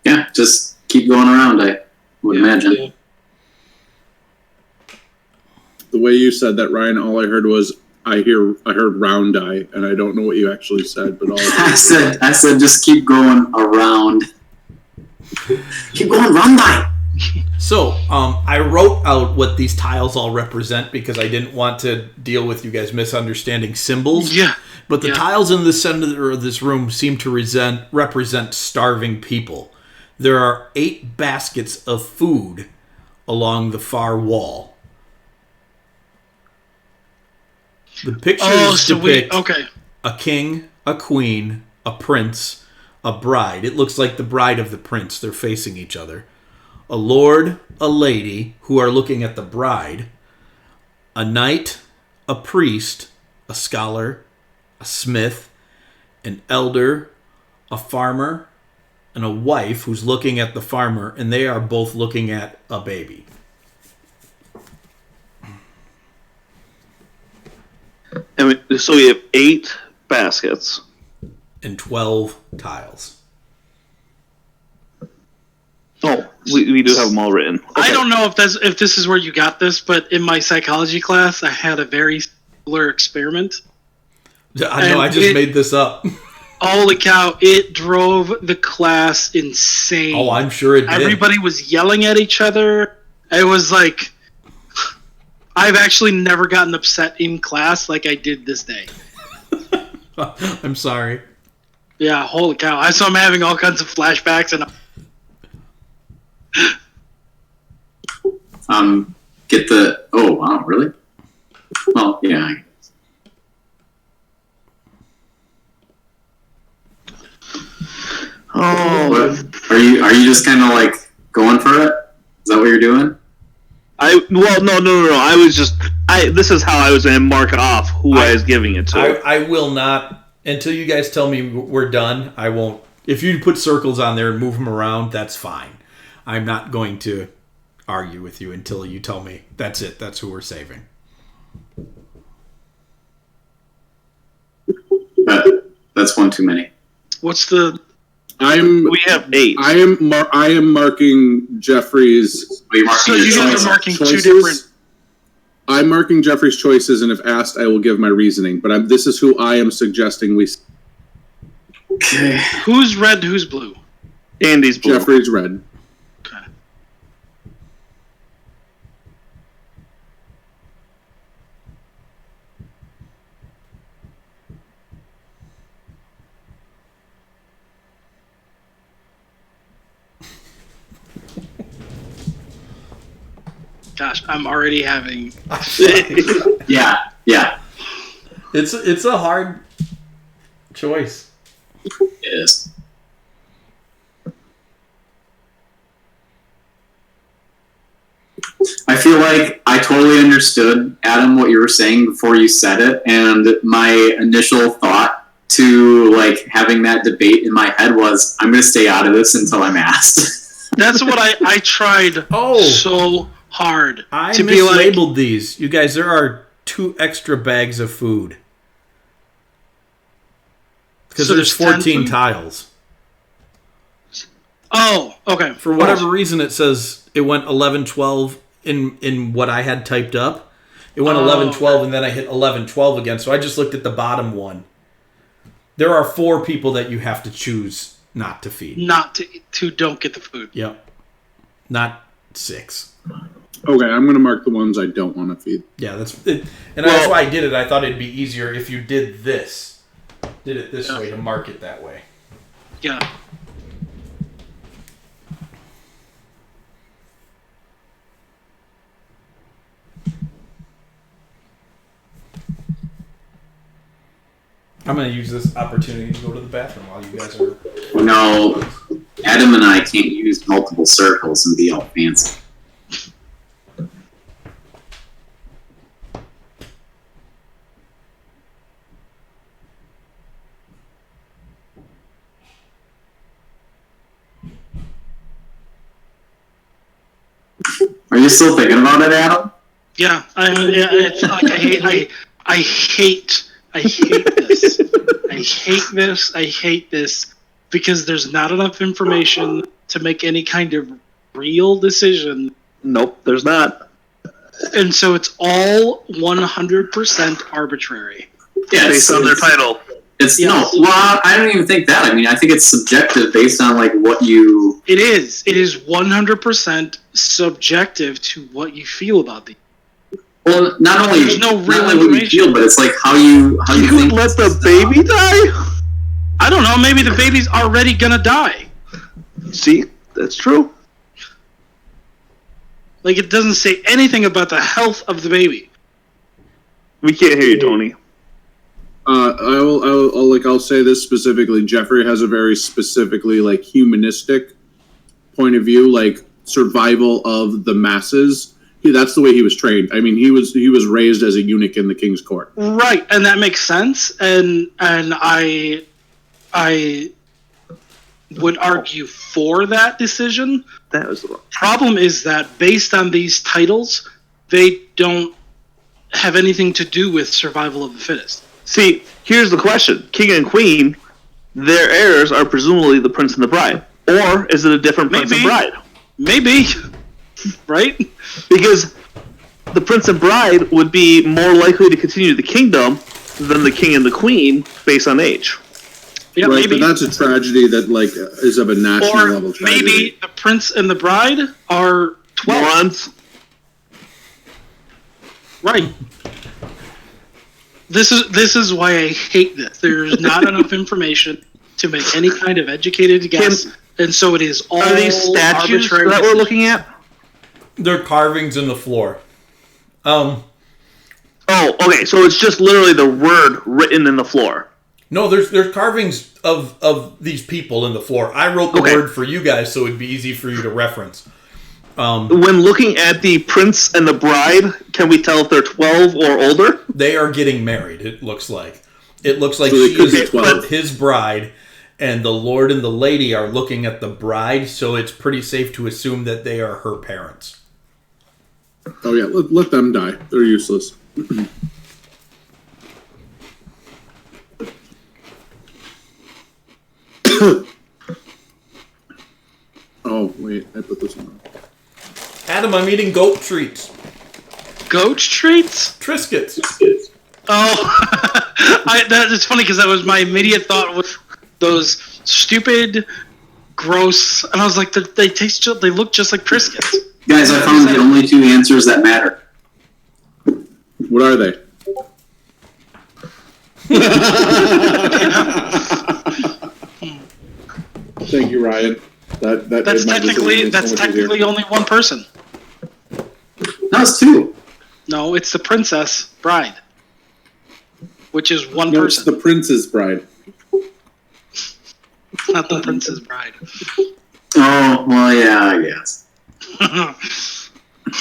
Yeah, just keep going around, I would imagine. The way you said that, Ryan, all I heard was I heard round eye, and I don't know what you actually said, but all I said just keep going around. Keep going round eye. So, I wrote out what these tiles all represent because I didn't want to deal with you guys misunderstanding symbols. Yeah. But the tiles in the center of this room seem to represent starving people. There are 8 baskets of food along the far wall. The pictures depict a king, a queen, a prince, a bride. It looks like the bride of the prince. They're facing each other. A lord, a lady, who are looking at the bride. A knight, a priest, a scholar, a smith, an elder, a farmer, and a wife who's looking at the farmer, and they are both looking at a baby. So we have 8 baskets. And 12 tiles. Oh, we do have them all written. Okay. I don't know if this is where you got this, but in my psychology class, I had a very similar experiment. I know, I just made this up. Holy cow, it drove the class insane. Oh, I'm sure it did. Everybody was yelling at each other. It was like, I've actually never gotten upset in class like I did this day. I'm sorry. Yeah, holy cow. So I'm having all kinds of flashbacks and Get the... Oh, wow, really? Well, yeah. Oh, Are you just kind of like going for it? Is that what you're doing? No. I was just this is how I was going to mark off who I was giving it to. I will not until you guys tell me we're done. I won't. If you put circles on there and move them around, that's fine. I'm not going to argue with you until you tell me that's it. That's who we're saving. That's one too many. what's the... We have 8. I am marking Geoffrey's. So you guys are marking choices. 2 different... I'm marking Geoffrey's choices, and if asked, I will give my reasoning. But this is who I am suggesting we... Okay. Who's red, who's blue? Andy's blue. Geoffrey's red. Okay. Gosh, I'm already having... Yeah. It's a hard choice. It is. I feel like I totally understood, Adam, what you were saying before you said it, and my initial thought to like having that debate in my head was, I'm going to stay out of this until I'm asked. That's what I tried so hard I to be like... mislabeled these. You guys, there are 2 extra bags of food. Because So there's there's 14 10 tiles. Oh, okay. For whatever reason, it says it went 11-12 in what I had typed up. It went 11-12, and then I hit 11-12 again. So I just looked at the bottom one. There are 4 people that you have to choose not to feed. Not to don't get the food. Yep. Not 6. Okay, I'm going to mark the ones I don't want to feed. Yeah, that's it. And that's why I did it. I thought it'd be easier if you did this. Did it this way to mark it that way. Yeah. I'm going to use this opportunity to go to the bathroom while you guys are... No, Adam and I can't use multiple circles and be all fancy. Are you still thinking about it, Adam? Yeah. It's like I hate this. I hate this because there's not enough information to make any kind of real decision. Nope, there's not. And so it's all 100% arbitrary. Yeah, Based on their title. It's no. Well, I don't even think that. I mean, I think it's subjective based on like what you. It is. It is 100% subjective to what you feel about the. Well, not only There's no real not only what you information. feel, but it's like how you You think. let the baby die? I don't know. Maybe the baby's already gonna die. See, that's true. Like it doesn't say anything about the health of the baby. We can't hear you, Tony. I'll say this specifically. Geoffrey has a very specifically like humanistic point of view, like survival of the masses. That's the way he was trained. I mean, he was raised as a eunuch in the king's court. Right, and that makes sense. And I would argue for that decision. That was the wrong. Problem is that based on these titles, they don't have anything to do with survival of the fittest. See, here's the question. King and Queen, their heirs are presumably the prince and the bride. Or is it a different prince and bride? Maybe. Right? Because the prince and bride would be more likely to continue the kingdom than the king and the queen based on age. Yeah, Right, maybe. but that's a tragedy that like is of a national Or level tragedy. maybe the prince and the bride are 12. Morons. Right. This is why I hate this. There's not enough information to make any kind of educated guess, and so it is all Are these statues arbitrary. that we're looking at? They're carvings in the floor. Oh, okay. So it's just literally the word written in the floor. No, there's carvings of these people in the floor. I wrote the word for you guys, so it'd be easy for you to reference. When looking at the prince and the bride, can we tell if they're 12 or older? They are getting married. It looks like. It looks like So they she could be is 12. his bride, and the Lord and the lady are looking at the bride. So it's pretty safe to assume that they are her parents. Oh yeah, let them die. They're useless. Oh wait, I put this on. Adam, I'm eating goat treats. Goat treats? Triscuits. Oh, it's funny because that was my immediate thought with those stupid, gross, and I was like, they look just like Triscuits. Guys, I found the only two answers that matter. What are they? Thank you, Ryan. That's technically only one person. No, it's two. No, it's the princess bride, which is one No, it's person. the Prince's Bride. It's not the prince's bride. Oh, well, yeah, I guess.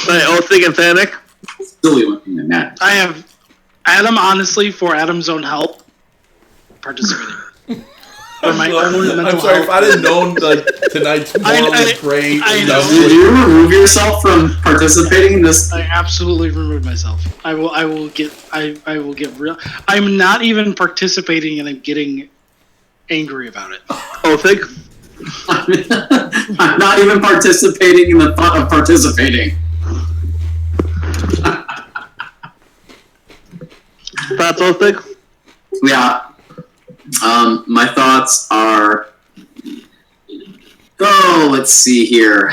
Wait, Think and Panic? Still the only thing that matters. I have Adam, honestly, for Adam's own help, participating. For my own mental I'm sorry, health. if I'd have known like tonight's moral I great. know. Did you remove yourself from participating in this? I absolutely removed myself. I will get real. I'm not even participating, and I'm getting angry about it. Think? I'm not even participating in the fun of participating. Thoughts, Think? Yeah. My thoughts are. Oh, let's see here.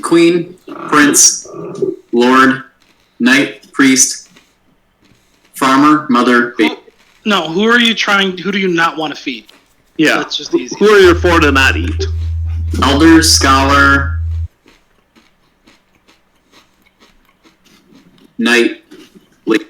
Queen, Prince, Lord, Knight, Priest, Farmer, Mother, Baby. No, who do you not want to feed? Yeah. That's just easy. Who are your four to not eat? Elder, Scholar, Knight, Lady.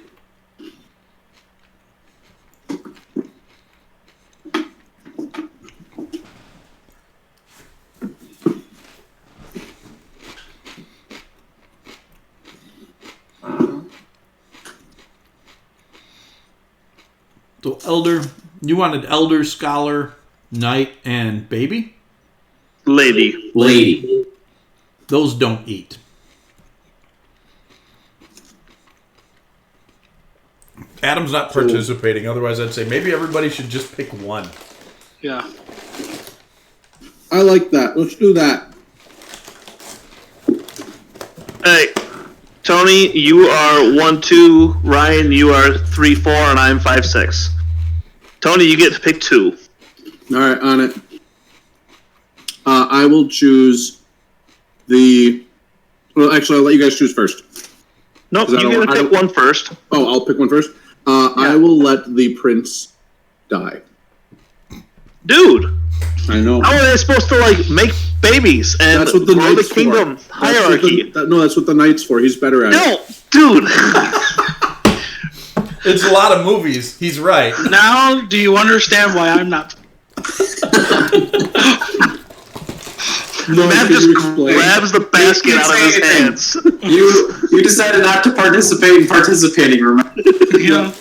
So elder, you wanted elder, scholar, knight, and baby? Lady. Lady. Those don't eat. Adam's not participating, otherwise I'd say maybe everybody should just pick one. Yeah. I like that. Let's do that. Hey, Tony, you are 1-2. Ryan, you are 3-4, and I'm 5-6. Tony, you get to pick 2. All right, on it. I will choose the. Well, actually, I'll let you guys choose first. Nope, you get to pick one first. Oh, I'll pick one first. I will let the prince die. Dude, I know. how are they supposed to make babies and That's what the grow the knight's kingdom for. hierarchy? That's what the knight's for. He's better at it. No, dude. It's a lot of movies. He's right. Now, do you understand why I'm not? No, Matt just grabs the basket out of his hands. You decided not to participate in participating, remember? Yeah.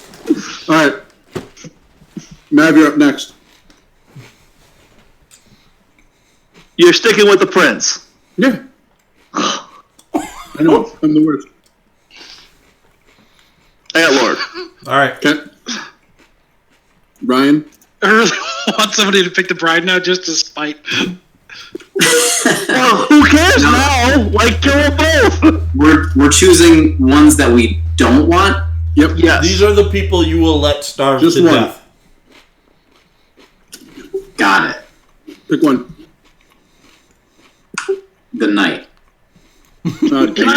All right. Mav, you're up next. You're sticking with the prince. Yeah. I know. I'm the worst. I got Lord. All right. Okay. Ryan? I really want somebody to pick the bride now just to spite. Well, who cares now? Kill them both. We're choosing ones that we don't want. Yep. Yes. These are the people you will let starve Just to one. death. Got it. Pick one. The knight. Can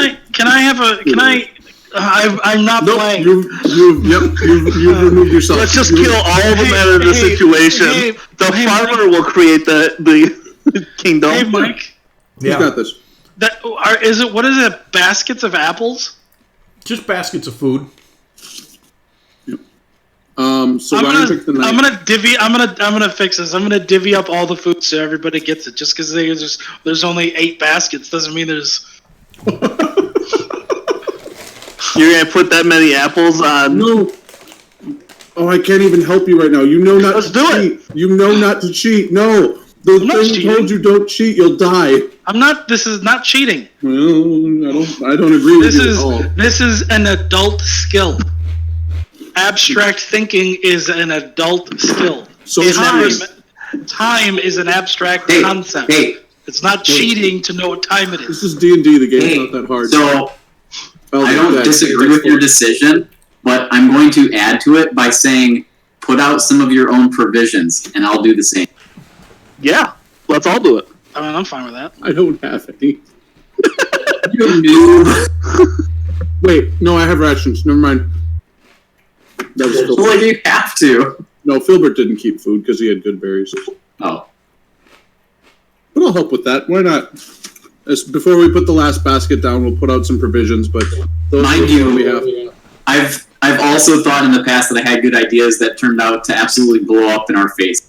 I have a? Can I? I'm not Nope. playing. You've removed yourself. Let's just kill all the men in this situation. The farmer will create the kingdom. Hey, Mike. Who's got this? What is it? Baskets of apples? Just baskets of food. Yep. So Ryan picked the knight. I'm gonna fix this. I'm gonna divvy up all the food so everybody gets it. Just because there's only 8 baskets doesn't mean there's. You're gonna put that many apples on? No. Oh, I can't even help you right now. You know not Let's to do cheat. it. You know not to cheat. No. The thing told you don't cheat, you'll die. I'm not. This is not cheating. Well, I don't agree with you at all. This is an adult skill. Abstract thinking is an adult skill. So Time is an abstract concept. It's not cheating to know what time it is. This is D&D. The game's not that hard. So I don't disagree with your decision, but I'm going to add to it by saying, put out some of your own provisions, and I'll do the same. Yeah, let's all do it. I mean, I'm fine with that. I don't have any. You noob. Wait, no, I have rations. Never mind. That was Philbert. Well, you have to. No, Philbert didn't keep food because he had good berries. Oh. But I'll help with that. Why not? Before we put the last basket down, we'll put out some provisions. But those Mind are what we have. I've also thought in the past that I had good ideas that turned out to absolutely blow up in our face.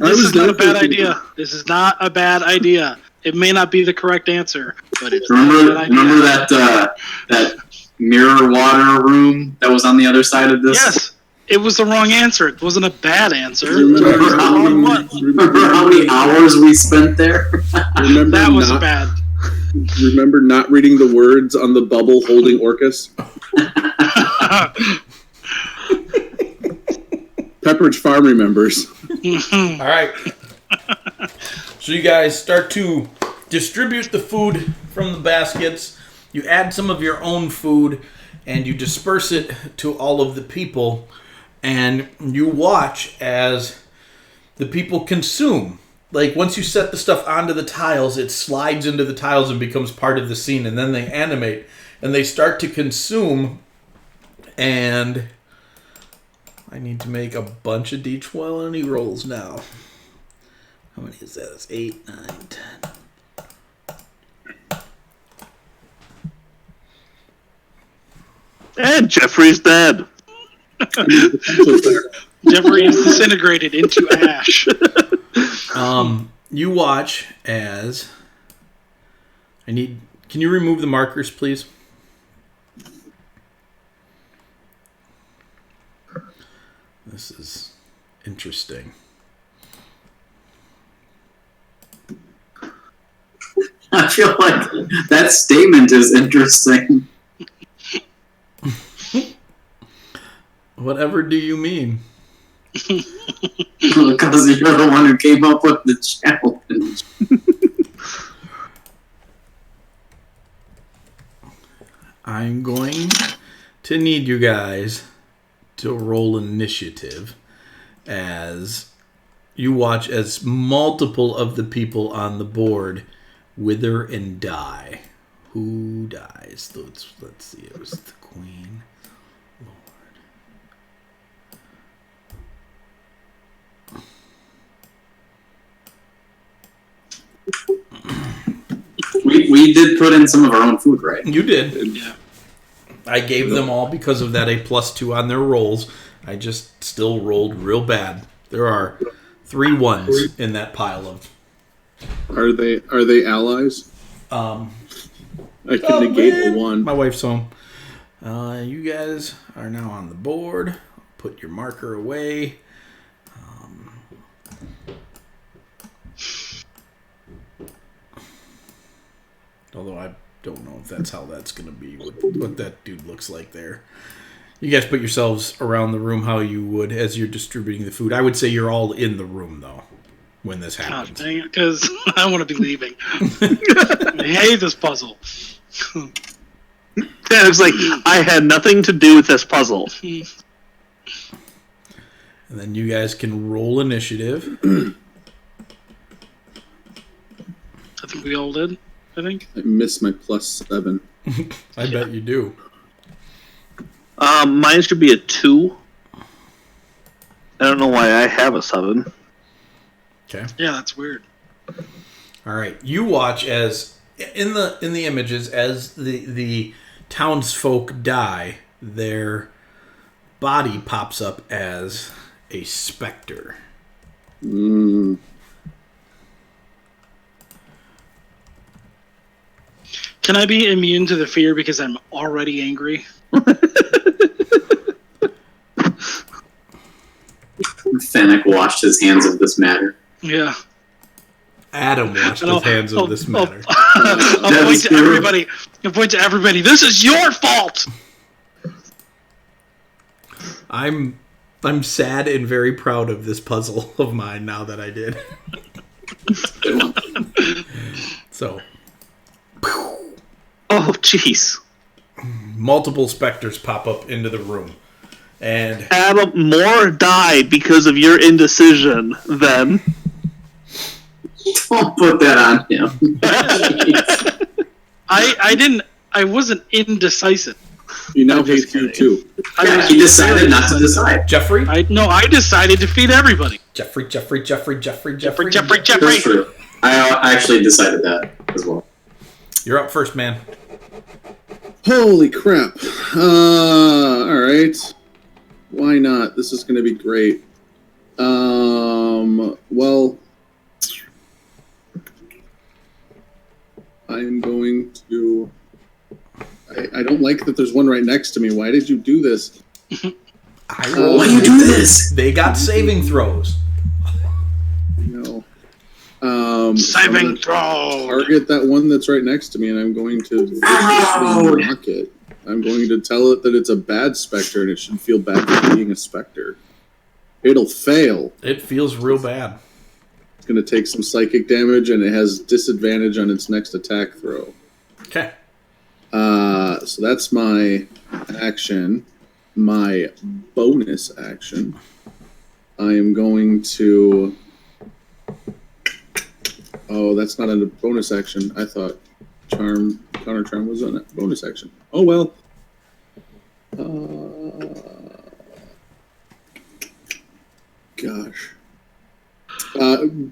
This is not a bad idea. This is not a bad idea. It may not be the correct answer, but it's Remember not a bad idea. that mirror water room that was on the other side of this? Yes, it was the wrong answer. It wasn't a bad answer. Remember how many hours we spent there? That was bad. Remember not reading the words on the bubble holding Orcus? Pepperidge Farm remembers. All right. So you guys start to distribute the food from the baskets. You add some of your own food, and you disperse it to all of the people. And you watch as the people consume. Like, once you set the stuff onto the tiles, it slides into the tiles and becomes part of the scene. And then they animate, and they start to consume. And I need to make a bunch of D20 rolls now. How many is that? It's 8, 9, 10. And Geoffrey's dead. Geoffrey is disintegrated into ash. You watch as can you remove the markers, please? This is interesting. I feel like that statement is interesting. Whatever do you mean? Because you're the one who came up with the challenge. I'm going to need you guys to roll initiative as you watch as multiple of the people on the board wither and die. Who dies? Let's see. It was the Queen. We did put in some of our own food, right? You did. Yeah. I gave them all because of that a +2 on their rolls. I just still rolled real bad. There are 3 ones in that pile of. Are they allies? I can negate a 1. My wife's home. You guys are now on the board. Put your marker away. Although I don't know if that's how that's going to be, what that dude looks like there. You guys put yourselves around the room how you would as you're distributing the food. I would say you're all in the room, though, when this happens. God dang it, because I want to be leaving. I hate this puzzle. Yeah, it's like, I had nothing to do with this puzzle. And then you guys can roll initiative. I think we all did. I missed my +7. I bet you do. Mine should be a 2. I don't know why I have a 7. Okay. Yeah, that's weird. All right. You watch as in the images as the townsfolk die, their body pops up as a specter. Can I be immune to the fear because I'm already angry? Fennec washed his hands of this matter. Yeah. Adam washed his hands of this matter. I'll point to everybody. I'll point to everybody. This is your fault. I'm sad and very proud of this puzzle of mine now that I did. So. Oh, jeez. Multiple specters pop up into the room. And Adam, more died because of your indecision then. Don't put that on him. I wasn't indecisive. You now hate you too. Yeah, he decided not to decide. Geoffrey? I decided to feed everybody. Jeffrey. That's true. I actually decided that as well. You're up first, man. Holy crap. Alright. Why not? This is going to be great. Well, I'm going to... I don't like that there's one right next to me. Why did you do this? Why do you do this? They got saving throws. No. Saving throw. Target that one that's right next to me, and I'm going to viciously knock it. I'm going to tell it that it's a bad specter, and it should feel bad for being a specter. It'll fail. It feels real bad. It's going to take some psychic damage, and it has disadvantage on its next attack throw. Okay. So that's my action. My bonus action. I am going to... Oh, that's not a bonus action. I thought counter charm was a bonus action. Oh, well. Gosh.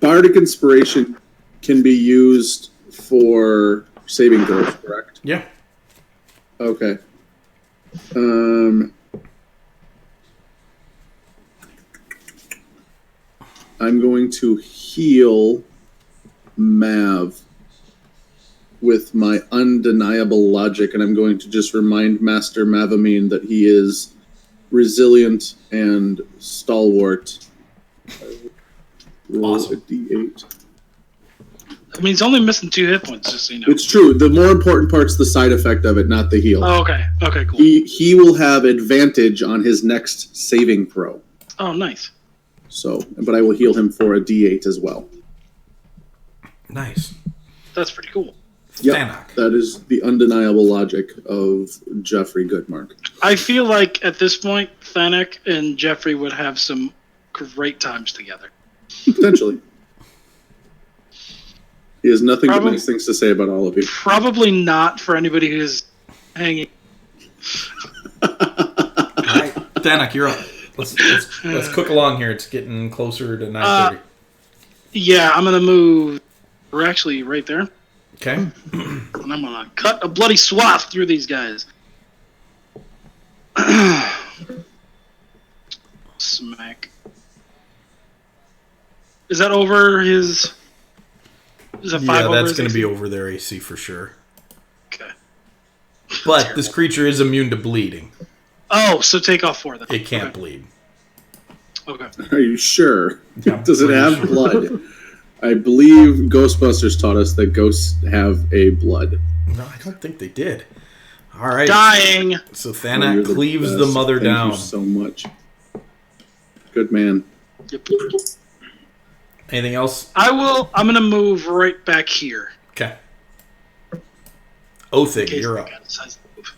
Bardic Inspiration can be used for saving throws, correct? Yeah. Okay. I'm going to heal Mav with my undeniable logic, and I'm going to just remind Master Mavamine that he is resilient and stalwart. Roll Awesome. a d8. I mean, he's only missing 2 hit points, just so you know. It's true. The more important part's the side effect of it, not the heal. Oh, okay. Okay, cool. He will have advantage on his next saving throw. Oh, nice. So, but I will heal him for a d8 as well. Nice. That's pretty cool. Thanak. That is the undeniable logic of Geoffrey Goodmark. I feel like at this point, Thanak and Geoffrey would have some great times together. Potentially. He has nothing but nice things to say about all of you. Probably not for anybody who's hanging. All right, Thanak, you're up. Let's cook along here. It's getting closer to 9:30. Yeah, I'm gonna move. We're actually right there. Okay. And I'm gonna cut a bloody swath through these guys. Smack. Is that over his? Is that 5 Yeah, over that's his going to AC? be over their AC for sure. Okay. But this creature is immune to bleeding. Oh, so take off 4 then. It can't bleed. Okay. Are you sure? Yeah, Does it have blood? I believe Ghostbusters taught us that ghosts have a blood. No, I don't think they did. All right. Dying. So Oh, you're Thanak cleaves the best. mother down. Thank you so much. Good man. Yep. Anything else? I'm gonna move right back here. Okay. in Othig, case you're the up. guy decides to move.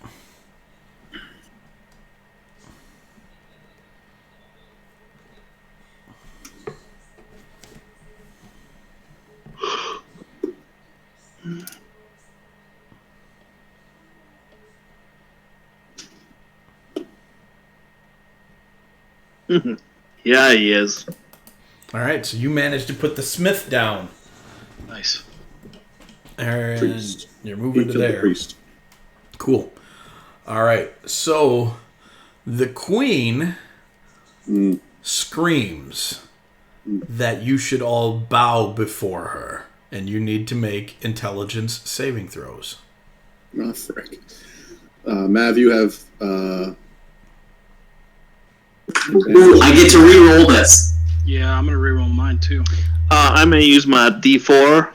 Yeah, he is. All right, so you managed to put the smith down. Nice. And Priest. you're He moving to killed the there. priest. Cool. All right, so the queen screams that you should all bow before her, and you need to make intelligence saving throws. Oh, frick. Mav, you have... Ooh, I get to re-roll this. Yeah, I'm gonna reroll mine too. I'm going to use my D4.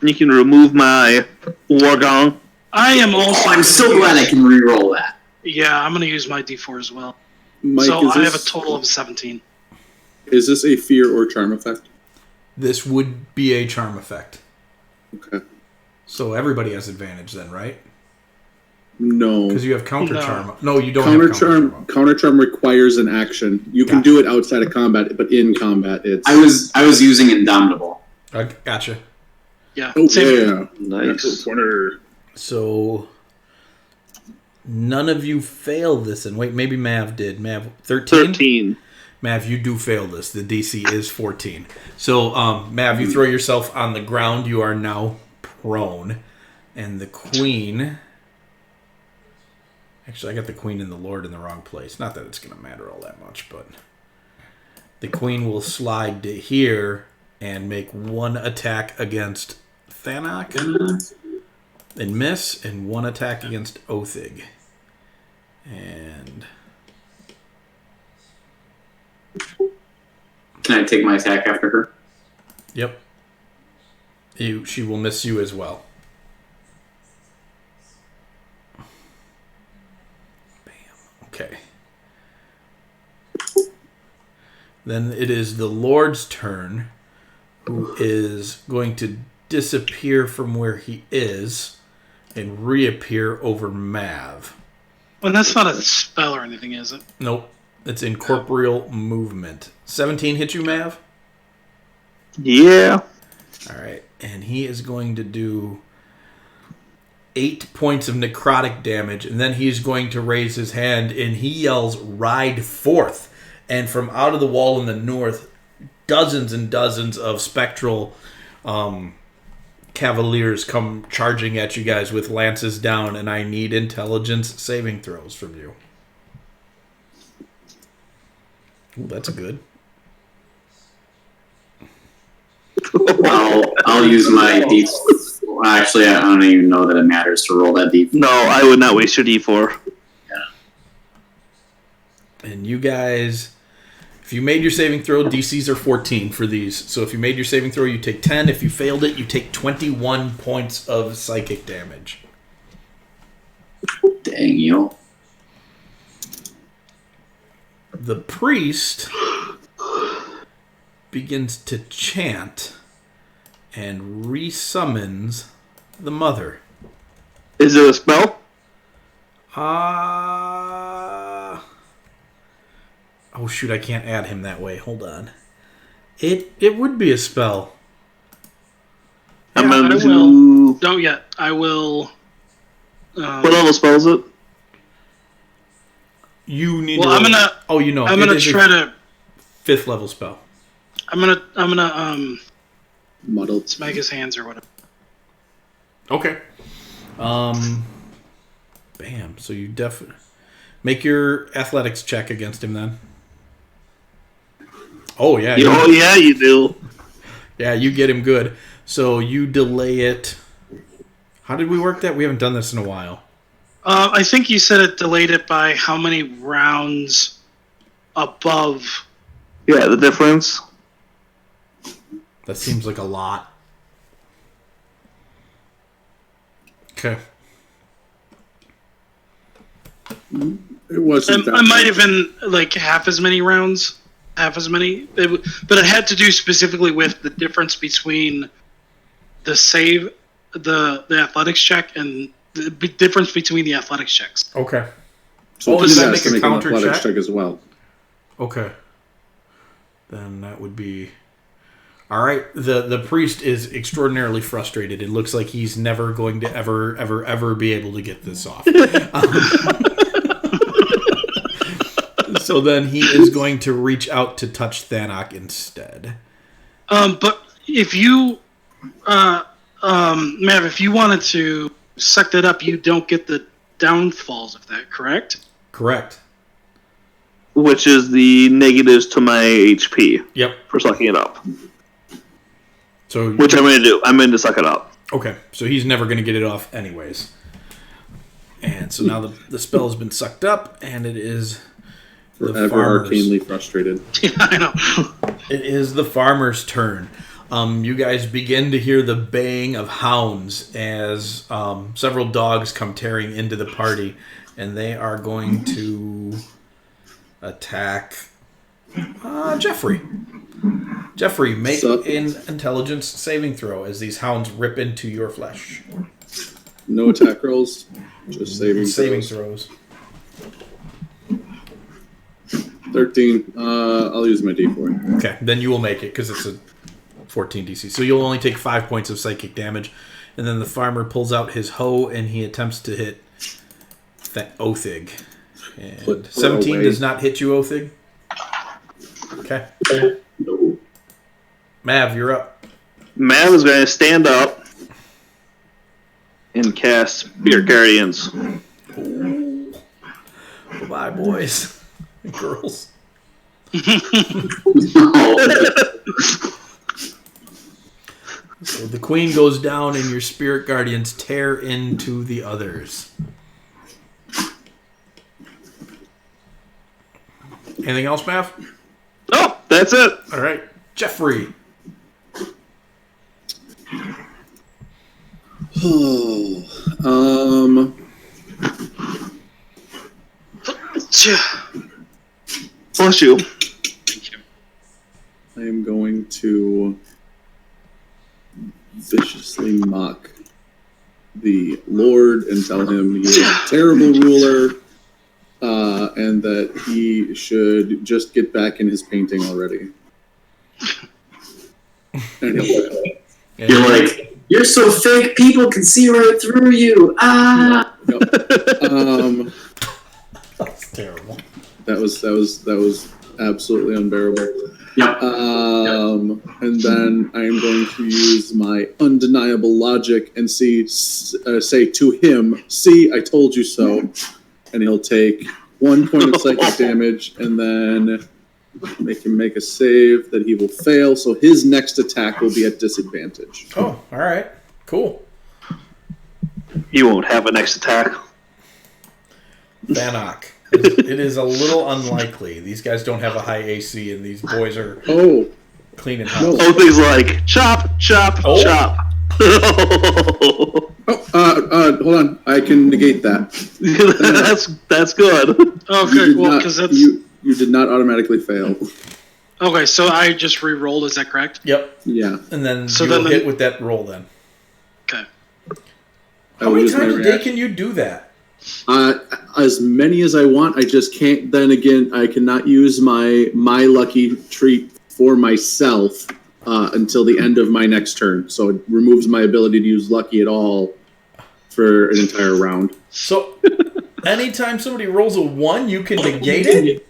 You can remove my war gong. I am also. Oh, I'm so glad I can re-roll that. Yeah, I'm gonna use my D4 as well. Mike, So is I have a this, total of 17. is this a fear or charm effect? This would be a charm effect. Okay. So everybody has advantage then, right? No. Because you have counter No. charm. No, you don't Counter have counter charm. Counter charm requires an action. You can Gotcha. do it outside of combat, but in combat, it's. I was using Indomitable. Gotcha. Yeah. Oh same here. yeah. Nice. Corner. So none of you fail this, and wait, maybe Mav did. Mav 13. Mav, you do fail this. The DC is 14. So Mav, you throw yourself on the ground. You are now prone, and the queen. Actually, I got the queen and the lord in the wrong place. Not that it's going to matter all that much, but the queen will slide to here and make one attack against Thanak and miss, and one attack against Othig. And Can I take my attack after her? yep, she will miss you as well. Okay. Then it is the Lord's turn, who is going to disappear from where he is and reappear over Mav. Well, that's not a spell or anything, is it? Nope. It's incorporeal movement. 17 hit you, Mav? Yeah. All right. And he is going to do 8 points of necrotic damage, and then he's going to raise his hand, and he yells, "Ride forth!" And from out of the wall in the north, dozens and dozens of spectral cavaliers come charging at you guys with lances down, and I need intelligence saving throws from you. Ooh, that's good. I'll use my D. Well, actually, I don't even know that it matters to roll that D. No, I would not waste your D4. And you guys, if you made your saving throw, DCs are 14 for these. So if you made your saving throw, you take 10. If you failed it, you take 21 points of psychic damage. Dang you! The priest begins to chant, and resummons the mother. Is it a spell? Oh shoot, I can't add him that way. Hold on. It would be a spell. Yeah, I will. Don't yet. I will. What level spell is it? You need. Well, to I'm gonna. Oh, you know. I'm gonna try to. 5th level spell. I'm gonna Muddled. smack his hands or whatever. Okay. Bam. So you definitely make your athletics check against him then. Oh yeah. Oh yeah, you do. Yeah, you get him good. So you delay it. How did we work that? We haven't done this in a while. I think you said it delayed it by how many rounds above. Yeah, the difference. That seems like a lot. Okay. It wasn't. I might have been like half as many rounds. Half as many. But it had to do specifically with the difference between the save, the athletics check, and the difference between the athletics checks. Okay. So does that make make a counter athletics check? as well? Okay. Then that would be... Alright, the priest is extraordinarily frustrated. It looks like he's never going to ever be able to get this off. So then he is going to reach out to touch Thanok instead. But if you, Mav, if you wanted to suck that up, you don't get the downfalls of that, correct? Correct. Which is the negatives to my HP. Yep. For sucking it up. So which I'm going to do. I'm going to suck it up. Okay, so he's never going to get it off anyways. And so now the spell has been sucked up, and it is forever arcanely frustrated. Yeah, I know. It is the farmer's turn. You guys begin to hear the baying of hounds as several dogs come tearing into the party, and they are going to attack Geoffrey. Geoffrey, make an intelligence saving throw as these hounds rip into your flesh. No attack rolls, just saving throws. 13. I'll use my D4. Okay, then you will make it because it's a 14 DC. So you'll only take 5 points of psychic damage. And then the farmer pulls out his hoe and he attempts to hit Othig. And 17 does not hit you, Othig. Okay. No. Mav, you're up. Mav is going to stand up and cast Spirit Guardians. Oh. Bye, boys and girls. So the queen goes down and your spirit guardians tear into the others. Anything else, Mav? Oh, that's it. All right. Geoffrey. Bless you. I am going to viciously mock the Lord and tell him he is a terrible ruler and that he should just get back in his painting already. And You're like, you're so fake, people can see right through you. Ah! Yep. That's terrible. That was absolutely unbearable. Yep. And then I am going to use my undeniable logic and say to him, "See, I told you so." And he'll take 1 point of psychic damage, and then make him make a save that he will fail. So his next attack will be at disadvantage. Oh, all right. Cool. You won't have a next attack. Thanok. It is a little unlikely. These guys don't have a high AC, and these boys are clean and hot. Othing's like, chop, chop, chop. Hold on. I can negate that. That's good. Okay, well, because that's... You did not automatically fail. Okay, so I just re-rolled. Is that correct? Yep. Yeah. And then So you'll then hit with that roll then. Okay. How many times a day can you do that? As many as I want. I just can't. Then again, I cannot use my lucky treat for myself until the end of my next turn. So it removes my ability to use lucky at all for an entire round. So anytime somebody rolls a 1, you can negate it?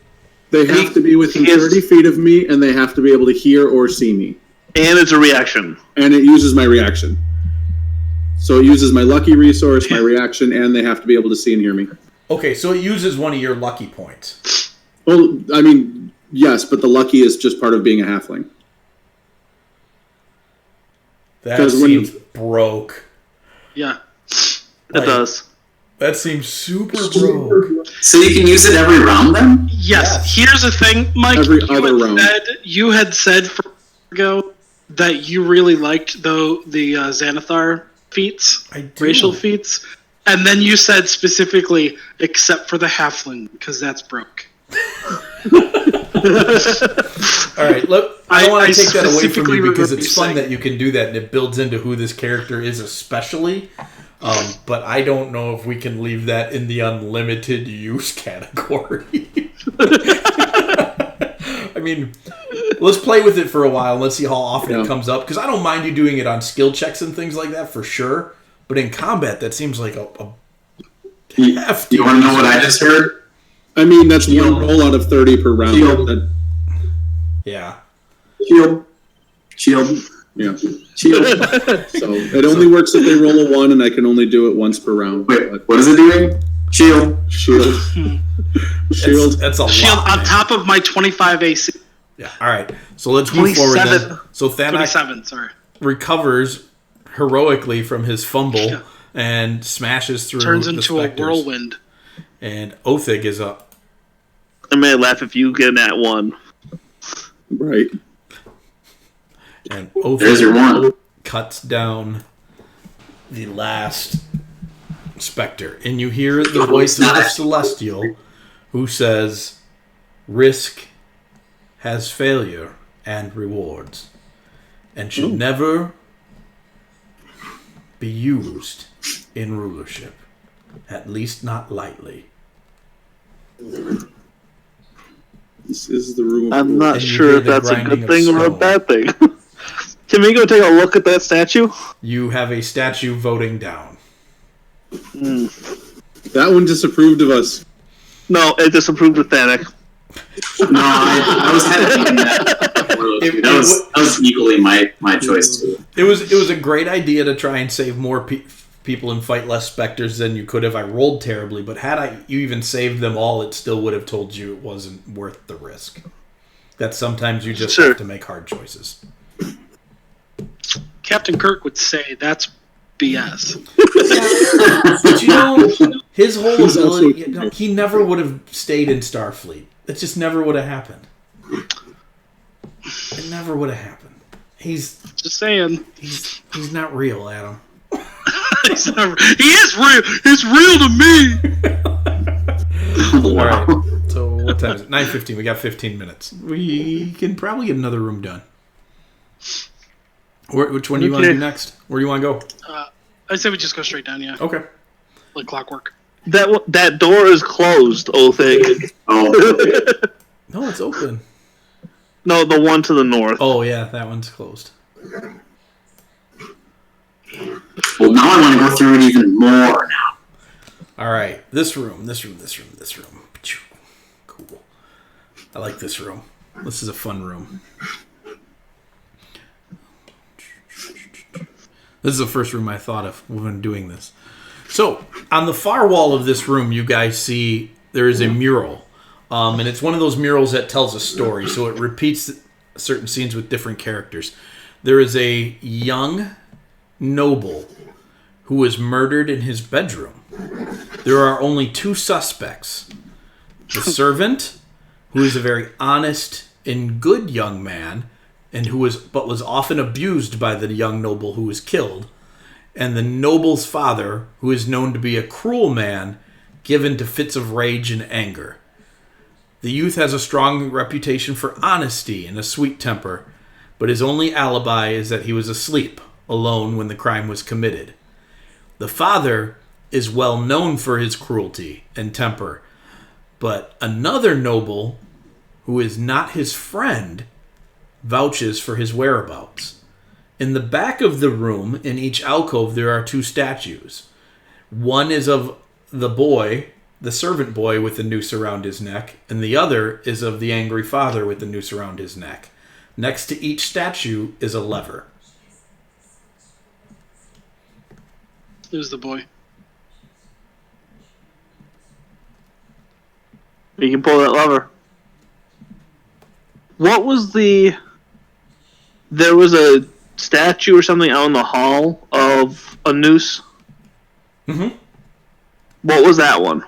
They have to be within 30 feet of me, and they have to be able to hear or see me. And it's a reaction. And it uses my reaction. So it uses my lucky resource, my reaction, and they have to be able to see and hear me. Okay, so it uses one of your lucky points. Well, I mean, yes, but the lucky is just part of being a halfling. That seems broke. Yeah. It does. That seems super broke. So you can use it every round then? Yes. Here's the thing, Mike. Every other round. You had said ago that you really liked the Xanathar feats, racial feats, and then you said specifically, except for the halfling, because that's broke. All right, look, I don't want to take that away from you because it's fun saying. that you can do that and it builds into who this character is especially. But I don't know if we can leave that in the unlimited use category. I mean, let's play with it for a while and let's see how often it comes up. Because I don't mind you doing it on skill checks and things like that for sure. But in combat, that seems like a hefty. You want to know what I just heard? I mean, that's one roll out of 30 per round. Shield. Yeah. Shield. Yeah. Shield. So it only works if they roll a 1, and I can only do it once per round. Wait, what is it doing? Shield. Shield. That's a Shield lot, on man. top of my 25 AC. Yeah. All right. So let's move forward then. So Thanak 27, sorry. recovers heroically from his fumble and smashes through. Turns the into a specters. whirlwind. And Othig is up. I may laugh if you get that one. Right. And There's your Othig one. cuts down the last specter. And you hear the voice of the Celestial who says, "Risk has failure and rewards, and should never be used in rulership, at least not lightly." This is the room. I'm not And you sure hear if the that's a grinding good of thing or a stone. bad thing. Can we go take a look at that statue? You have a statue voting down. That one disapproved of us. No, it disapproved of Thanak. No, I was kind of thinking that. That was equally my choice too. It was a great idea to try and save more people and fight less specters than you could if I rolled terribly. But had you even saved them all, it still would have told you it wasn't worth the risk. That sometimes you just have to make hard choices. Captain Kirk would say that's BS. But his whole ability, he never would have stayed in Starfleet. It just never would have happened. It never would have happened. He's Just saying. he's not real, Adam. He is real. It's real to me. All right. So what time is it? 9:15. We got 15 minutes. We can probably get another room done. Which one do you want to do next? Where do you want to go? I say we just go straight down, yeah. Okay. Like clockwork. That door is closed, Othig. Oh, No, it's open. No, the one to the north. Oh yeah, that one's closed. well, now I want to go through it even more now. All right. This room. Cool. I like this room. This is a fun room. This is the first room I thought of when doing this. So, on the far wall of this room, you guys see there is a mural. And it's one of those murals that tells a story. So it repeats certain scenes with different characters. There is a young noble who was murdered in his bedroom. There are only 2 suspects. The servant, who is a very honest and good young man, and who was often abused by the young noble who was killed, and the noble's father, who is known to be a cruel man, given to fits of rage and anger. The youth has a strong reputation for honesty and a sweet temper, but his only alibi is that he was asleep, alone when the crime was committed. The father is well known for his cruelty and temper, but another noble, who is not his friend, vouches for his whereabouts. In the back of the room, in each alcove, there are 2 statues. One is of the boy, the servant boy with the noose around his neck, and the other is of the angry father with the noose around his neck. Next to each statue is a lever. Who's the boy? You can pull that lever. What was there was a statue or something out in the hall of a noose? Mm-hmm. What was that one?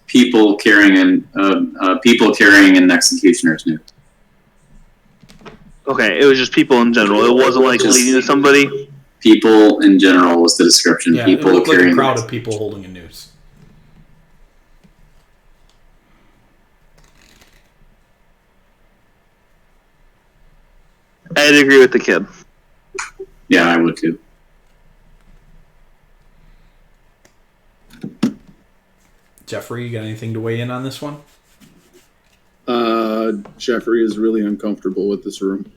People carrying an executioner's noose. Okay, it was just people in general. It wasn't like leading to somebody. People in general was the description. Yeah, people it looked like a carrying crowd of people holding a noose. I'd agree with the kid. Yeah, I would too. Geoffrey, you got anything to weigh in on this one? Geoffrey is really uncomfortable with this room.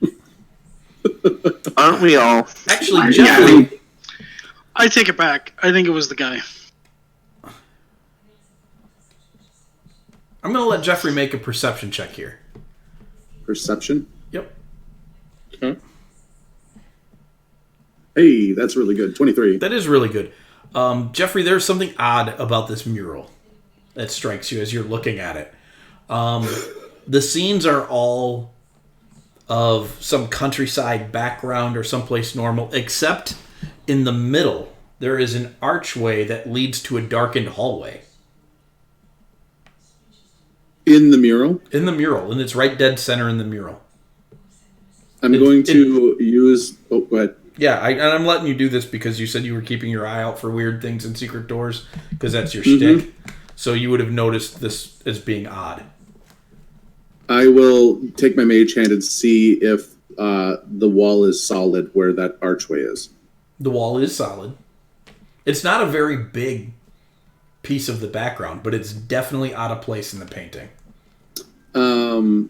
Aren't we all? Actually, Geoffrey... I take it back. I think it was the guy. I'm going to let Geoffrey make a perception check here. Perception? Yep. Okay. Hey, that's really good. 23. That is really good. Geoffrey, there's something odd about this mural that strikes you as you're looking at it. The scenes are all of some countryside background or someplace normal, except in the middle, there is an archway that leads to a darkened hallway. In the mural? In the mural, and it's right dead center in the mural. I'm going to use... Oh, go ahead. Yeah, and I'm letting you do this because you said you were keeping your eye out for weird things and secret doors, because that's your shtick. So you would have noticed this as being odd. I will take my mage hand and see if the wall is solid where that archway is. The wall is solid. It's not a very big piece of the background, but it's definitely out of place in the painting. Thanak,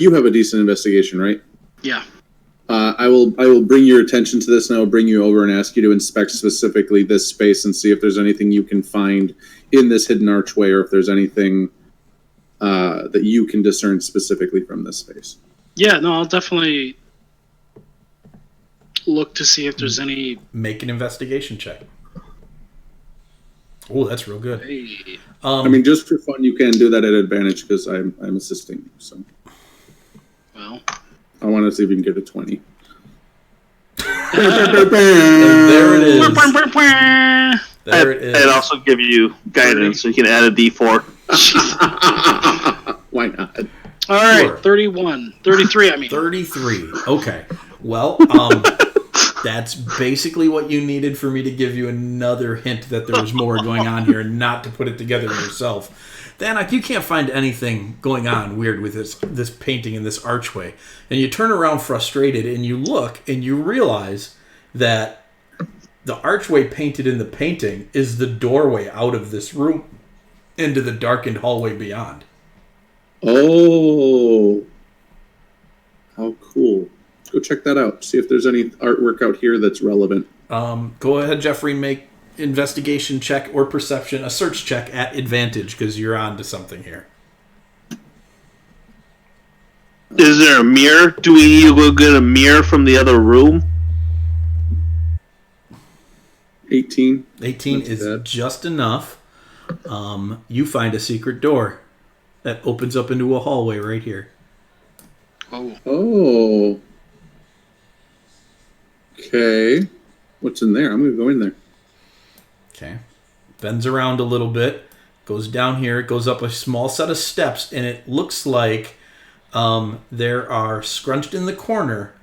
you have a decent investigation, right? Yeah. I will bring your attention to this, and I will bring you over and ask you to inspect specifically this space and see if there's anything you can find in this hidden archway, or if there's anything that you can discern specifically from this space. Yeah, no, I'll definitely look to see if there's any... Make an investigation check. Oh, that's real good. Hey. I mean, just for fun, you can do that at advantage because I'm assisting you. So, Well, I want to see if you can get a 20. And there it is. There it is. I'd also give you guidance, so you can add a D4. Why not? All right, Sure. 31. 33, I mean. 33. Okay. Well, that's basically what you needed for me to give you another hint that there was more going on here and not to put it together yourself. Thanak, you can't find anything going on weird with this painting in this archway. And you turn around frustrated and you look and you realize that the archway painted in the painting is the doorway out of this room into the darkened hallway beyond. Oh, how cool. Let's go check that out. See if there's any artwork out here that's relevant. Go ahead, Geoffrey, make investigation check or perception, a search check at advantage, because you're on to something here. Is there a mirror? Do we need to go get a mirror from the other room? 18. 18 That's is bad. just enough. You find a secret door that opens up into a hallway right here. Oh. Okay. What's in there? I'm going to go in there. Okay. Bends around a little bit, goes down here, goes up a small set of steps, and it looks like there are scrunched in the corner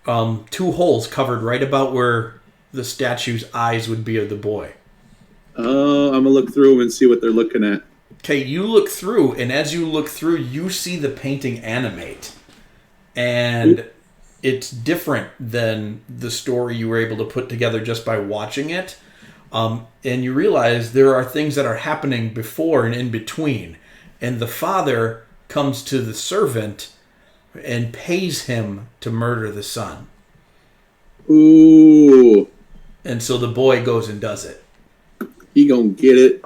2 holes covered right about where the statue's eyes would be of the boy. Oh, I'm going to look through them and see what they're looking at. Okay, you look through, and as you look through, you see the painting animate. And it's different than the story you were able to put together just by watching it. And you realize there are things that are happening before and in between. And the father comes to the servant and pays him to murder the son. Ooh. And so the boy goes and does it. He gonna get it.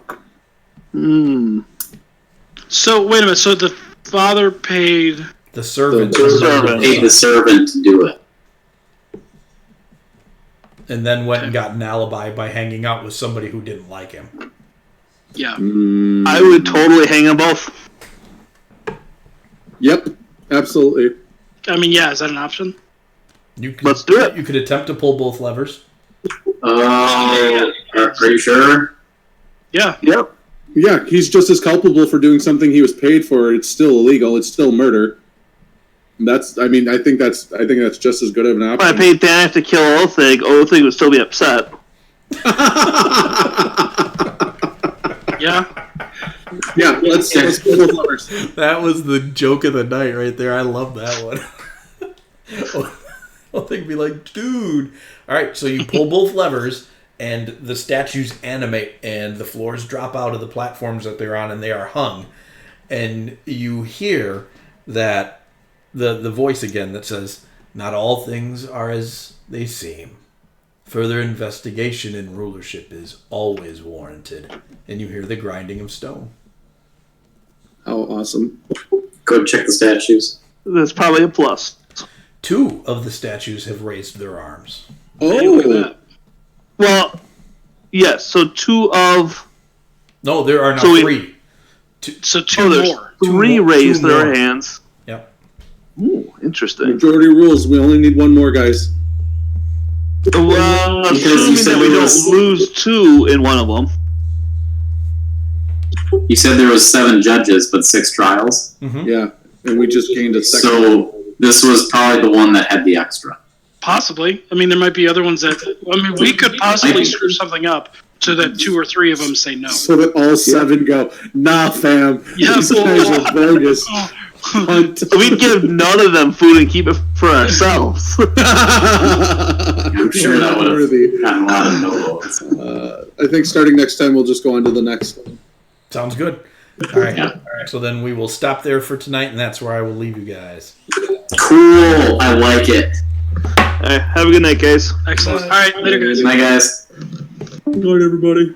So, wait a minute. So the father paid... The servant. Paid the servant to do it. And then went and got an alibi by hanging out with somebody who didn't like him. Yeah. I would totally hang them both. Yep, absolutely. I mean, yeah, is that an option? Let's do it. You could attempt to pull both levers. Are you sure? Yeah. Yep. Yeah, he's just as culpable for doing something he was paid for. It's still illegal. It's still murder. I think that's just as good of an option. If I paid Dan to kill Othig would still be upset. Yeah. Yeah, let's pull both levers. That was the joke of the night right there. I love that one. I'll think be like, dude. All right, so you pull both levers, and the statues animate, and the floors drop out of the platforms that they're on, and they are hung. And you hear that the voice again that says, "Not all things are as they seem. Further investigation and rulership is always warranted." And you hear the grinding of stone. How awesome. Go check the statues. That's probably a plus. 2 of the statues have raised their arms. Hey, look at Oh, that. Well, yes, so 2 of... No, there are now So 3. So two more. 3 raised Two their more. hands. Yep. Ooh, interesting. majority rules. We only need one more, guys. Well, Because you assuming said that we there don't was- lose 2 in one of them. You said there was 7 judges, but 6 trials. Mm-hmm. Yeah, and we just gained a second. So this was probably the one that had the extra. Possibly. I mean, there might be other ones that... I mean, we could possibly screw something up so that 2 or 3 of them say no. So that all 7 go, nah, fam. Yeah, These guys are bogus. Hunt. We'd give none of them food and keep it for ourselves. I'm sure that would have Worthy. gotten a lot of no votes. I think starting next time, we'll just go on to the next one. Sounds good. All right. Yeah. So then we will stop there for tonight, and that's where I will leave you guys. Cool. I like it. Alright, have a good night, guys. Excellent. All right, later, guys. Good night, guys. Good night, everybody.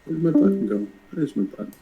Where'd my button go? There's my button.